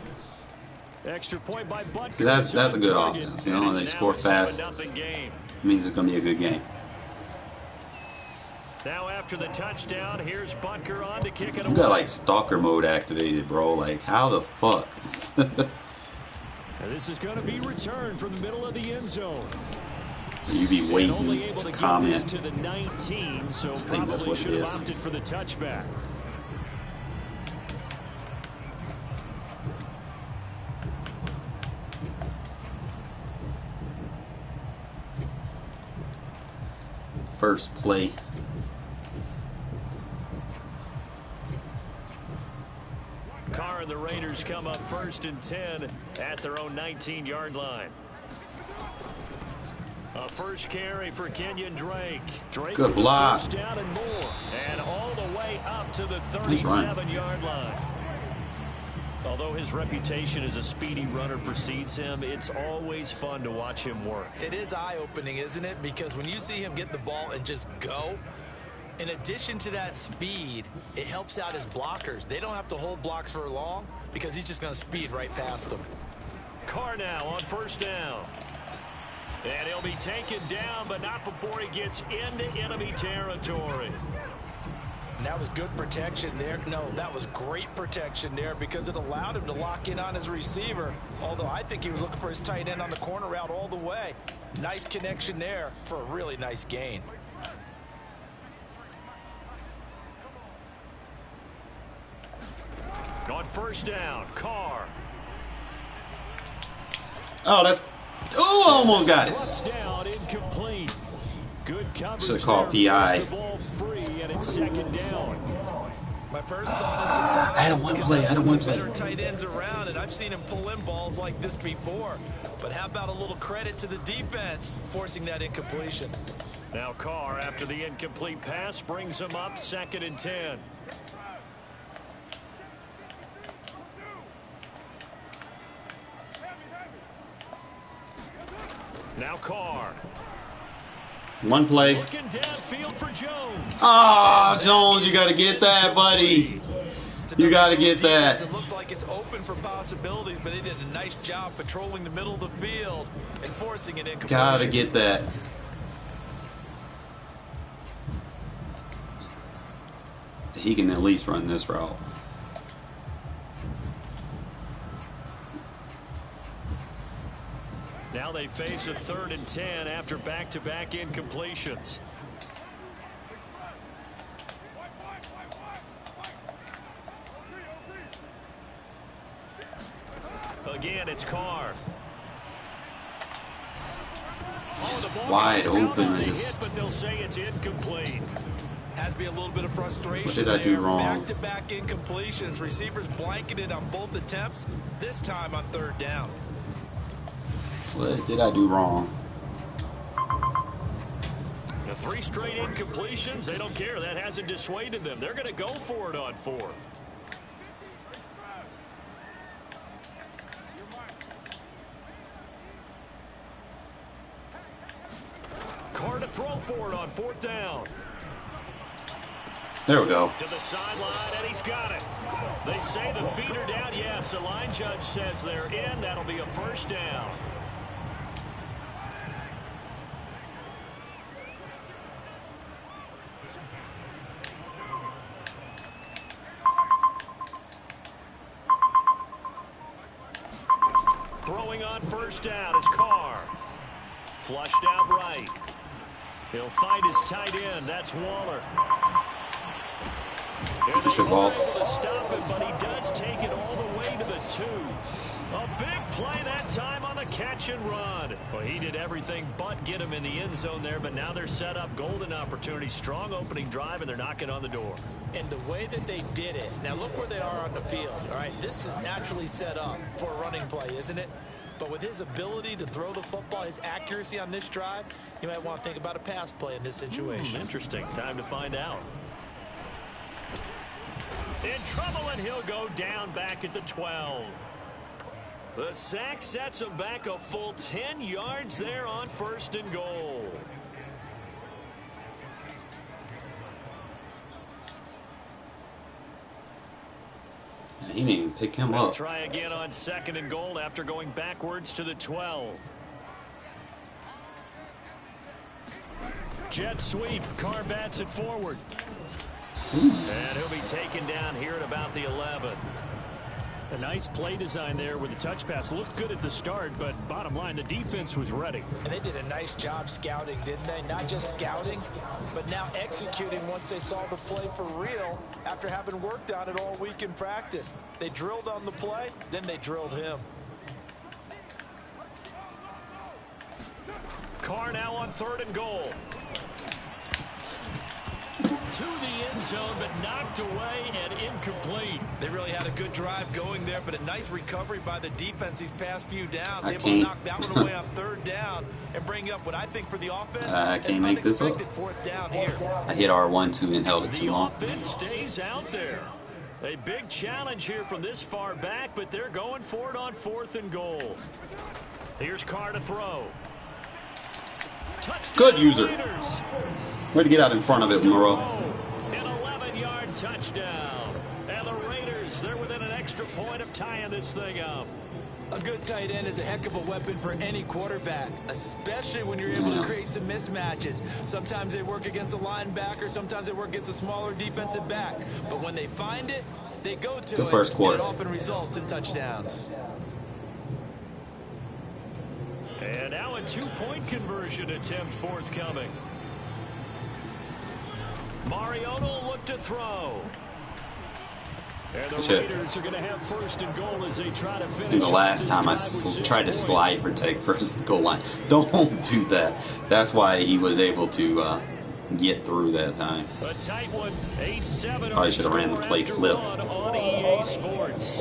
Extra point by Butker. See, that's a good offense. You know, when they score fast, it means it's going to be a good game. Now after the touchdown, here's Butker on to kick it away. You got like stalker mode activated, bro. Like, how the fuck? And this is going to be returned from the middle of the end zone. You be waiting only able to get comment. this to the 19, so I think that's probably what should it have is. opted for the touchback. First play. Carr and the Raiders come up 1st and 10 at their own 19-yard line. A first carry for Kenyon Drake. Good block. First down and more. And all the way up to the 37-yard line. Although his reputation as a speedy runner precedes him, it's always fun to watch him work. It is eye-opening, isn't it? Because when you see him get the ball and just go, in addition to that speed, it helps out his blockers. They don't have to hold blocks for long because he's just going to speed right past them. Carr now on 1st down. And he'll be taken down, but not before he gets into enemy territory. And that was good protection there. No, that was great protection there because it allowed him to lock in on his receiver. Although I think he was looking for his tight end on the corner route all the way. Nice connection there for a really nice gain. On 1st down, Carr. Oh, that's... Oh, almost got it. Touchdown, incomplete. Good coverage. Should have called there. PI. The ball free, and it's 2nd down. My first thought is surprise. I had a one play. Better tight ends around, and I've seen him pull in balls like this before. But how about a little credit to the defense forcing that incompletion? Now Carr, after the incomplete pass, brings him up 2nd and 10. Now Carr. One play. Looking downfield for Jones. Oh, Jones, you got to get that, buddy. You got to get that. It looks like it's open for possibilities, but they did a nice job patrolling the middle of the field and forcing an incompletion. Got to get that. He can at least run this route. Now they face a 3rd and 10 after back-to-back incompletions. Again, it's Carr. It's wide open. I just... But they'll say it's incomplete. Has to be a little bit of frustration. What did I do wrong? Back-to-back incompletions. Receivers blanketed on both attempts, this time on 3rd down. What did I do wrong? The 3 straight incompletions, they don't care. That hasn't dissuaded them. They're going to go for it on 4th. Carr to throw for it on 4th down. There we go. To the sideline, and he's got it. They say the feet are down. Yes, the line judge says they're in. That'll be a first down. Throwing on first down is Carr. Flushed out right. He'll find his tight end. That's Waller. And they weren't able to stop him, but he does take it all the way to the 2. A big play that time on the catch and run. Well, he did everything but get him in the end zone there, but now they're set up. Golden opportunity, strong opening drive, and they're knocking on the door. And the way that they did it, now look where they are on the field. All right, this is naturally set up for a running play, isn't it? But with his ability to throw the football, his accuracy on this drive, you might want to think about a pass play in this situation. Interesting. Time to find out. In trouble, and he'll go down back at the 12. The sack sets him back a full 10 yards there on first and goal. He didn't even pick him They'll up. try again on second and goal after going backwards to the 12. Jet sweep. Carr bats it forward. And he'll be taken down here at about the 11. A nice play design there with the touch pass. Looked good at the start, but bottom line, the defense was ready. And they did a nice job scouting, didn't they? Not just scouting, but now executing once they saw the play for real after having worked on it all week in practice. They drilled on the play, then they drilled him. Carr now on third and goal. To the end zone, but knocked away and incomplete. They really had a good drive going there, but a nice recovery by the defense these past few downs. Able to knock that one away on third down and bring up what I think for the offense. I can't make this up. Fourth down here. I hit R1-2 and held it too long. The offense stays out there. A big challenge here from this far back, but they're going for it on fourth and goal. Here's Carr to throw. Touchdown Good user. Raiders. Way to get out in front of it, Moreau. An 11-yard touchdown. And the Raiders, they're within an extra point of tying this thing up. A good tight end is a heck of a weapon for any quarterback, especially when you're able to create some mismatches. Sometimes they work against a linebacker, sometimes they work against a smaller defensive back. But when they find it, they go to Good it. first quarter. And it often results in touchdowns. And now a two-point conversion attempt forthcoming. Mariota will look to throw. And the Raiders are going to have first and goal as they try to finish. The last time I tried to slide protect versus the goal line. Don't do that. That's why he was able to get through that time. A tight one. 8-7. Probably should have ran the play flip. On EA Sports.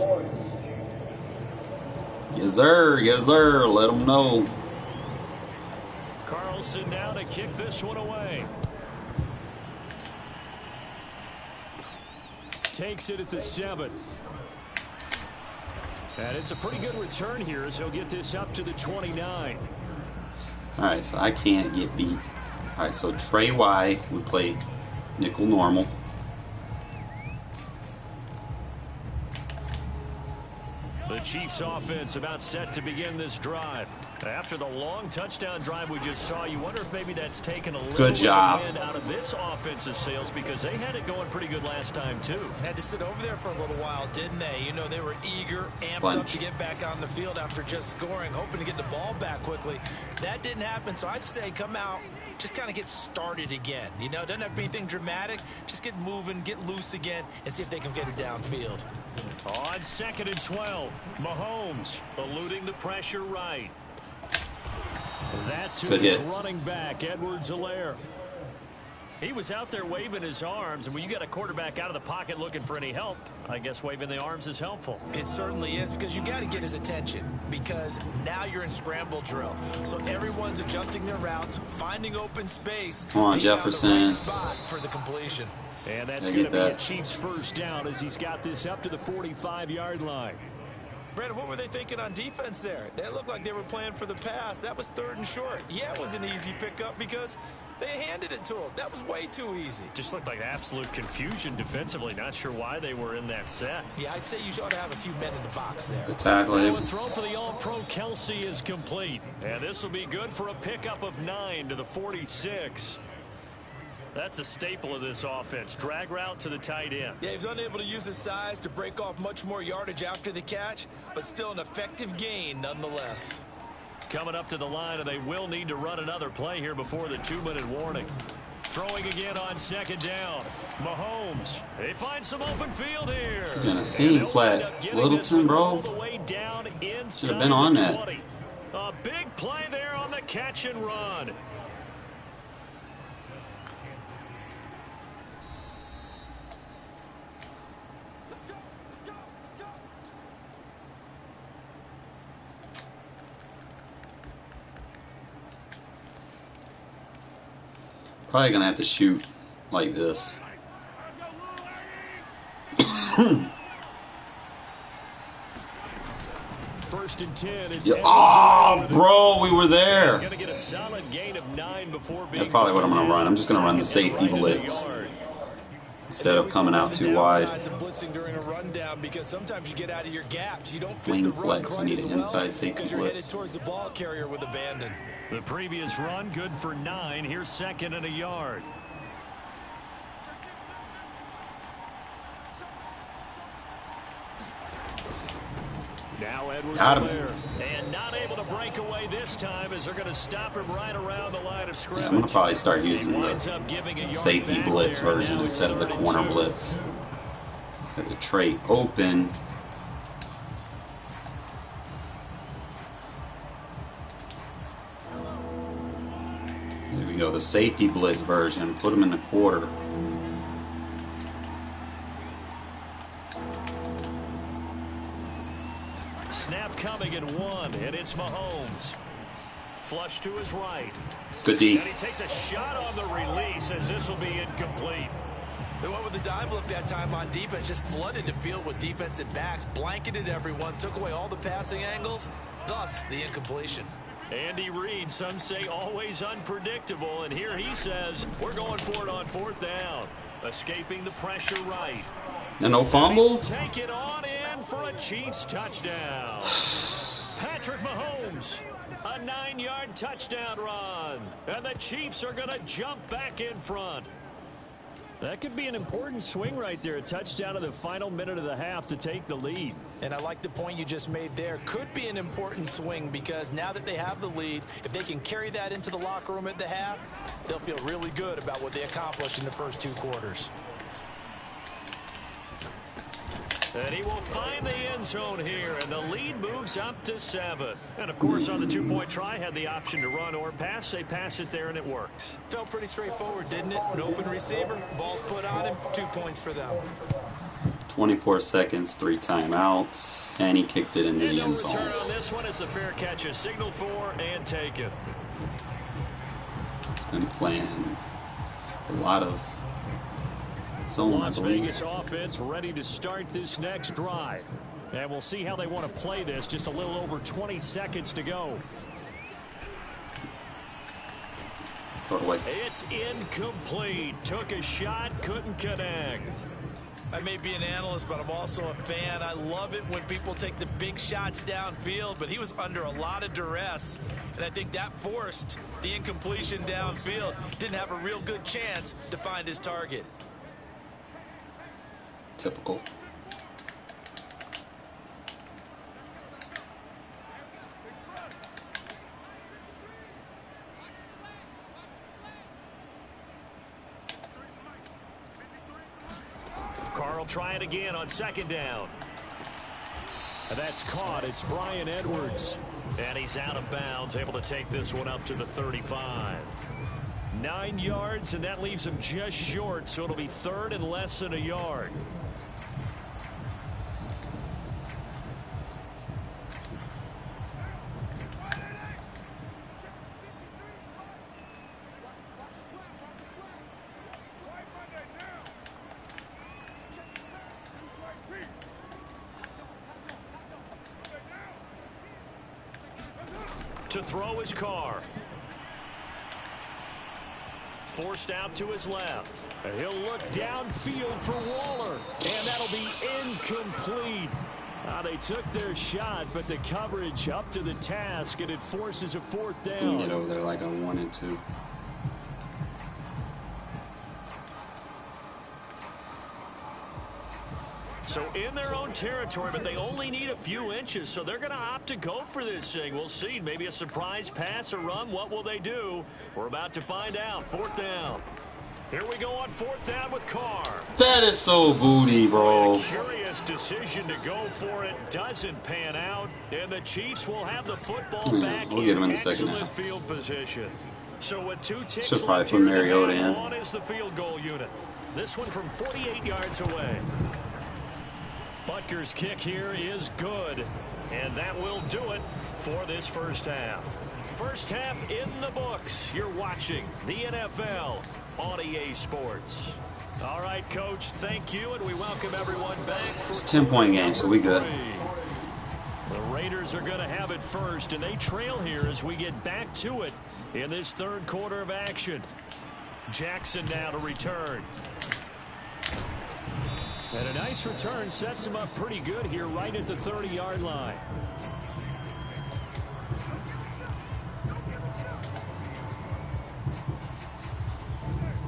Yes, sir. Yes, sir. Let them know. Carlson now to kick this one away. Takes it at the 7. And it's a pretty good return here as he'll get this up to the 29. All right, so I can't get beat. All right, so Trey Y would play nickel normal. The Chiefs offense about set to begin this drive. After the long touchdown drive we just saw, you wonder if maybe that's taken a little Good job. wind out of this offensive sails because they had it going pretty good last time too. Had to sit over there for a little while, didn't they? You know, they were eager, amped up to get back on the field after just scoring, hoping to get the ball back quickly. That didn't happen, so I'd say come out, just kind of get started again. You know, doesn't have to be anything dramatic. Just get moving, get loose again, and see if they can get it downfield. On 2nd and 12, Mahomes eluding the pressure right. That to his running back, Edwards-Helaire. He was out there waving his arms, and when you got a quarterback out of the pocket looking for any help, I guess waving the arms is helpful. It certainly is, because you got to get his attention, because now you're in scramble drill. So everyone's adjusting their routes, finding open space. Come on, Jefferson. Right spot for the completion. And that's going to be a Chiefs first down as he's got this up to the 45-yard line. Brandon, what were they thinking on defense there? They looked like they were playing for the pass. That was 3rd and short. Yeah, it was an easy pickup because They handed it to him. That was way too easy. Just looked like absolute confusion defensively. Not sure why they were in that set. Yeah, I'd say you ought to have a few men in the box there. Good tackle him. The throw for the All-Pro Kelsey is complete. And this will be good for a pickup of 9 to the 46. That's a staple of this offense. Drag route to the tight end. Yeah, he was unable to use his size to break off much more yardage after the catch, but still an effective gain nonetheless. Coming up to the line, and they will need to run another play here before the 2-minute warning. Throwing again on second down. Mahomes. They find some open field here. He's in a seam flat. Littleton, bro. Should have been on that. A big play there on the catch and run. Probably gonna have to shoot like this. First and 10. It's Oh, bro, we were there. Gonna get a solid gain of 9 before being. That's probably what I'm gonna run. I'm just gonna run the safety blitz instead of coming out too wide. During a rundown because sometimes you get out of your gaps. You don't fit Wing the run flex. I need an inside safety because you're headed blitz. towards the ball carrier with abandon. The previous run good for 9. Here's 2nd and a yard. Now Edwards Got him. there. And not able to break away this time as they're going to stop him right around the line of scrimmage. Yeah, I'm gonna probably start using Winds the up giving a yard safety back blitz there, and version now it's instead of the 3rd and corner 2. blitz. Got the trait open. There we go, the safety blitz version. Put him in the quarter. Snap coming at 1, and it's Mahomes. Flush to his right. Good D. And he takes a shot on the release as this will be incomplete. They went with the dive look that time on defense, just flooded the field with defensive backs, blanketed everyone, took away all the passing angles, thus the incompletion. Andy Reid, some say always unpredictable, and here he says we're going for it on 4th down. Escaping the pressure right. And no fumble? Take it on in for a Chiefs touchdown. Patrick Mahomes, a 9-yard touchdown run. And the Chiefs are going to jump back in front. That could be an important swing right there. A touchdown in the final minute of the half to take the lead. And I like the point you just made there. Could be an important swing because now that they have the lead, if they can carry that into the locker room at the half, they'll feel really good about what they accomplished in the first 2 quarters. And he will find the end zone here, and the lead moves up to 7. And, of course, on the 2-point try, had the option to run or pass. They pass it there, and it works. Felt pretty straightforward, didn't it? An open receiver, ball's put on him, 2 points for them. 24 seconds, 3 timeouts, and he kicked it into And the no end zone. return on this one as the fair catch is signaled for and taken. He's been playing a lot of zone, I Las believe. Vegas offense ready to start this next drive. And we'll see how they want to play this. Just a little over 20 seconds to go. Throw it away. It's incomplete. Took a shot, couldn't connect. I may be an analyst, but I'm also a fan. I love it when people take the big shots downfield, but he was under a lot of duress, and I think that forced the incompletion downfield. Didn't have a real good chance to find his target. Typical. Carl try it again on 2nd down. And that's caught. It's Bryan Edwards. And he's out of bounds, able to take this one up to the 35. 9 yards, and that leaves him just short, so it'll be 3rd and less than a yard. To throw his car. forced out to his left. And he'll look downfield for Waller. And that'll be incomplete. They took their shot, but the coverage up to the task, and it forces a 4th down. Get over there like I wanted to. So in their own territory, but they only need a few inches, so they're going to opt to go for this thing. We'll see. Maybe a surprise pass or run. What will they do? We're about to find out. 4th down. Here we go on 4th down with Carr. That is so booty, bro. A curious decision to go for it. Doesn't pan out, and the Chiefs will have the football back we'll get him in the excellent second half. field position. So with 2 ticks Should probably left put here Mariota in. on is the field goal unit. This one from 48 yards away. Butker's kick here is good, and that will do it for this first half. First half in the books. You're watching the NFL on EA Sports. All right, Coach, thank you, and we welcome everyone back. It's a 10-point game, so we good. The Raiders are going to have it first, and they trail here as we get back to it in this 3rd quarter of action. Jackson now to return. And a nice return sets him up pretty good here right at the 30-yard line.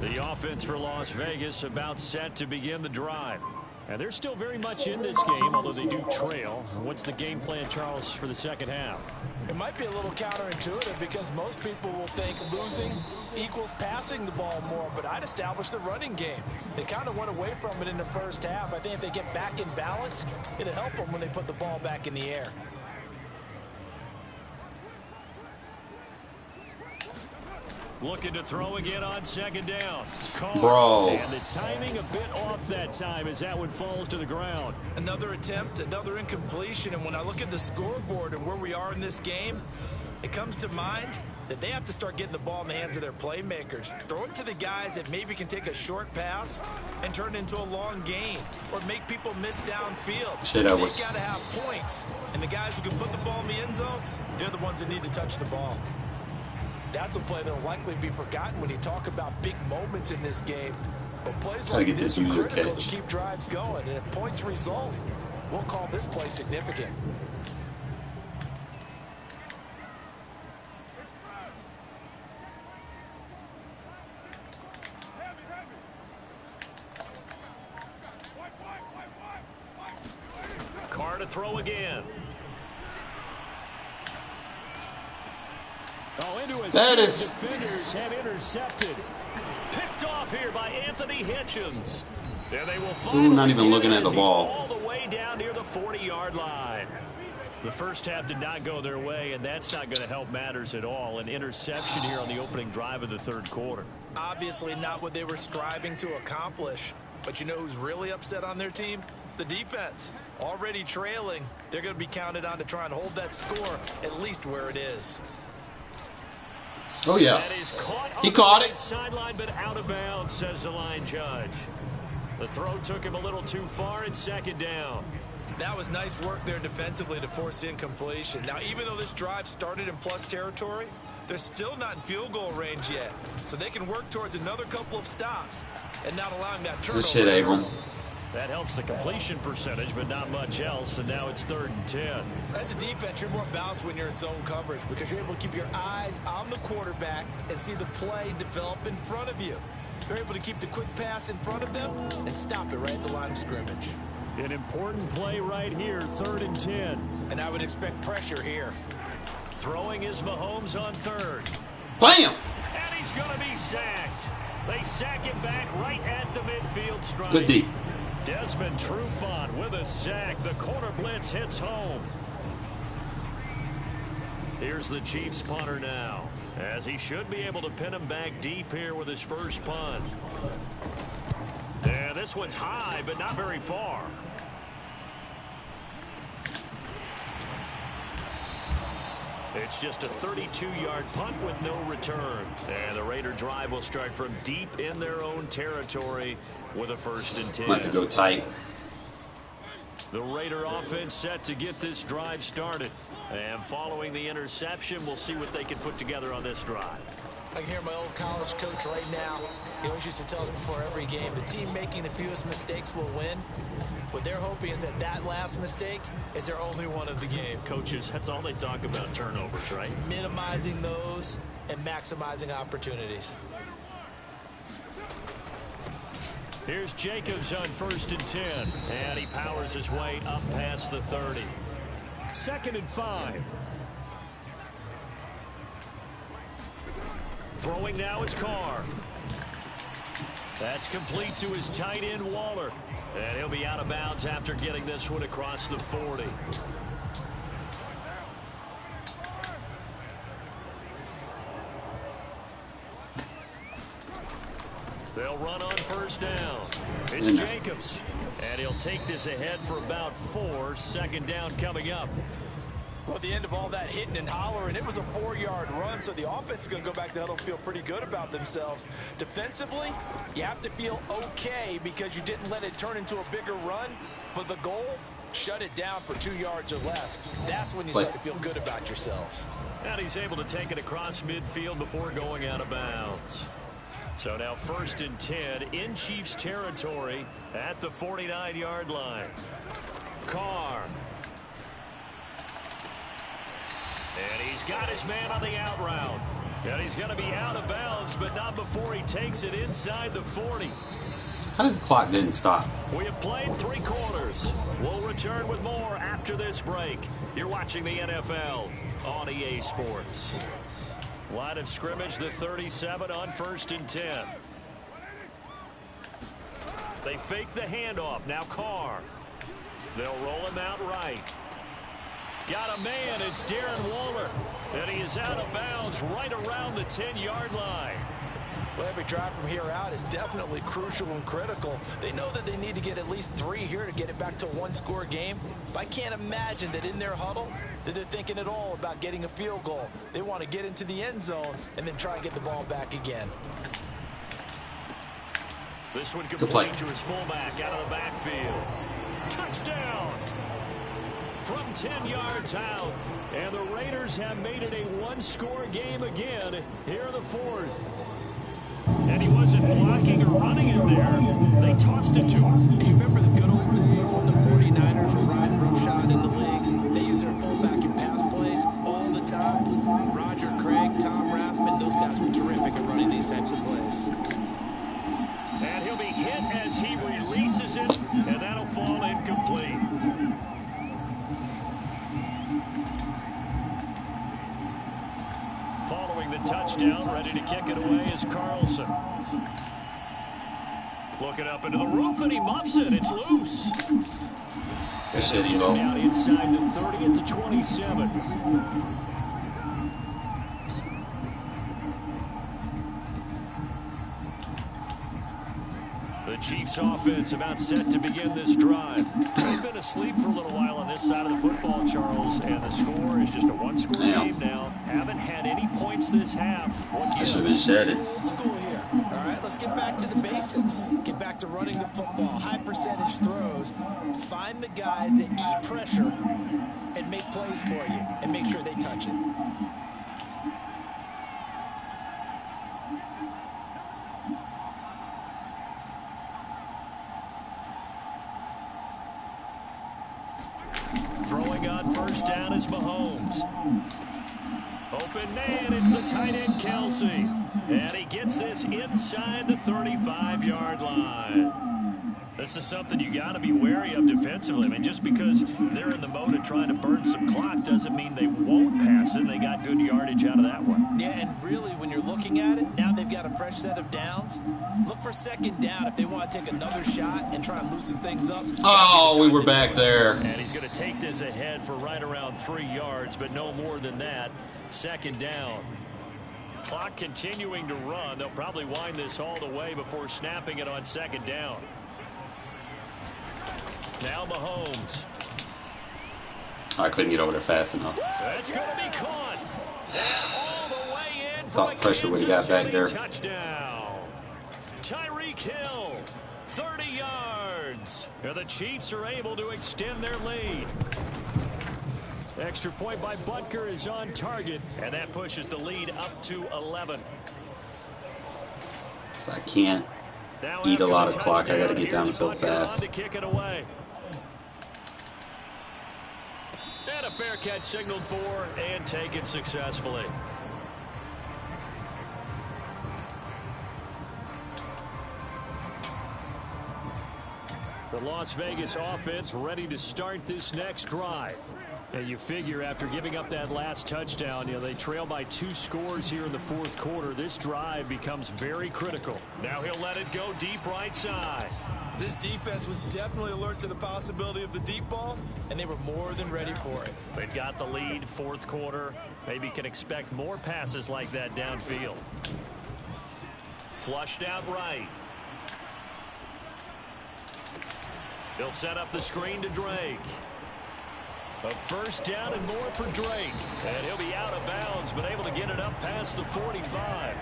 The offense for Las Vegas about set to begin the drive. And they're still very much in this game, although they do trail. What's the game plan, Charles, for the second half? It might be a little counterintuitive because most people will think losing equals passing the ball more, but I'd establish the running game. They kind of went away from it in the first half. I think if they get back in balance, it'll help them when they put the ball back in the air. Looking to throw again on 2nd down. Carr. Bro. And the timing a bit off that time as that one falls to the ground. Another attempt, another incompletion, and when I look at the scoreboard and where we are in this game, it comes to mind that they have to start getting the ball in the hands of their playmakers. Throw it to the guys that maybe can take a short pass and turn it into a long gain or make people miss downfield. Shit, that was... They've got to have points, and the guys who can put the ball in the end zone, they're the ones that need to touch the ball. That's a play that will likely be forgotten when you talk about big moments in this game. But plays like this are critical to keep drives going. And if points result, we'll call this play significant. Carr to throw again. Oh, into a that is... defenders have intercepted. Picked off here by Anthony Hitchens. And they will Dude, not even looking at the ball. All the way down near the 40-yard line. The first half did not go their way, and that's not going to help matters at all. An interception here on the opening drive of the 3rd quarter. Obviously not what they were striving to accomplish. But you know who's really upset on their team? The defense. Already trailing. They're going to be counted on to try and hold that score at least where it is. Oh, yeah. He caught it. Sideline, but out of bounds, says the line judge. The throw took him a little too far. It's 2nd down. That was nice work there defensively to force incompletion. Now, even though this drive started in plus territory, they're still not in field goal range yet. So they can work towards another couple of stops and not allowing that turnover. Good shit, Abram. That helps the completion percentage, but not much else, and now it's 3rd and 10. As a defense, you're more balanced when you're in zone coverage because you're able to keep your eyes on the quarterback and see the play develop in front of you. You're able to keep the quick pass in front of them and stop it right at the line of scrimmage. An important play right here, 3rd and 10. And I would expect pressure here. Throwing is Mahomes on 3rd. Bam! And he's going to be sacked. They sack him back right at the midfield stripe. Good D. Desmond Trufant with a sack. The corner blitz hits home. Here's the Chiefs punter now, as he should be able to pin him back deep here with his first punt. Yeah, this one's high, but not very far. It's just a 32-yard punt with no return. And the Raider drive will start from deep in their own territory with a 1st and 10. Might have to go tight. The Raider offense set to get this drive started. And following the interception, we'll see what they can put together on this drive. I can hear my old college coach right now. He always used to tell us before every game, the team making the fewest mistakes will win. What they're hoping is that last mistake is their only one of the game. Coaches, that's all they talk about, turnovers, right? Minimizing those and maximizing opportunities. Here's Jacobs on 1st and 10. And he powers his way up past the 30. 2nd and 5. Throwing now is Carr. That's complete to his tight end, Waller. And he'll be out of bounds after getting this one across the 40. They'll run on 1st down. It's Jacobs. And he'll take this ahead for about 4. 2nd down coming up. Well, at the end of all that hitting and hollering, it was a 4-yard run, so the offense is going to go back to huddle and feel pretty good about themselves. Defensively, you have to feel okay because you didn't let it turn into a bigger run. But the goal, shut it down for 2 yards or less. That's when you start to feel good about yourselves. And he's able to take it across midfield before going out of bounds. So now 1st and 10 in Chiefs territory at the 49-yard line. Carr. And he's got his man on the out route. And he's going to be out of bounds, but not before he takes it inside the 40. How did the clock didn't stop? We have played 3 quarters. We'll return with more after this break. You're watching the NFL on EA Sports. Line of scrimmage, the 37 on 1st and 10. They fake the handoff. Now Carr. They'll roll him out right. Got a man. It's Darren Waller. And he is out of bounds right around the 10-yard line. Well, every drive from here out is definitely crucial and critical. They know that they need to get at least 3 here to get it back to a 1-score game. But I can't imagine that in their huddle that they're thinking at all about getting a field goal. They want to get into the end zone and then try and get the ball back again. This one complete to his fullback out of the backfield. Touchdown! From 10 yards out. And the Raiders have made it a 1-score game again here in the 4th. And he wasn't blocking or running it there. They tossed it to him. You remember the good old days when the 49ers were riding roughshod in the league? They use their fullback in pass plays all the time. Roger Craig, Tom Rathman, those guys were terrific at running these types of plays. And he'll be hit as he releases it, and that'll fall incomplete. Following the touchdown, ready to kick it away is Carlson. Looking up into the roof, and he muffs it. It's loose. That's it, you go. Down inside the 30 at the 27. The Chiefs offense about set to begin this drive. They've been asleep for a little while on this side of the football, Charles, and the score is just a 1-score game now. Haven't had any points this half. I should have been said it. Old school here. All right, let's get back to the basics. Get back to running the football, high percentage throws. Find the guys that eat pressure and make plays for you and make sure they touch it. Throwing on 1st down is Mahomes. Open man, it's the tight end Kelsey. And he gets this inside the 35-yard line. This is something you got to be wary of defensively. I mean, just because they're in the mode of trying to burn some clock doesn't mean they won't pass it. They got good yardage out of that one. Yeah, and really, when you're looking at it, now they've got a fresh set of downs. Look for 2nd down if they want to take another shot and try and loosen things up. Oh, we were back there. And he's going to take this ahead for right around 3 yards, but no more than that. 2nd down. Clock continuing to run. They'll probably wind this all the way before snapping it on 2nd down. Now Mahomes. I couldn't get over there fast enough. That's going to be caught. And all the way in for Thought pressure would have got back there. Touchdown. Tyreek Hill, 30 yards. And the Chiefs are able to extend their lead. Extra point by Butker is on target, and that pushes the lead up to 11. So I can't Now eat a after lot the of clock. I got to touchdown, get down the here's field Bucket on fast. to kick it away. And a fair catch signaled for and taken successfully. The Las Vegas offense ready to start this next drive. And you figure after giving up that last touchdown, they trail by 2 scores here in the fourth quarter. This drive becomes very critical. Now he'll let it go deep right side. This defense was definitely alert to the possibility of the deep ball, and they were more than ready for it. They've got the lead, fourth quarter. Maybe can expect more passes like that downfield. Flushed out right. He'll set up the screen to Drake. A first down and more for Drake. And he'll be out of bounds, but able to get it up past the 45.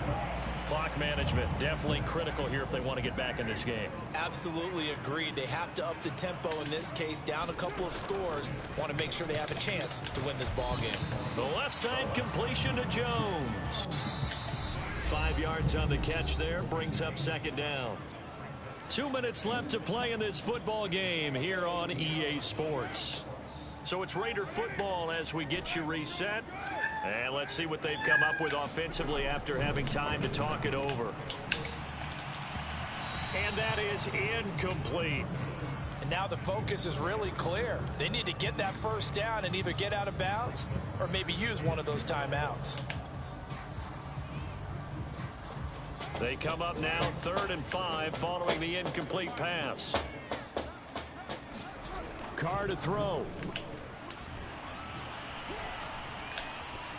Clock management definitely critical here if they want to get back in this game. Absolutely agreed. They have to up the tempo in this case, down a couple of scores. Want to make sure they have a chance to win this ball game. The left side completion to Jones. 5 yards on the catch there, brings up second down. 2 minutes left to play in this football game here on EA Sports. So it's Raider football as we get you reset. And let's see what they've come up with offensively after having time to talk it over. And that is incomplete. And now the focus is really clear. They need to get that first down and either get out of bounds or maybe use one of those timeouts. They come up now 3rd and 5 following the incomplete pass. Carr to throw.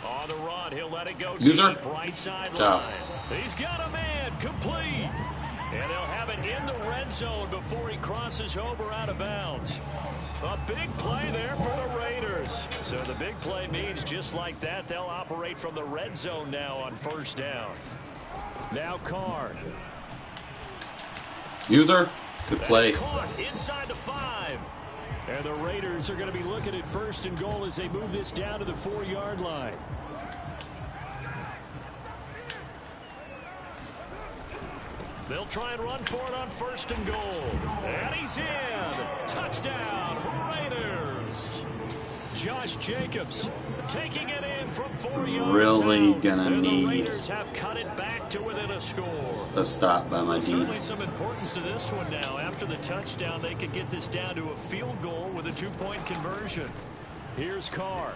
On the run, he'll let it go User. deep, right sideline. He's got a man, complete. And they'll have it in the red zone before he crosses over out of bounds. A big play there for the Raiders. So the big play means just like that, they'll operate from the red zone now on first down. Now Carr. User. Good play. That's caught inside the 5. And the Raiders are going to be looking at first and goal as they move this down to the 4-yard line. They'll try and run for it on first and goal. And he's in. Touchdown, Raiders. Josh Jacobs taking it in from 4 yards Really out. gonna And need the Raiders have cut it back to within a score. a stop by my team. Certainly some importance to this one now. After the touchdown, they could get this down to a field goal with a 2-point conversion. Here's Carr.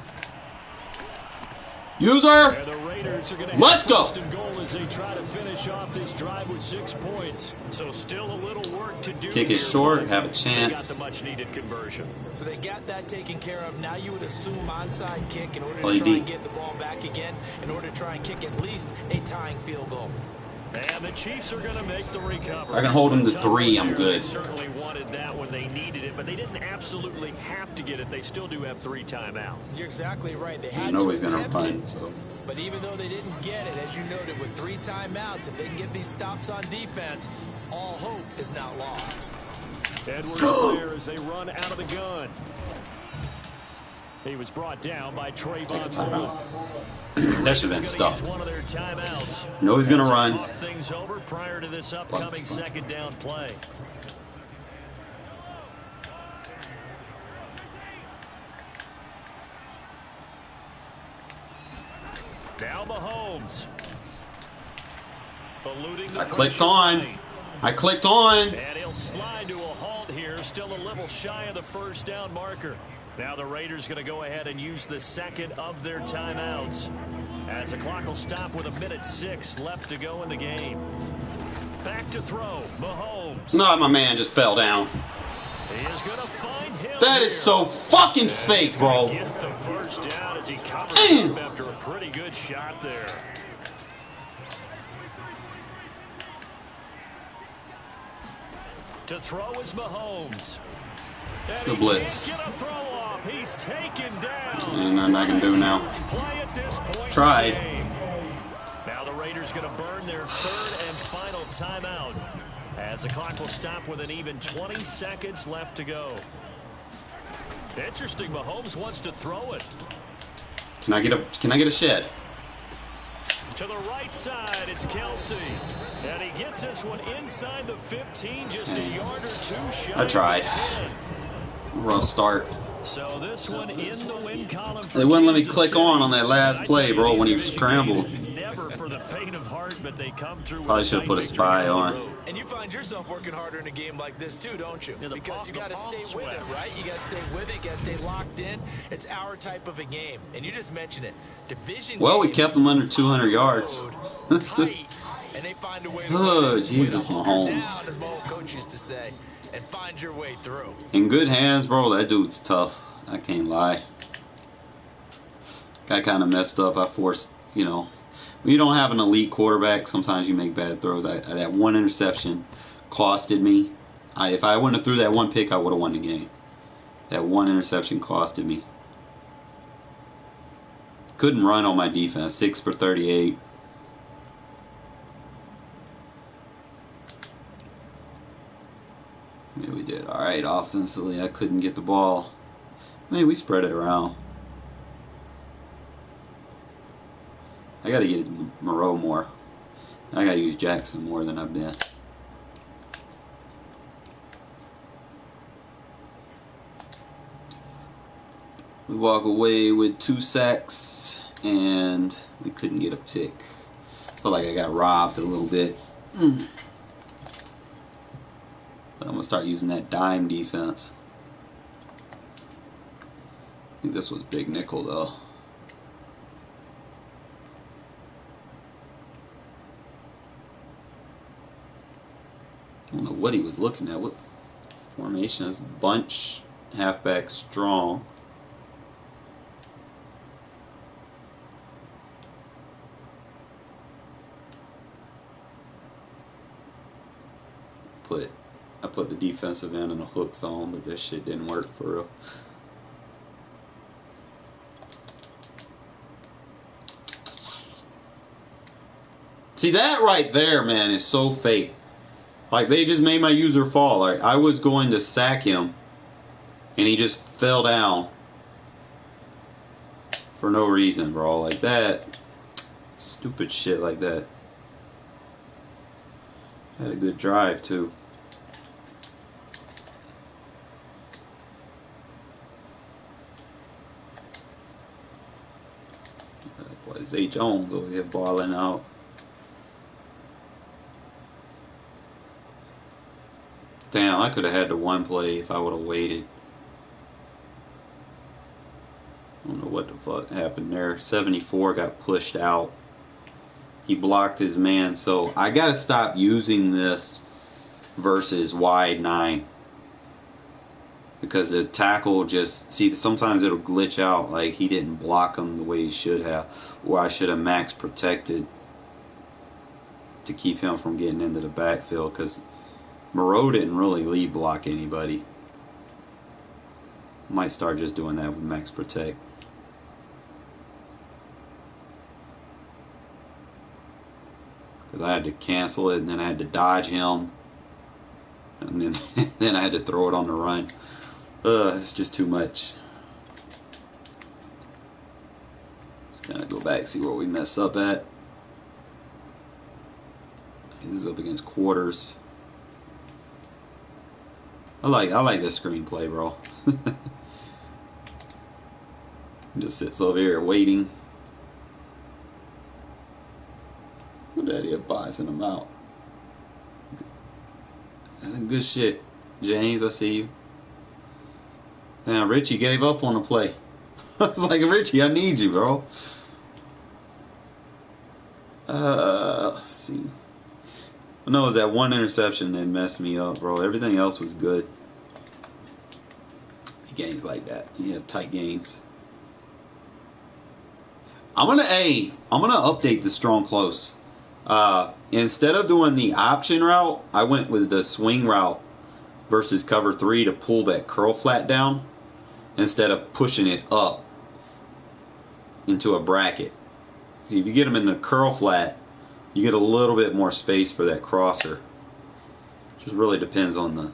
User. And the Raiders are going to Let's have go. first and goal as they try to finish off this drive with 6 points. So still a little work to do. Kick here, is short, but have a they chance. got the much-needed conversion. So they got that taken care of. Now you would assume onside kick in order Play to try D. and get the ball back again, in order to try and kick at least a tying field goal. And the Chiefs are going to make the recovery. I can hold them to Tough 3, I'm there. good. They certainly wanted that when they needed it, but they didn't absolutely have to get it. They still do have 3 timeouts. You're exactly right. They You had know to he's gonna attempt punt. it. So. But even though they didn't get it, as you noted, with 3 timeouts, if they can get these stops on defense, all hope is not lost. Edwards there as they run out of the gun. He was brought down by Take a Trayvon timeout. Mullen. That should have been He's stuffed. gonna use one of their timeouts. No, he's gonna As they run. talk things over prior to this upcoming second down play. Now Mahomes. Eluding the I clicked pressure on. right. I clicked on. And he'll slide to a halt here, still a little shy of the first down marker. Now the Raiders going to go ahead and use the second of their timeouts, as the clock will stop with 1:06 left to go in the game. Back to throw, Mahomes. No, my man just fell down. He is going to find him. That is so fucking And fake, he's gonna bro. Get the first down as he covers Damn. up after a pretty good shot there. To throw is Mahomes. And Good he blitz. can't get a throw off. He's taken down. And nothing I can do now. Play at this point Tried. in the game. Now the Raiders going to burn their 3rd and final timeout, as the clock will stop with an even 20 seconds left to go. Interesting. Mahomes wants to throw it. Can I get a shed? To the right side, it's Kelsey. And he gets this one inside the 15, just a yard or two shy. I tried. Rough start. So this one in the win column for They wouldn't let me Kansas click City. on that last play, bro, when he scrambled. Never for the faint of heart, but they come through. Probably should have put a spy on. And you find yourself working harder in a game like this too, don't you? Because you got to stay with it, right? You got to stay with it. You got to stay locked in. It's our type of a game, and you just mentioned it. Division. Well, we kept them under 200 yards. Tight, and they find a way to Oh, win. Jesus, Win a hunker down, Mahomes. as my old coach used to say, and find your way through. In good hands, bro, that dude's tough. I can't lie. Got kind of messed up. I forced, you know, when you don't have an elite quarterback, sometimes you make bad throws. That one interception costed me. If I wouldn't have threw that one pick, I would have won the game. That one interception costed me. Couldn't run on my defense. 6 for 38. Yeah, we did all right offensively. I couldn't get the ball. Maybe we spread it around. I got to get Moreau more. I got to use Jackson more than I've been. We walk away with 2 sacks, and we couldn't get a pick. Felt like I got robbed a little bit. But I'm going to start using that dime defense. I think this was big nickel, though. I don't know what he was looking at. What formation is bunch, halfback, strong. I put the defensive end in a hook zone, but this shit didn't work for real. See, that right there, man, is so fake. Like, they just made my user fall. Like, I was going to sack him, and he just fell down for no reason, bro. Like that. Stupid shit like that. Had a good drive, too. Boy, Zay Jones over here balling out. Damn, I could have had the one play if I would have waited. I don't know what the fuck happened there. 74 got pushed out. He blocked his man. So I got to stop using this versus wide 9. Because the tackle just... See, sometimes it'll glitch out. Like he didn't block him the way he should have. Or I should have max protected to keep him from getting into the backfield. Because Moreau didn't really lead block anybody. Might start just doing that with max protect. Because I had to cancel it and then I had to dodge him. And then I had to throw it on the run. It's just too much. Just kind of go back, see where we mess up at. This is up against quarters. I like this screenplay, bro. Just sits over here waiting. Look at that, buys him out. Good shit, James. I see you. Now Richie gave up on the play. I was like, Richie, I need you, bro. Let's see. No, it was that one interception that messed me up, bro. Everything else was good. Games like that. You have tight games. I'm gonna update the strong close. Instead of doing the option route, I went with the swing route versus cover 3 to pull that curl flat down instead of pushing it up into a bracket. See, if you get them in the curl flat, you get a little bit more space for that crosser. Just really depends on the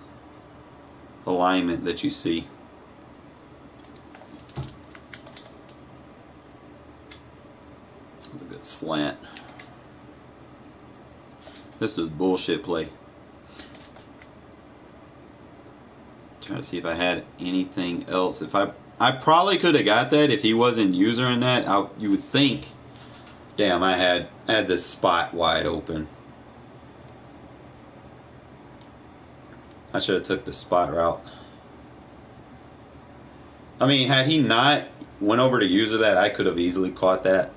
alignment that you see. That's a good slant. This is bullshit play. Trying to see if I had anything else. If I probably could have got that if he wasn't using that. You would think, damn, I had this spot wide open. I should have took the spot route. I mean, had he not went over to user that, I could have easily caught that.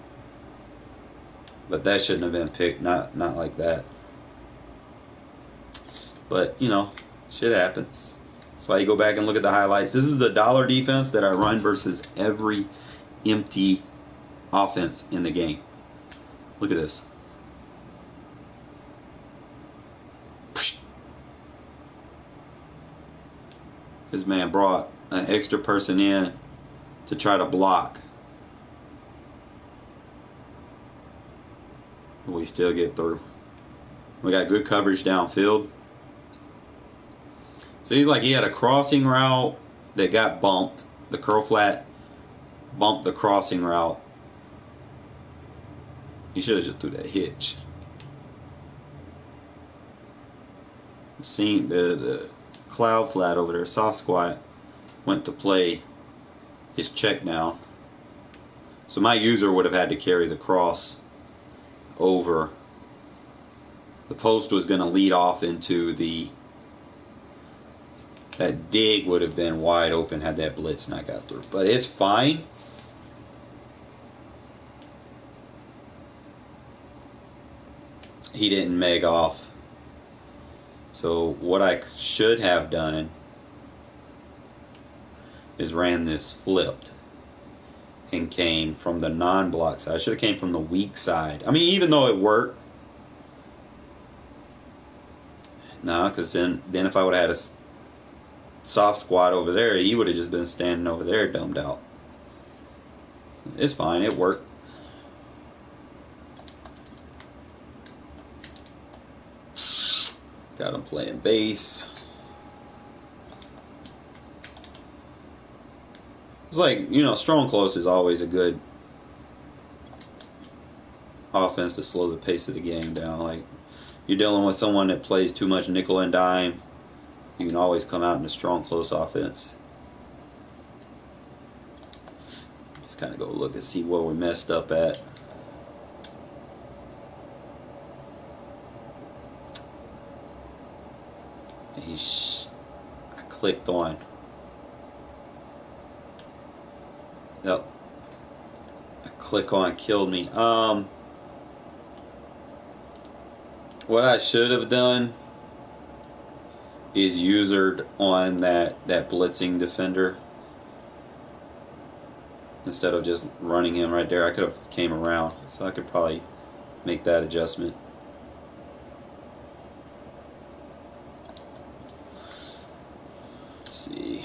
But that shouldn't have been picked. Not like that. But, you know, shit happens. That's why you go back and look at the highlights. This is the dollar defense that I run versus every empty offense in the game. Look at this. This man brought an extra person in to try to block. We still get through. We got good coverage downfield. So he's like, he had a crossing route that got bumped. The curl flat bumped the crossing route. He should have just threw that hitch. Seen the cloud flat over there, soft squat, went to play his check down. So my user would have had to carry the cross over. The post was going to lead off into that dig would have been wide open had that blitz not got through. But it's fine. He didn't meg off. So what I should have done is ran this flipped and came from the non-block side. I should have came from the weak side. I mean, even though it worked. No, because then if I would have had a soft squat over there, he would have just been standing over there dumbed out. It's fine. It worked. Got him playing base. It's like, you know, strong close is always a good offense to slow the pace of the game down. Like, you're dealing with someone that plays too much nickel and dime, you can always come out in a strong close offense. Just kind of go look and see where we messed up at. I clicked on. Yep. I click on killed me. What I should have done is usered on that blitzing defender instead of just running him right there. I could have came around, so I could probably make that adjustment. Let's see.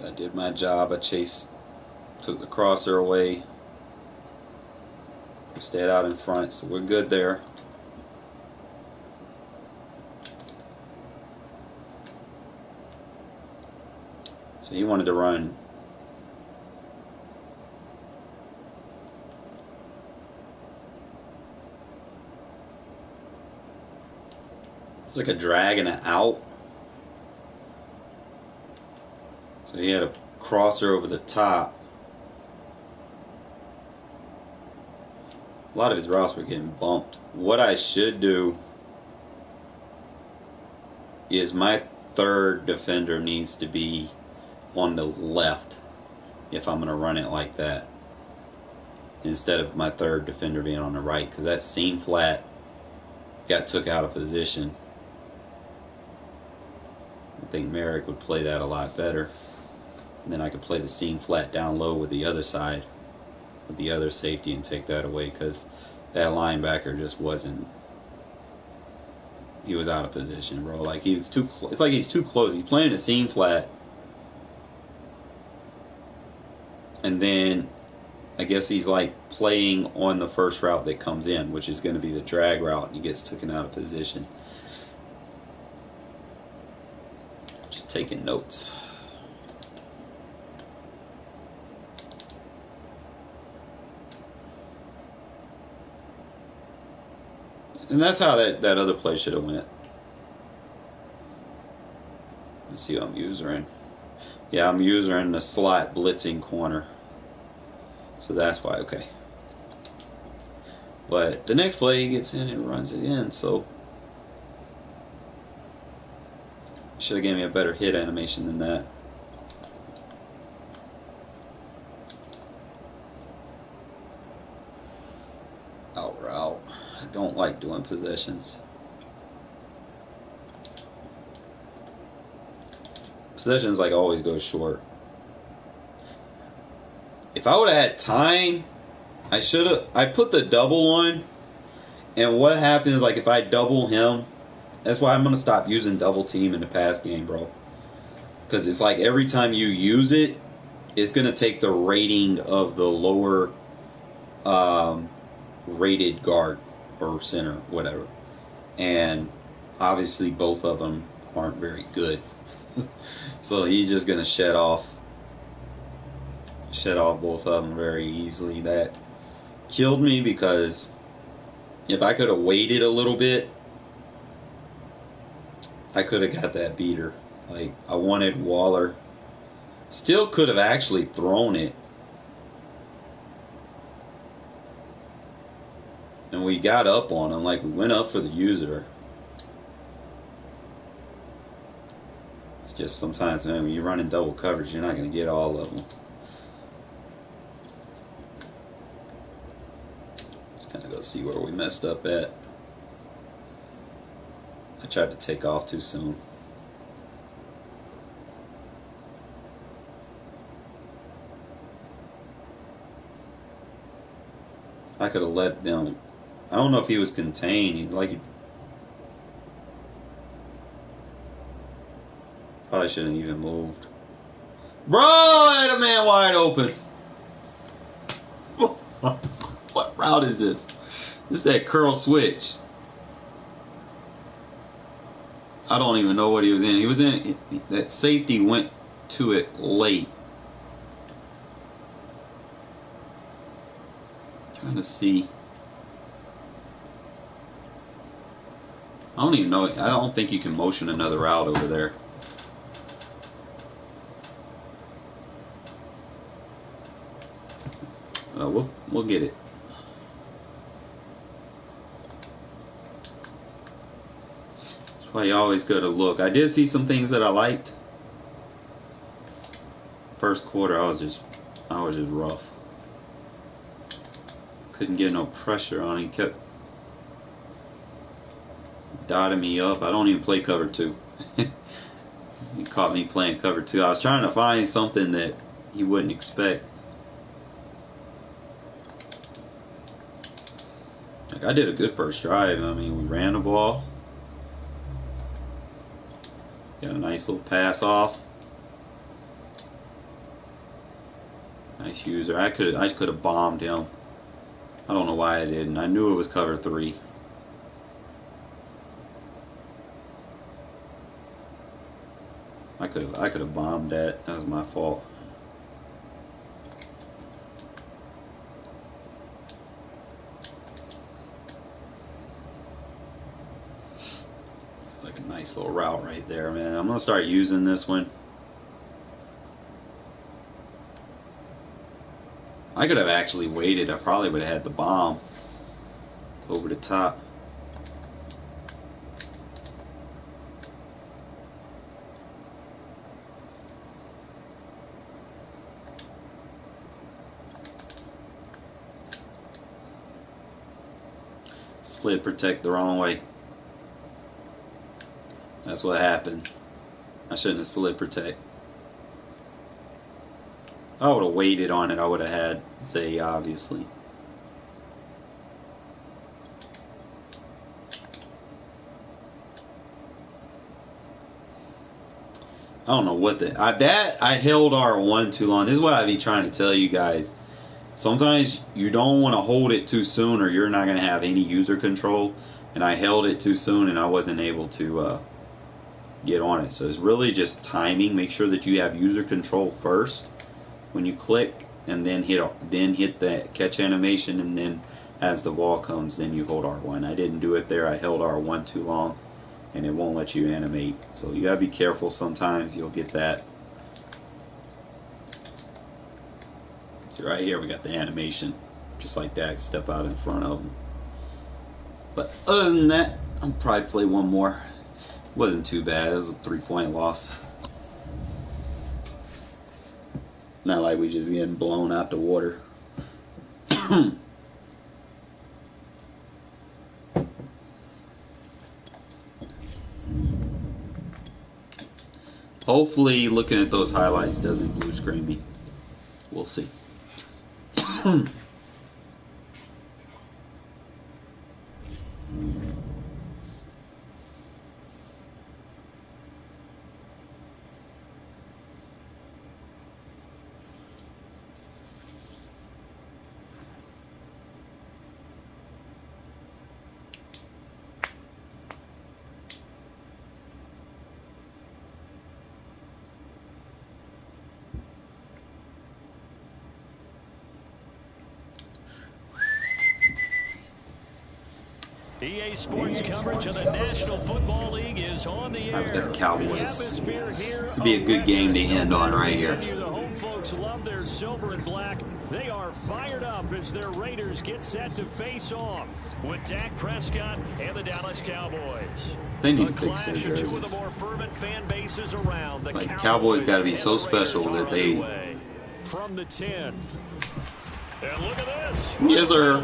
I did my job. I took the crosser away. We stayed out in front, so we're good there. So he wanted to run. It's like a drag and an out. So he had a crosser over the top. A lot of his routes were getting bumped. What I should do is my third defender needs to be on the left if I'm going to run it like that, instead of my third defender being on the right, because that seam flat got took out of position. I think Merrick would play that a lot better. And then I could play the seam flat down low with the other side, with the other safety, and take that away, because that linebacker just wasn't. He was out of position, bro. Like, he was too close. It's like he's too close. He's playing a seam flat, and then I guess he's like playing on the first route that comes in, which is going to be the drag route, and he gets taken out of position. Just taking notes. And that's how that other play should have went. Let's see what I'm using. Yeah, I'm using the slot blitzing corner. So that's why, okay. But the next play, he gets in and runs it in, so should have given me a better hit animation than that. Out route. I don't like doing possessions. Possessions like always go short. If I would have had time, I put the double on, and what happens is, like, if I double him, that's why I'm going to stop using double team in the pass game, bro. Because it's like every time you use it, it's going to take the rating of the lower rated guard or center, whatever. And obviously both of them aren't very good. So he's just going to shed off both of them very easily. That killed me, because if I could have waited a little bit, I could have got that beater. Like, I wanted Waller. Still could have actually thrown it. And we got up on him. Like, we went up for the user. It's just sometimes, man, when you're running double coverage, you're not going to get all of them. Just kind of go see where we messed up at. I tried to take off too soon. I could have let them. I don't know if he was contained. Probably shouldn't even moved. Bro, I had a man wide open. What route is this? This is that curl switch. I don't even know what he was in. He was in that safety went to it late. Trying to see. I don't even know. I don't think you can motion another route over there. We'll get it. That's why you always go to look. I did see some things that I liked. First quarter, I was just rough. Couldn't get no pressure on him. He kept dotting me up. I don't even play cover 2. He caught me playing cover 2. I was trying to find something that he wouldn't expect. Like, I did a good first drive. I mean, we ran the ball. Got a nice little pass off. Nice user. I could have bombed him. I don't know why I didn't. I knew it was cover 3. I could have bombed that. That was my fault. It's like a nice little route right there, man. I'm gonna start using this one. I could have actually waited. I probably would have had the bomb over the top. Slid protect the wrong way. That's what happened. I shouldn't have slid protect. I would have waited on it. I would have had Zay, obviously. I don't know what I held R1 too long. This is what I be trying to tell you guys. Sometimes you don't want to hold it too soon, or you're not going to have any user control. And I held it too soon, and I wasn't able to get on it. So it's really just timing. Make sure that you have user control first when you click, and then hit that catch animation, and then as the ball comes, then you hold R1. I didn't do it there. I held R1 too long, and it won't let you animate. So you gotta be careful. Sometimes you'll get that. So right here we got the animation, just like that. Step out in front of them. But other than that, I'll probably play one more. Wasn't too bad. It was a 3-point loss. Not like we just getting blown out the water. Hopefully looking at those highlights doesn't blue screen me. We'll see. EA Sports coverage of the National Football League is on the air. I've got the Cowboys. This would be a good game to end on right here. The home folks love their silver and black. They are fired up as their Raiders get set to face off with Dak Prescott and the Dallas Cowboys. They need to fix their Two of the jerseys. more fervent fan bases around. The Like, Cowboys got to be so special that they... From the 10. And look at this. Yes, sir.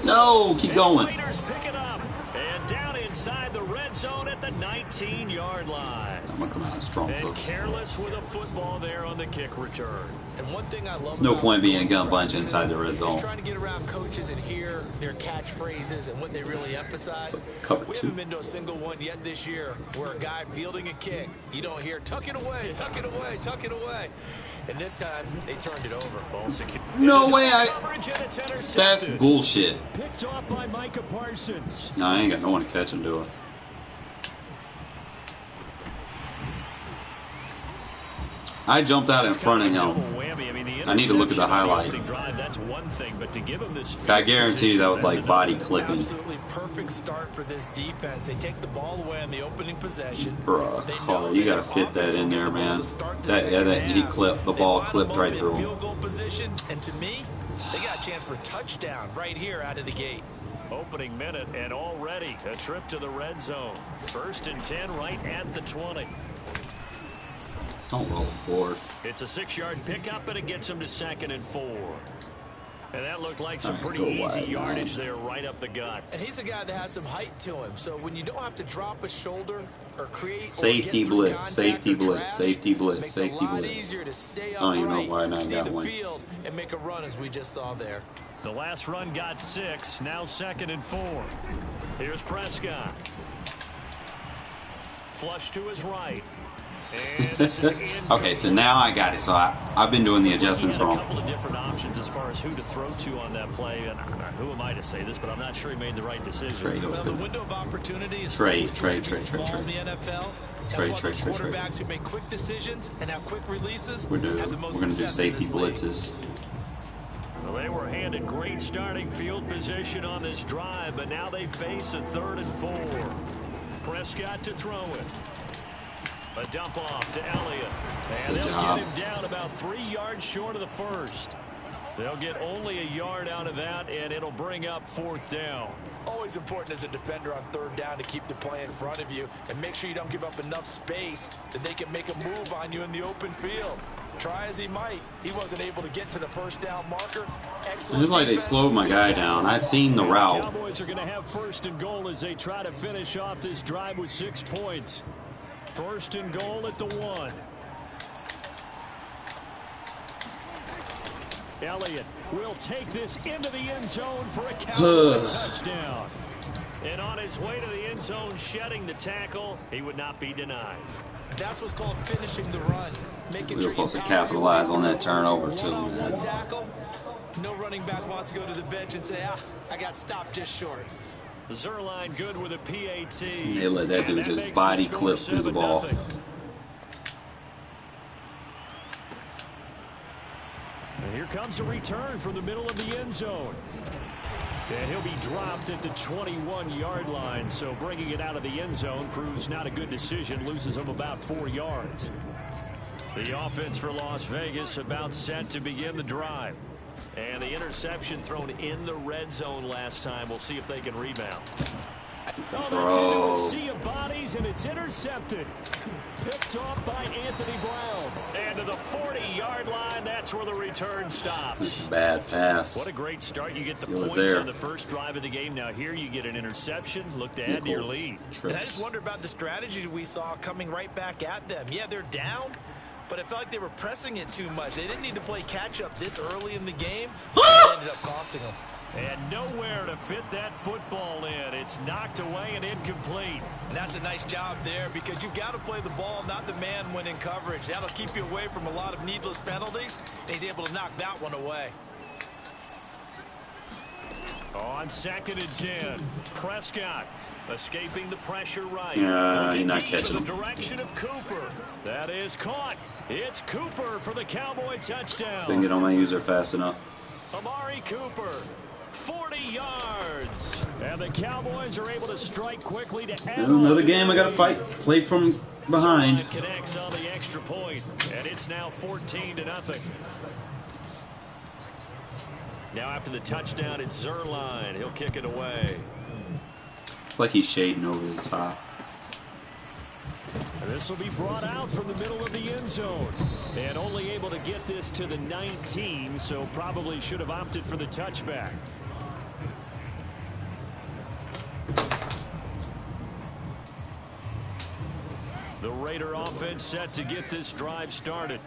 No, keep going. Raiders pick it up and down inside the red zone at the 19-yard line. I'm going to come out strong, And folks. careless with a football there on the kick return. And one thing I love There's no about point being a gun coaching bunch inside the red is zone. trying to get around coaches and hear their catchphrases and what they really emphasize. So, cover We two. haven't been to a single one yet this year where a guy fielding a kick, you don't hear, tuck it away, tuck it away, tuck it away. And this time, they turned it over. Ball secure. No way. Coverage and it's That's intercepted. bullshit. Picked off by Micah Parsons. No, I ain't got no one to catch him, do it. I jumped out in front of him. I need to look at the highlight. That's one thing, but to give him this I guarantee you that was like body clipping. Absolutely perfect start for this defense. They take the ball away on the opening possession. Bruh, They hold know on, you that gotta their fit that offense in will get there, the ball man. to start the That, yeah, second that he half. clipped the They ball, line them clipped up right in through him. field goal position, and to me, they got a chance for touchdown right here out of the gate. Opening minute and already a trip to the red zone. 1st and 10 right at the 20. Don't roll forward. It's a 6-yard pickup and it gets him to 2nd and 4. And that looked like some All right, pretty go easy wide, yardage man. there right up the gut. And he's a guy that has some height to him. So when you don't have to drop a shoulder or create Safety or get through blitz, contact safety or blitz, trash, safety blitz, makes safety it a lot blitz. easier to stay I don't even know upright, why I see got the one. field, and make a run as we just saw there. The last run got 6. Now 2nd and 4. Here's Prescott. Flush to his right. And this is Okay, so now I got it. So I've been doing the adjustments He had a wrong. couple of different options as far as who to throw to on that play. And who am I to say this, but I'm not sure he made the right decision. Trey Well, the open. window of opportunity is Trey, always Trey, going to be Trey, Trey, small Trey. in the NFL. That's Trey, why Trey, those Trey, Trey. quarterbacks who make quick decisions and have quick releases We're have the most gonna do success in safety this league. blitzes. Well, they were handed great starting field position on this drive, but now they face a 3rd and 4. Prescott to throw it. A dump off to Elliott. And Good they'll job. get him down about 3 yards short of the first. They'll get only a yard out of that, and it'll bring up 4th down. Always important as a defender on 3rd down to keep the play in front of you and make sure you don't give up enough space that they can make a move on you in the open field. Try as he might, he wasn't able to get to the 1st down marker. Excellent. It's like they defense. slowed my guy down. I seen the route. Cowboys are going to have 1st and goal as they try to finish off this drive with 6 points. 1st and goal at the 1. Elliott will take this into the end zone for a Cowboys touchdown. And on his way to the end zone, shedding the tackle, he would not be denied. That's what's called finishing the run. Making We were sure supposed to you power your capitalize way on that through turnover, too, one-on-one man. tackle. No running back wants to go to the bench and say, I got stopped just short. Zerline good with a PAT. They let that dude And just makes body the score clip through the ball. 7-0. And here comes a return from the middle of the end zone. And he'll be dropped at the 21-yard line, so bringing it out of the end zone proves not a good decision, loses him about 4 yards. The offense for Las Vegas about set to begin the drive. And the interception thrown in the red zone last time. We'll see if they can rebound. Oh, that's into a sea of bodies, and it's intercepted. Picked off by Anthony Brown. And to the 40-yard line, that's where the return stops. It's a bad pass. What a great start. You get the points on the first drive of the game. Now here you get an interception. Look to add to your lead. And I just wonder about the strategy we saw coming right back at them. Yeah, they're down, but it felt like they were pressing it too much. They didn't need to play catch-up this early in the game. It ended up costing them. And nowhere to fit that football in. It's knocked away and incomplete. And that's a nice job there because you've got to play the ball, not the man when in coverage. That'll keep you away from a lot of needless penalties. And he's able to knock that one away. On 2nd and 10, Prescott escaping the pressure right. You're not catching him. The direction of Cooper. That is caught. It's Cooper for the Cowboy touchdown. Didn't get on my user fast enough. Amari Cooper, 40 yards. And the Cowboys are able to strike quickly to add another game I got to fight. Play from behind. Zerline connects on the extra point, and it's now 14-0. Now after the touchdown, it's Zerline. He'll kick it away. It's like he's shading over the top. This will be brought out from the middle of the end zone. And only able to get this to the 19, so probably should have opted for the touchback. The Raider offense set to get this drive started.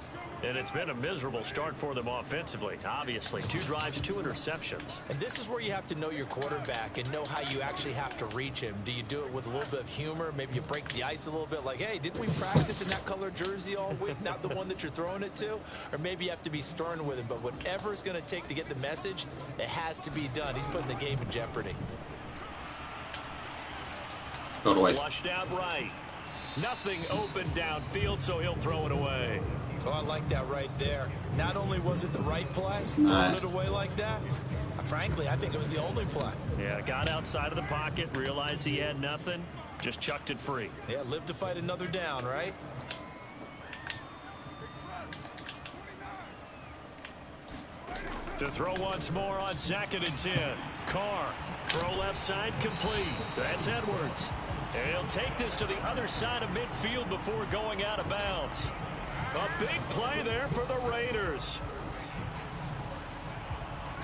And it's been a miserable start for them offensively. Obviously, 2 drives, 2 interceptions. And this is where you have to know your quarterback and know how you actually have to reach him. Do you do it with a little bit of humor? Maybe you break the ice a little bit like, hey, didn't we practice in that color jersey all week? Not the one that you're throwing it to? Or maybe you have to be stern with him. But whatever it's going to take to get the message, it has to be done. He's putting the game in jeopardy. Go away. Flushed out right. Nothing open downfield, so he'll throw it away. Oh, I like that right there. Not only was it the right play, throwing it away like that, frankly, I think it was the only play. Yeah, got outside of the pocket, realized he had nothing, just chucked it free. Yeah, live to fight another down, right? To throw once more on 2nd and 10. Carr, throw left side, complete. That's Edwards. And he'll take this to the other side of midfield before going out of bounds. A big play there for the Raiders.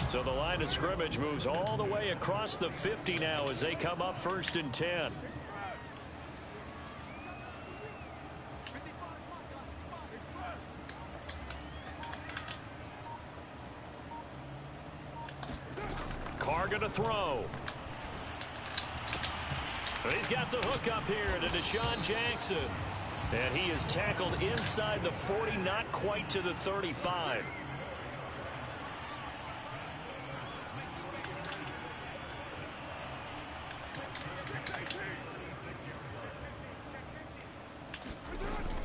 So the line of scrimmage moves all the way across the 50 now as they come up 1st and 10. Carr going to throw. He's got the hook up here to Deshaun Jackson. And he is tackled inside the 40, not quite to the 35.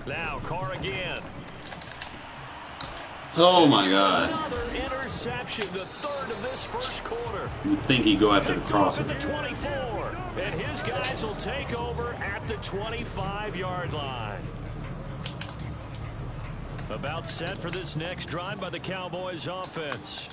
Now Carr again. Oh my God. Another interception, the 3rd of this first quarter. You'd think he'd go after the crosser. At the 24. And his guys will take over at the 25-yard line. About set for this next drive by the Cowboys offense.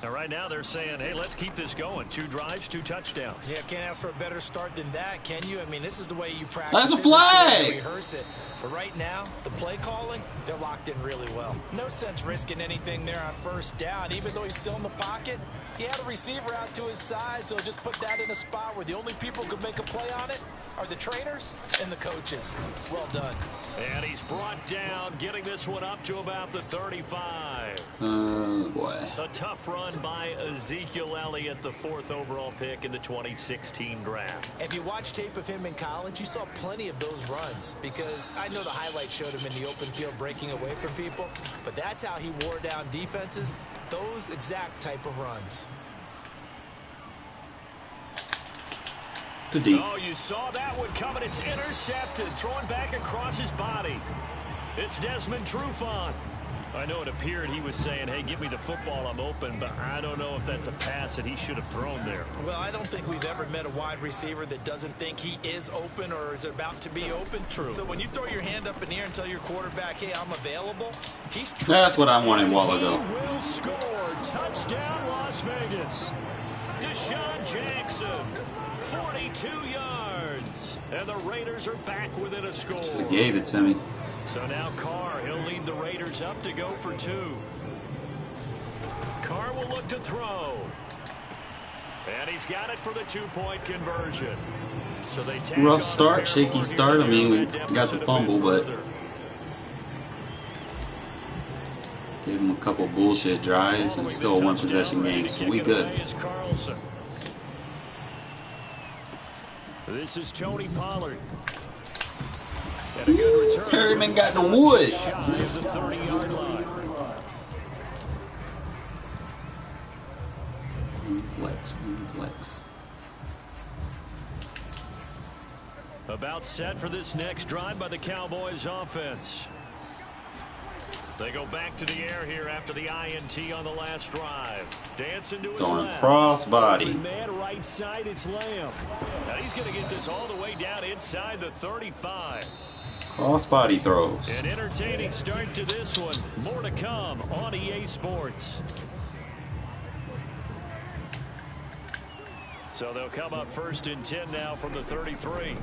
Now right now they're saying, hey, let's keep this going. 2 drives, 2 touchdowns. Yeah, can't ask for a better start than that, can you? I mean, this is the way you practice. That's a flag! Rehearse it. But right now, the play calling, they're locked in really well. No sense risking anything there on 1st down. Even though he's still in the pocket, he had a receiver out to his side, so just put that in a spot where the only people who could make a play on it are the trainers and the coaches. Well done. And he's brought down, getting this one up to about the 35. Boy. A tough run by Ezekiel Elliott, the 4th overall pick in the 2016 draft. If you watch tape of him in college, you saw plenty of those runs because I know the highlights showed him in the open field breaking away from people, but that's how he wore down defenses, those exact type of runs. Good deep. Oh, you saw that one coming. It's intercepted, thrown back across his body. It's Desmond Trufant. I know it appeared he was saying, hey, give me the football, I'm open, but I don't know if that's a pass that he should have thrown there. Well, I don't think we've ever met a wide receiver that doesn't think he is open or is about to be open. True. So when you throw your hand up in the air and tell your quarterback, hey, I'm available, he's That's what I wanted a while ago. He will score. Touchdown, Las Vegas. Deshaun Jackson, 42 yards. And the Raiders are back within a score. They gave it to me. So now Carr, he'll lead the Raiders up to go for 2. Carr will look to throw. And he's got it for the 2-point conversion. So they take Rough start, shaky start. I mean, we got the fumble, but gave him a couple bullshit drives and still a one-possession game, so we good. This is Tony Pollard. And a good return. Perryman got the wood. Shy of the 30-yard line. Flex. About set for this next drive by the Cowboys offense. They go back to the air here after the INT on the last drive. Dancing to his left. Crossbody. Man right side, it's Lamb. Now he's going to get this all the way down inside the 35. Crossbody throws. An entertaining start to this one. More to come on EA Sports. So they'll come up 1st and 10 now from the 33.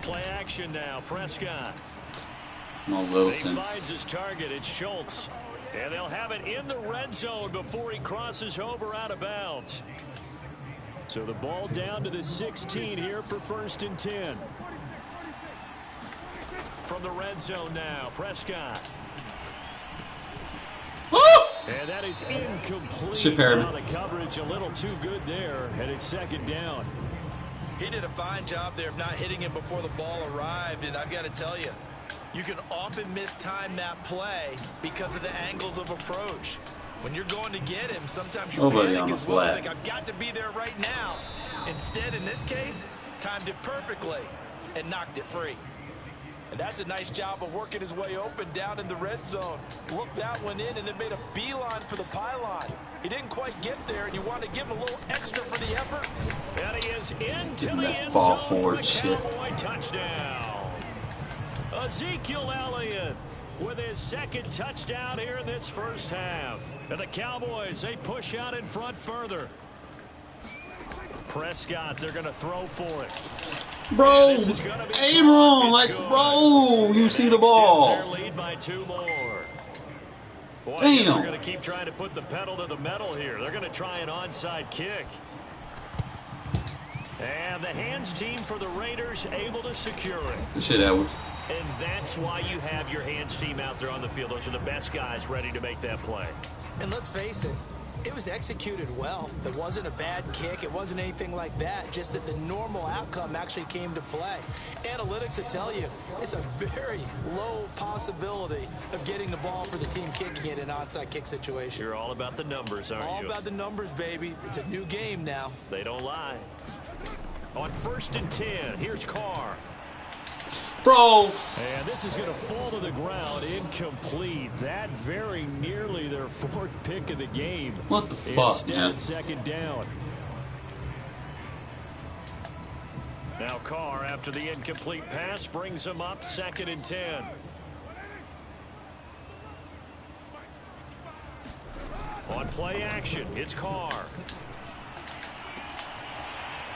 Play action now. Prescott. No He Littleton. finds his target. It's Schultz. And they'll have it in the red zone before he crosses over out of bounds. So the ball down to the 16 here for 1st and 10. From the red zone now, Prescott. And that is incomplete. Now the coverage a little too good there, and it's 2nd down. He did a fine job there of not hitting him before the ball arrived, and I've got to tell you, you can often mistime that play because of the angles of approach. When you're going to get him, sometimes you panic as well. Think, I've got to be there right now. Instead, in this case, timed it perfectly and knocked it free. And that's a nice job of working his way open down in the red zone. Looked that one in and then made a beeline for the pylon. He didn't quite get there, and you want to give him a little extra for the effort. And he is into the end ball zone forward for shit. Cowboy touchdown. Ezekiel Elliott with his 2nd touchdown here in this 1st half. And the Cowboys, they push out in front further. Prescott, they're going to throw for it. Bro, Abram, like, bro, you see the ball. Their lead by 2 more. Boy, Damn. they're going to keep trying to put the pedal to the metal here. They're going to try an onside kick. And the hands team for the Raiders able to secure it. Good shit, Edwards. And that's why you have your hands team out there on the field. Those are the best guys ready to make that play. And let's face it, it was executed well. It wasn't a bad kick. It wasn't anything like that. Just that the normal outcome actually came to play. Analytics will tell you it's a very low possibility of getting the ball for the team kicking it in an onside kick situation. You're all about the numbers, aren't you? All about the numbers, baby. It's a new game now. They don't lie. On 1st and 10, here's Carr. Bro. And this is going to fall to the ground, incomplete. That very nearly their 4th pick of the game. What the fuck, Instead, man? 2nd down. Now Carr, after the incomplete pass, brings him up 2nd and 10. On play action, it's Carr.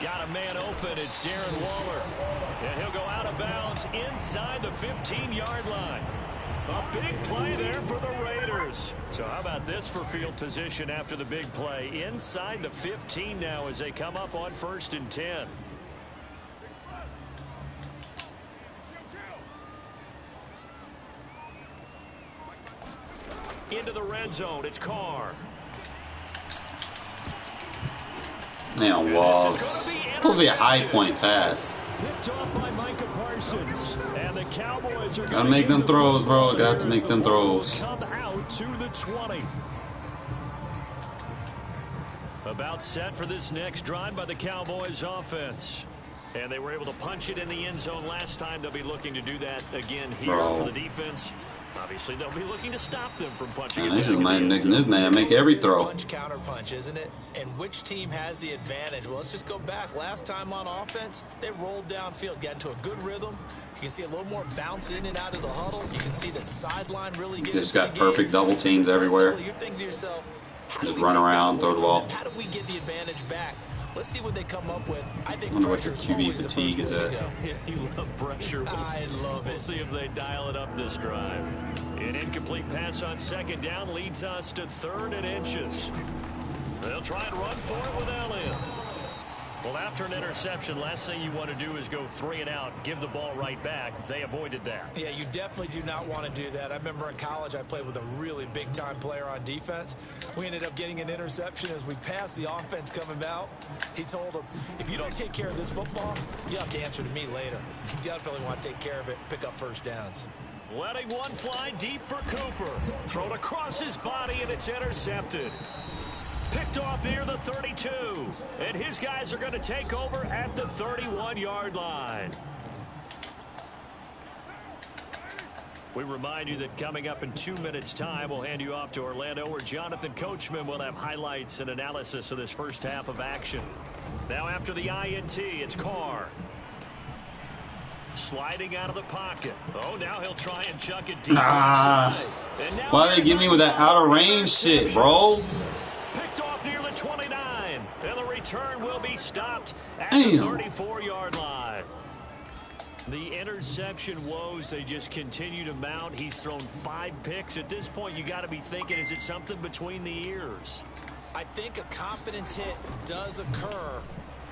Got a man open. It's Darren Waller. And he'll go out of bounds inside the 15-yard line. A big play there for the Raiders. So how about this for field position after the big play? Inside the 15 now as they come up on 1st and 10. Into the red zone. It's Carr. Man, Walls. Supposed to be a high point pass. Picked off by Micah Parsons. And the Cowboys are Gotta make them throws, bro. Got to make them throws. Come out to the 20. About set for this next drive by the Cowboys offense. And they were able to punch it in the end zone last time. They'll be looking to do that again here Bro. for the defense. Obviously, they'll be looking to stop them from punching it. This is letting this man make every throw. Punch, counter punch, isn't it? And which team has the advantage? Well, let's just go back. Last time on offense, they rolled downfield, got into a good rhythm. You can see a little more bounce in and out of the huddle. You can see that sideline really get Just got perfect double teams everywhere. You're thinking to yourself, just run around, throw the ball. How do we get the advantage back? Let's see what they come up with. I think wonder what their pressure QB is fatigue is at. You love pressure. I love it. We'll see if they dial it up this drive. An incomplete pass on second down leads us to 3rd and inches. They'll try and run for it with Elliott. Well, after an interception, last thing you want to do is go 3 and out, give the ball right back. They avoided that. Yeah, you definitely do not want to do that. I remember in college I played with a really big-time player on defense. We ended up getting an interception as we passed the offense coming out. He told him, if you don't take care of this football, you'll have to answer to me later. You definitely want to take care of it, pick up first downs. Letting one fly deep for Cooper. Thrown across his body, and it's intercepted. Picked off near the 32. And his guys are going to take over at the 31-yard line. We remind you that coming up in 2 minutes' time, we'll hand you off to Orlando, where Jonathan Coachman will have highlights and analysis of this first half of action. Now after the INT, it's Carr. Sliding out of the pocket. Oh, now he'll try and chuck it deep. Why they give me with that out of range shit, bro? Picked off near the 29. And the return will be stopped at Damn. the 34-yard line. The interception woes, they just continue to mount. He's thrown 5 picks. At this point, you got to be thinking, is it something between the ears? I think a confidence hit does occur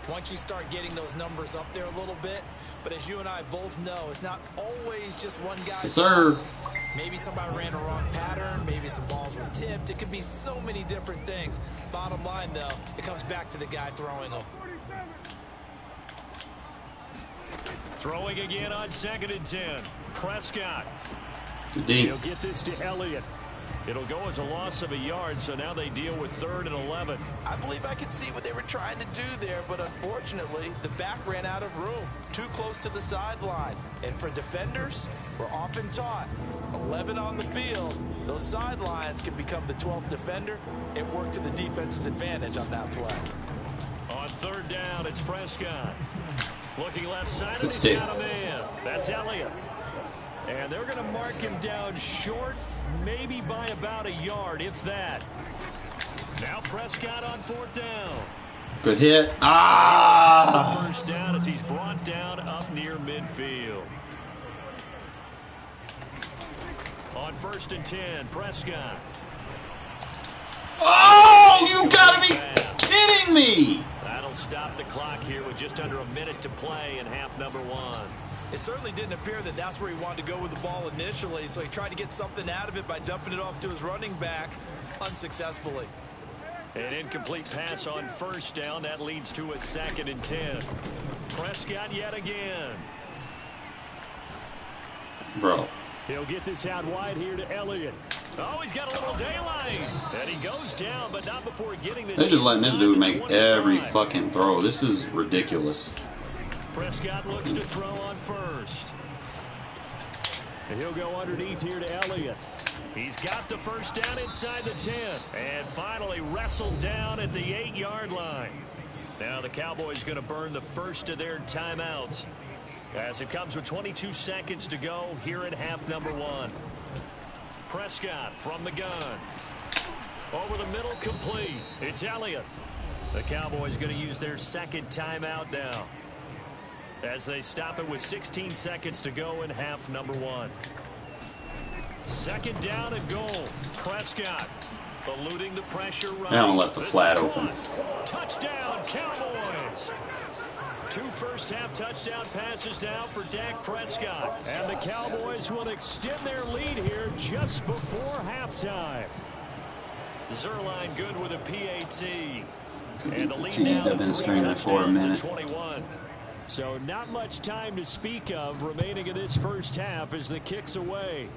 once you start getting those numbers up there a little bit. But as you and I both know, it's not always just one guy. Yes, sir. Maybe somebody ran a wrong pattern. Maybe some balls were tipped. It could be so many different things. Bottom line, though, it comes back to the guy throwing them. Throwing again on 2nd and 10. Prescott. Deep. He'll get this to Elliott. It'll go as a loss of a yard, so now they deal with 3rd and 11. I believe I could see what they were trying to do there, but unfortunately, the back ran out of room. Too close to the sideline. And for defenders, we're often taught, 11 on the field, those sidelines can become the 12th defender. It worked to the defense's advantage on that play. On 3rd down, it's Prescott. Looking left side, and Let's he's see. got a man. That's Elliott. And they're going to mark him down short, maybe by about a yard, if that. Now Prescott on 4th down. Good hit. Ah! First down as he's brought down up near midfield. On 1st and 10, Prescott. Oh, you gotta be kidding me! That'll stop the clock here with just under a minute to play in half number 1. It certainly didn't appear that that's where he wanted to go with the ball initially, so he tried to get something out of it by dumping it off to his running back unsuccessfully. An incomplete pass on 1st down. That leads to a 2nd and 10. Prescott yet again. Bro. He'll get this out wide here to Elliott. Oh, he's got a little daylight. And he goes down, but not before getting this. They're just letting this dude make 25. every fucking throw. This is ridiculous. Prescott looks to throw on 1st. And he'll go underneath here to Elliott. He's got the 1st down inside the 10. And finally wrestled down at the 8-yard line. Now the Cowboys going to burn the first of their timeouts, as it comes with 22 seconds to go here in half number 1. Prescott from the gun. Over the middle, complete. It's Elliott. The Cowboys going to use their 2nd timeout now, as they stop it with 16 seconds to go in half number 1. 2nd down and goal. Prescott eluding the pressure. They don't let the flat open. Touchdown, Cowboys. 2 first-half touchdown passes now for Dak Prescott. And the Cowboys will extend their lead here just before halftime. Zerline good with a PAT. And the lead now I've been streaming for a minute. 21. So not much time to speak of remaining in this first half as the kick's away.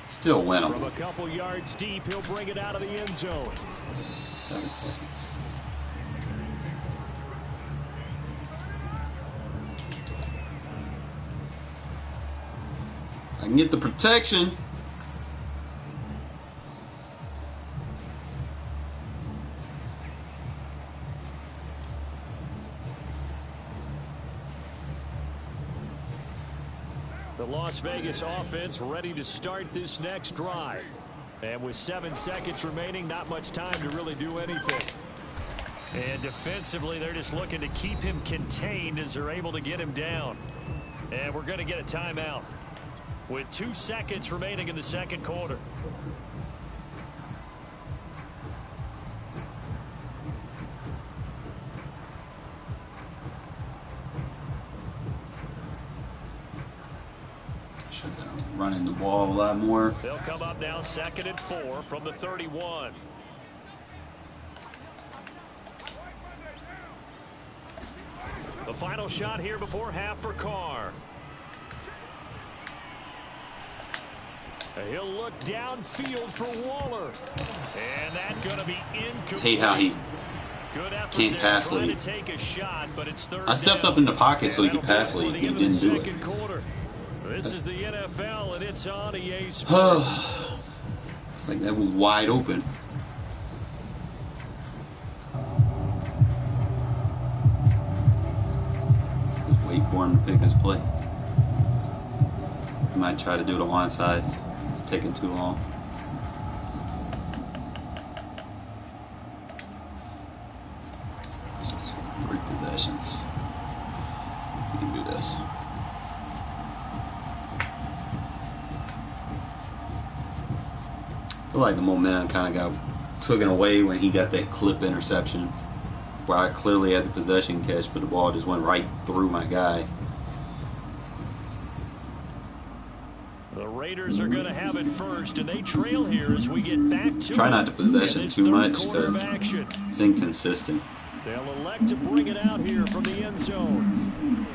Still From winnable. a couple yards deep, he'll bring it out of the end zone. 7 seconds. I can get the protection. The Las Vegas offense ready to start this next drive. And with 7 seconds remaining, not much time to really do anything. And defensively, they're just looking to keep him contained as they're able to get him down. And we're going to get a timeout with 2 seconds remaining in the second quarter. Should running the ball a lot more. They'll come up now 2nd and 4 from the 31. The final shot here before half for Carr. He'll look downfield for Waller. And that's going to be incomplete. Hate how he can't pass lead. I stepped up in the pocket so he could pass lead, and he didn't do it. This is the NFL, and it's on EA Sports. It's like that was wide open. Just wait for him to pick his play. He might try to do the onside. It's taking too long. Just 3 possessions. We can do this. I feel like the momentum kind of got taken away when he got that clip interception, where I clearly had the possession catch, but the ball just went right through my guy. The Raiders are going to have it first, and they trail here as we get back to Try not to possession too much because it's inconsistent. They'll elect to bring it out here from the end zone.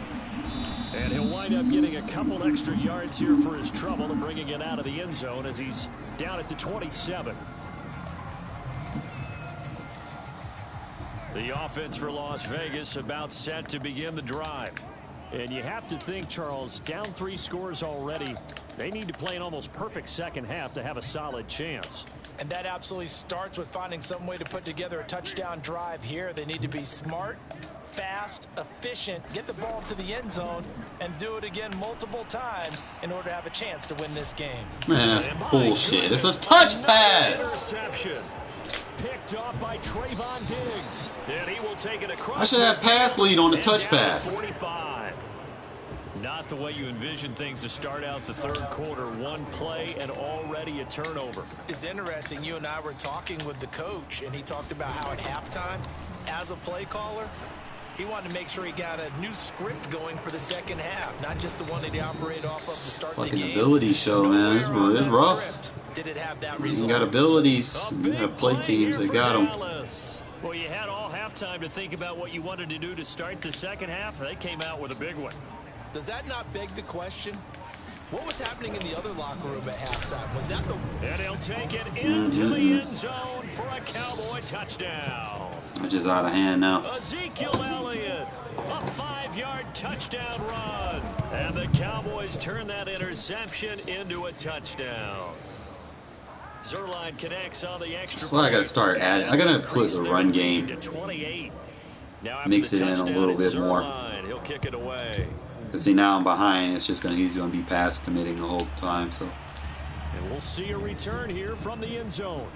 And he'll wind up getting a couple extra yards here for his trouble and bringing it out of the end zone as he's down at the 27. The offense for Las Vegas about set to begin the drive. And you have to think, Charles, down 3 scores already. They need to play an almost perfect second half to have a solid chance. And that absolutely starts with finding some way to put together a touchdown drive here. They need to be smart, fast, efficient, get the ball to the end zone, and do it again multiple times in order to have a chance to win this game. Man, that's bullshit. It's a touch pass. Interception. Picked off by Trayvon Diggs. And he will take it across. I should have pass lead on the touch pass. 45. Not the way you envision things to start out the third quarter. 1 play and already a turnover. It's interesting. You and I were talking with the coach, and he talked about how at halftime, as a play caller, he wanted to make sure he got a new script going for the second half, not just the one that he operated off of to start the game. Fucking ability show, man. It's rough. Did it have that You result? got abilities. You got play teams that got them. Well, you had all halftime to think about what you wanted to do to start the second half. They came out with a big one. Does that not beg the question? What was happening in the other locker room at halftime? Was that the... And he'll take it into the end zone for a Cowboy touchdown. Which is out of hand now. Ezekiel Elliott, a 5-yard touchdown run. And the Cowboys turn that interception into a touchdown. Zuerlein connects on the extra point. Well, I got to start adding. I got to put the run game. To 28. Now Mix it in a little bit more. He'll kick it away. Because see, now I'm behind. It's just he's going to be pass committing the whole time. So. And we'll see a return here from the end zone.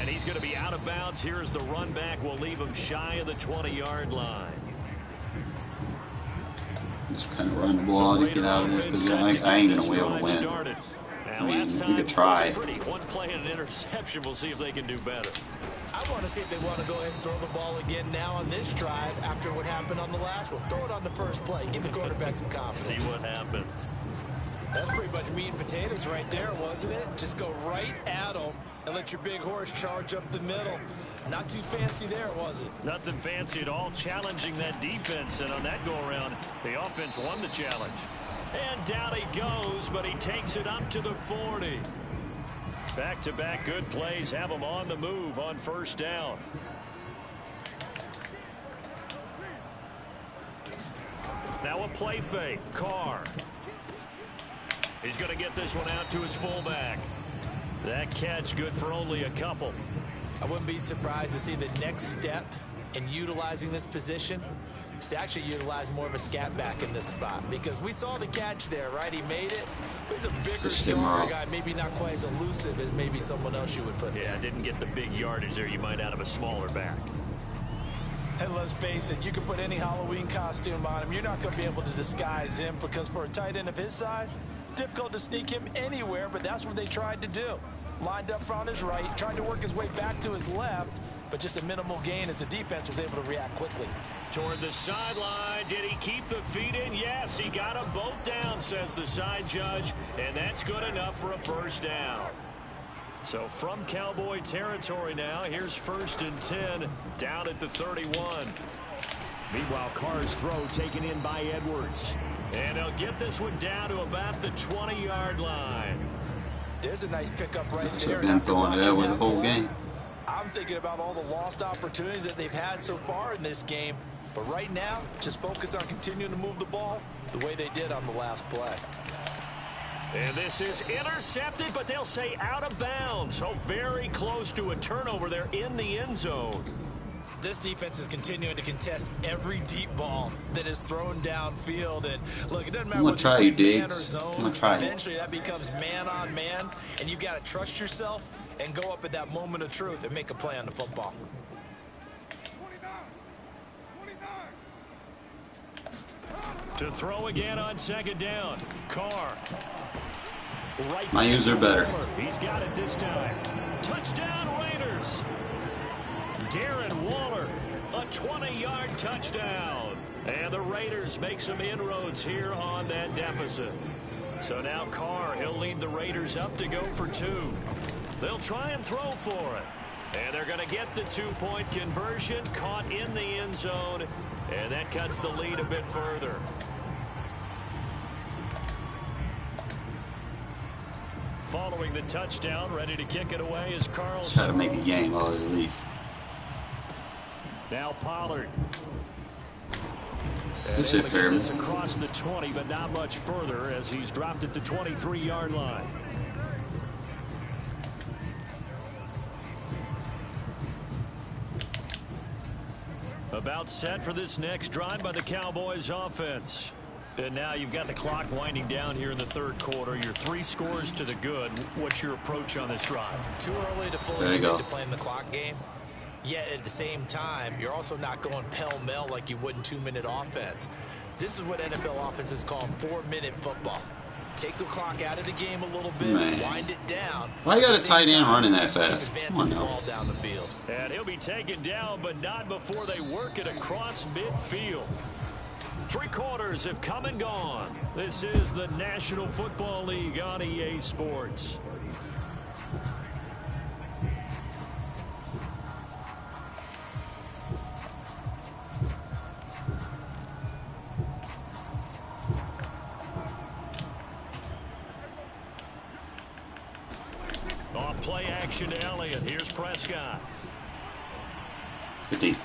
And he's going to be out of bounds. Here as the run back will leave him shy of the 20-yard line. Just kind of run the ball, just get out of this because I ain't going to be able to win. I mean, we could try. 1 play and an interception. We'll see if they can do better. I want to see if they want to go ahead and throw the ball again now on this drive after what happened on the last one. Throw it on the first play. Give the quarterback some confidence. See what happens. That's pretty much meat and potatoes right there, wasn't it? Just go right at them and let your big horse charge up the middle. Not too fancy there, was it? Nothing fancy at all, challenging that defense. And on that go-around, the offense won the challenge. And down he goes, but he takes it up to the 40. Back-to-back good plays have him on the move on first down. Now a play fake. Carr. He's going to get this one out to his fullback. That catch good for only a couple. I wouldn't be surprised to see the next step in utilizing this position is to actually utilize more of a scat back in this spot, because we saw the catch there, right? He made it, but he's a bigger, stronger guy, maybe not quite as elusive as maybe someone else you would put there. Yeah, didn't get the big yardage there you might out of a smaller back. And let's face it, you can put any Halloween costume on him. You're not going to be able to disguise him, because for a tight end of his size, difficult to sneak him anywhere, but that's what they tried to do. Lined up on his right, tried to work his way back to his left, but just a minimal gain as the defense was able to react quickly. Toward the sideline, did he keep the feet in? Yes, he got them both down, says the side judge, and that's good enough for a first down. So from Cowboy territory now, here's 1st and 10, down at the 31. Meanwhile, Carr's throw taken in by Edwards. And they'll get this one down to about the 20-yard line. There's a nice pickup right there. Been throwing that with the whole game. I'm thinking about all the lost opportunities that they've had so far in this game. But right now, just focus on continuing to move the ball the way they did on the last play. And this is intercepted, but they'll say out of bounds. So very close to a turnover there in the end zone. This defense is continuing to contest every deep ball that is thrown downfield. And look, it doesn't matter whether you play man or zone. I'm gonna try. Eventually, that becomes man on man, and you got to trust yourself and go up at that moment of truth and make a play on the football. To throw again on 2nd down. Carr. Right. My user better. He's got it this time. Touchdown Raiders. Darren Waller, a 20-yard touchdown. And the Raiders make some inroads here on that deficit. So now Carr, he'll lead the Raiders up to go for 2. They'll try and throw for it. And they're going to get the 2-point conversion, caught in the end zone. And that cuts the lead a bit further. Following the touchdown, ready to kick it away is Carlson. Try to make a game of it at least. Now Pollard. Good shit, Perry. Across the 20, but not much further as he's dropped at the 23-yard line. About set for this next drive by the Cowboys offense. And now you've got the clock winding down here in the 3rd quarter. Your 3 scores to the good. What's your approach on this drive? Too early to fully commit to playing the clock game. Yet at the same time, you're also not going pell-mell like you would in 2-minute offense. This is what NFL offenses call 4-minute football. Take the clock out of the game a little bit, wind it down. Why you got a tight end running that fast? Come on now. Ball down the field. And he'll be taken down, but not before they work it across midfield. 3 quarters have come and gone. This is the National Football League on EA Sports. Off play action to Elliott. Here's Prescott. Good deep.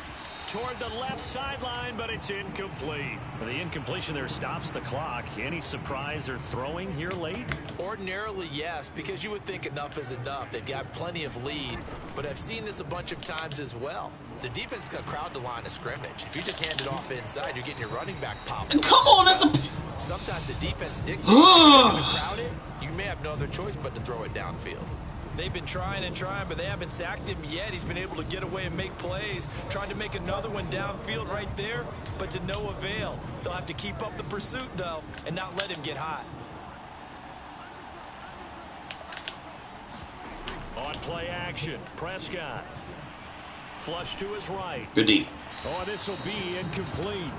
Toward the left sideline, but it's incomplete. The incompletion there stops the clock. Any surprise they're throwing here late? Ordinarily, yes, because you would think enough is enough. They've got plenty of lead, but I've seen this a bunch of times as well. The defense can crowd the line of scrimmage. If you just hand it off inside, you're getting your running back popped. Come on, that's a... Sometimes the defense dictates to crowd it. You may have no other choice but to throw it downfield. They've been trying and trying, but they haven't sacked him yet. He's been able to get away and make plays. Trying to make another one downfield right there, but to no avail. They'll have to keep up the pursuit, though, and not let him get hot. On play action, Prescott. Flush to his right. Good deep. Oh, this will be incomplete.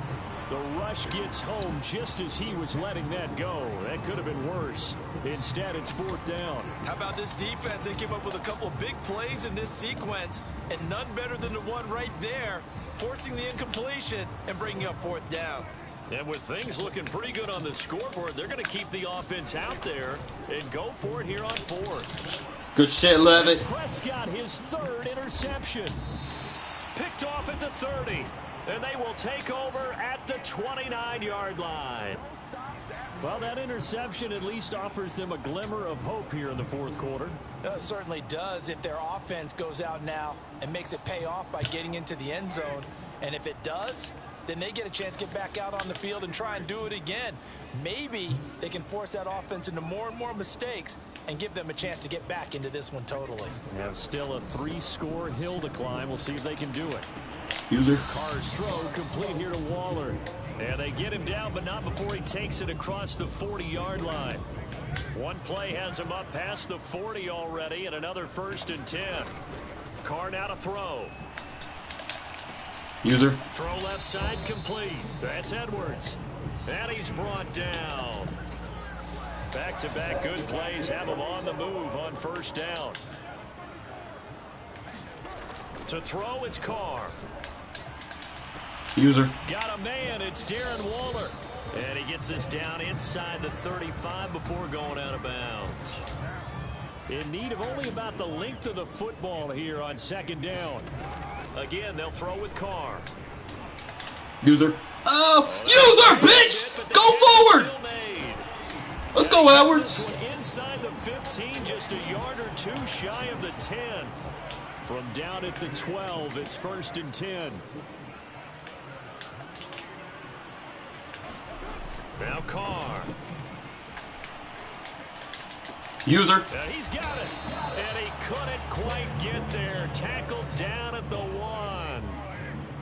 The rush gets home just as he was letting that go. That could have been worse. Instead, it's 4th down. How about this defense? They came up with a couple of big plays in this sequence, and none better than the one right there, forcing the incompletion and bringing up 4th down. And with things looking pretty good on the scoreboard, they're going to keep the offense out there and go for it here on 4th. Good shit, Levitt. Prescott, his 3rd interception. Picked off at the 30. And they will take over at the 29-yard line. Well, that interception at least offers them a glimmer of hope here in the fourth quarter. It certainly does if their offense goes out now and makes it pay off by getting into the end zone. And if it does, then they get a chance to get back out on the field and try and do it again. Maybe they can force that offense into more and more mistakes and give them a chance to get back into this one totally. Now still a 3-score hill to climb. We'll see if they can do it. User. Carr's throw complete here to Waller. And they get him down, but not before he takes it across the 40-yard line. One play has him up past the 40 already, and another 1st and 10. Carr now to throw. User. Throw left side complete. That's Edwards. And he's brought down. Back-to-back good plays have him on the move on 1st down. To throw, it's Carr. User. Got a man. It's Darren Waller. And he gets us down inside the 35 before going out of bounds. In need of only about the length of the football here on 2nd down. Again, they'll throw with Carr. User. Oh, user, bitch! Go forward! Let's go, Edwards. Inside the 15, just a yard or two shy of the 10. From down at the 12, it's 1st and 10. Now Carr. User. He's got it. And he couldn't quite get there. Tackled down at the 1.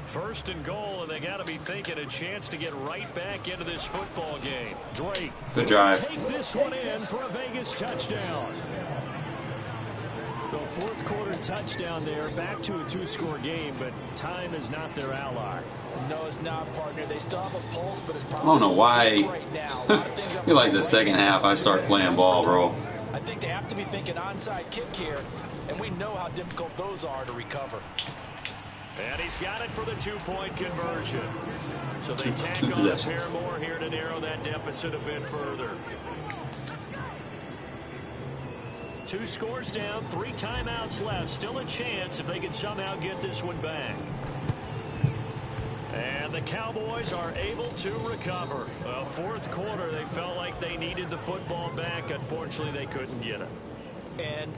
1st and goal, and they got to be thinking a chance to get right back into this football game. Drake. Good drive. Take this one in for a Vegas touchdown. The 4th quarter touchdown there, back to a 2-score game, but time is not their ally. No, it's not, partner. They still have a pulse, but it's I probably don't know why. right now. A lot of things Feel like the second half I start playing ball, bro. I think they have to be thinking onside kick here, and we know how difficult those are to recover. And he's got it for the 2-point conversion. So they Two tack on a possessions. pair more here to narrow that deficit a bit further. 2 scores down, 3 timeouts left. Still a chance if they can somehow get this one back. And the Cowboys are able to recover. Well, 4th quarter, they felt like they needed the football back. Unfortunately, they couldn't get it. And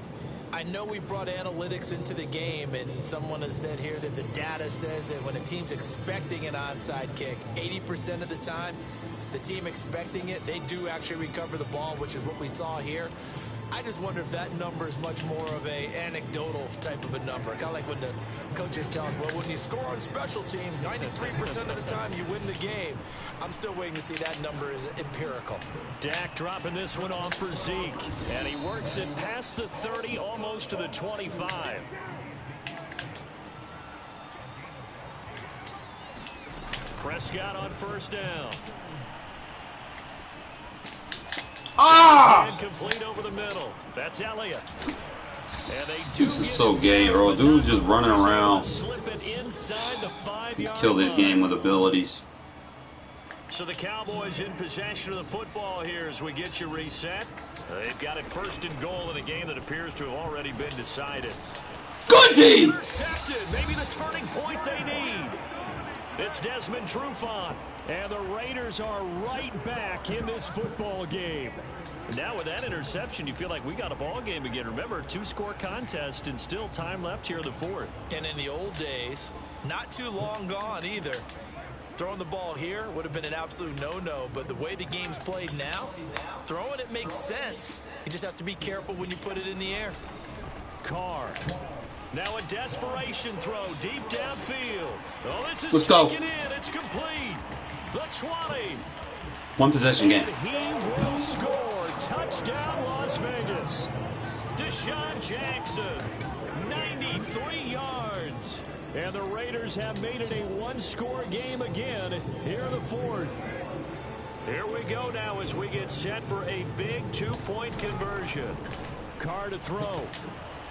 I know we brought analytics into the game, and someone has said here that the data says that when a team's expecting an onside kick, 80% of the time, the team expecting it, they do actually recover the ball, which is what we saw here. I just wonder if that number is much more of a anecdotal type of a number. Kind of like when the coaches tell us, well, when you score on special teams, 93% of the time you win the game. I'm still waiting to see that number is empirical. Dak dropping this one off for Zeke. And he works it past the 30, almost to the 25. Prescott on 1st down. Ah! Complete over the middle. That's Elliott. And they do This is so gay, bro. Dude's just running around. Slip it inside the 5-yard Kill this line. game with abilities. So the Cowboys in possession of the football here as we get you reset. They've got it 1st and goal in a game that appears to have already been decided. Good D! Intercepted. Maybe the turning point they need. It's Desmond Trufant. And the Raiders are right back in this football game. Now with that interception, you feel like we got a ball game again. Remember, 2-score contest and still time left here in the 4th. And in the old days, not too long gone either. Throwing the ball here would have been an absolute no-no, but the way the game's played now, throwing it makes sense. You just have to be careful when you put it in the air. Carr. Now a desperation throw deep downfield. Oh, this is Let's go. taken in. It's complete. The 20. One possession game. He will score. Touchdown, Las Vegas. Deshaun Jackson, 93 yards. And the Raiders have made it a 1-score game again here in the 4th. Here we go now as we get set for a big 2-point conversion. Carr to throw.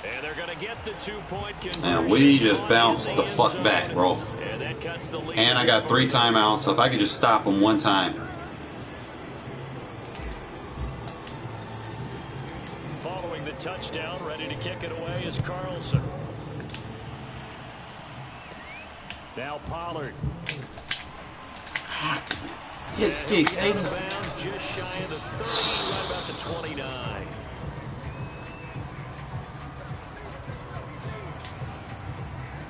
And they're going to get the 2-point conversion. And we just bounced the fuck back, bro. And that cuts the lead. And I got 3 timeouts, so if I could just stop them one time. Following the touchdown, ready to kick it away is Carlson. Now Pollard. Hit stick, baby. Bounds just shy of the 30, right about the 29.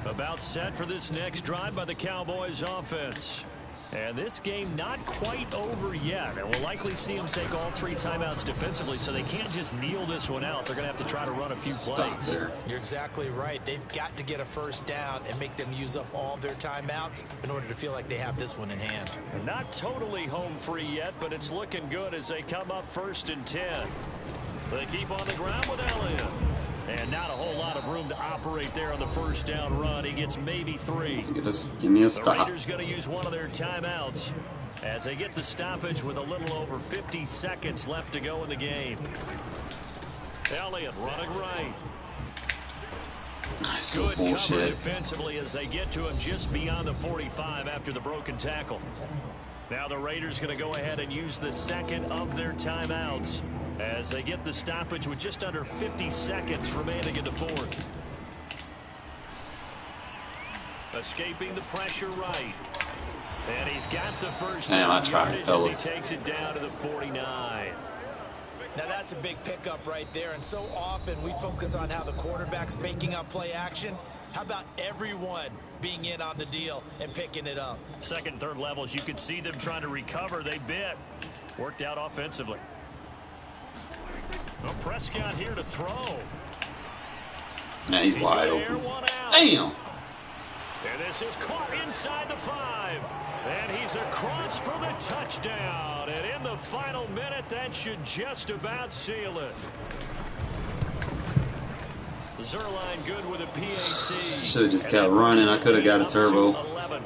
About set for this next drive by the Cowboys offense. And this game not quite over yet. And we'll likely see them take all 3 timeouts defensively, so they can't just kneel this one out. They're going to have to try to run a few plays. You're exactly right. They've got to get a first down and make them use up all their timeouts in order to feel like they have this one in hand. And not totally home free yet, but it's looking good as they come up 1st and 10. They keep on the ground with Elliott. And not a whole lot of room to operate there on the first down run. He gets maybe 3. Give me a stop. The Raiders going to use one of their timeouts as they get the stoppage with a little over 50 seconds left to go in the game. Elliott running right. So Good bullshit. cover defensively as they get to him just beyond the 45 after the broken tackle. Now the Raiders going to go ahead and use the second of their timeouts as they get the stoppage with just under 50 seconds remaining in the 4th. Escaping the pressure right. And he's got the first Damn, I down tried, yardage fellas. as he takes it down to the 49. Now that's a big pickup right there, and so often we focus on how the quarterback's faking up play action. How about everyone being in on the deal and picking it up? Second and third levels, you could see them trying to recover. They bit. Worked out offensively. Well, Prescott here to throw. Yeah, he's wide gonna air open. one out. Damn. And this is caught inside the 5. And he's across for the touchdown. And in the final minute, that should just about seal it. Zerline good with a PAT. Should have just kept running. I could have got a turbo. 11.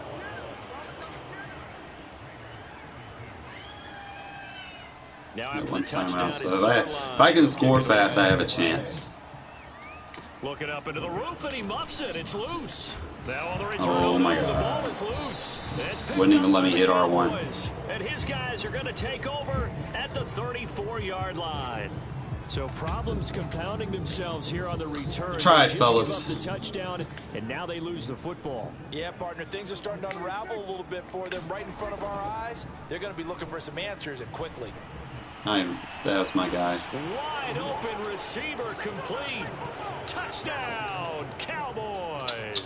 Now after One the touchdown, timeout. So it's if I can score fast, I have a chance. looking up into the roof, and he muffs it. It's loose. Now on the return, Oh my the God. ball is loose. It's Wouldn't even let me picked hit up by the R1. Cowboys. And his guys are going to take over at the 34-yard line. So problems compounding themselves here on the return. Try it, They just fellas. give up the touchdown, and now they lose the football. Yeah, partner, things are starting to unravel a little bit for them right in front of our eyes. They're going to be looking for some answers, and quickly. That's my guy. Wide open receiver complete. Touchdown, Cowboys.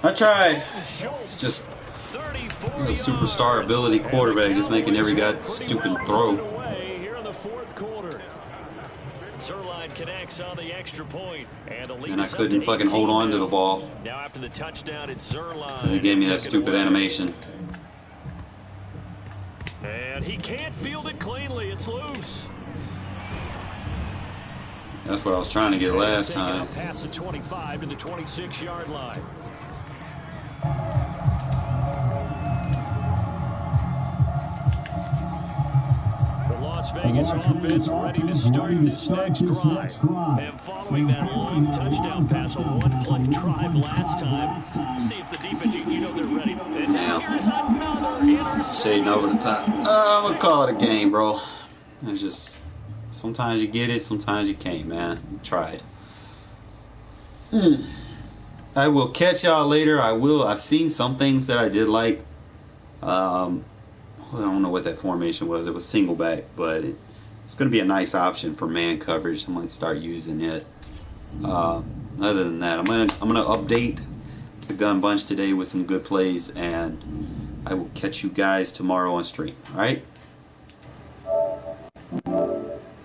I tried. Schultz, It's just 34 a superstar yards. ability quarterback, And the just making every guy Cowboys are stupid pretty throw. well away here in the 4th quarter. Zerline connects on the extra point, and the lead And I is up couldn't to fucking 18 hold on to the now. ball. Now after the touchdown, it's Zerline. And he gave me that taking it stupid away. animation. And he can't field it cleanly. It's loose. That's what I was trying to get last Taking time. up past the 25 to the 26-yard line. The Las Vegas offense ready to start this next drive. And following that long touchdown pass, a one-play drive last time, see if the defense, you know they're ready. And now here's another interception. Shading over the top. I'm going to call it a game, bro. It's just, sometimes you get it, sometimes you can't, man. Try it. I will catch y'all later. I've seen some things that I did like. I don't know what that formation was. It was single back, but it's going to be a nice option for man coverage. I might start using it. Other than that, I'm gonna update the gun bunch today with some good plays, and I will catch you guys tomorrow on stream. All right.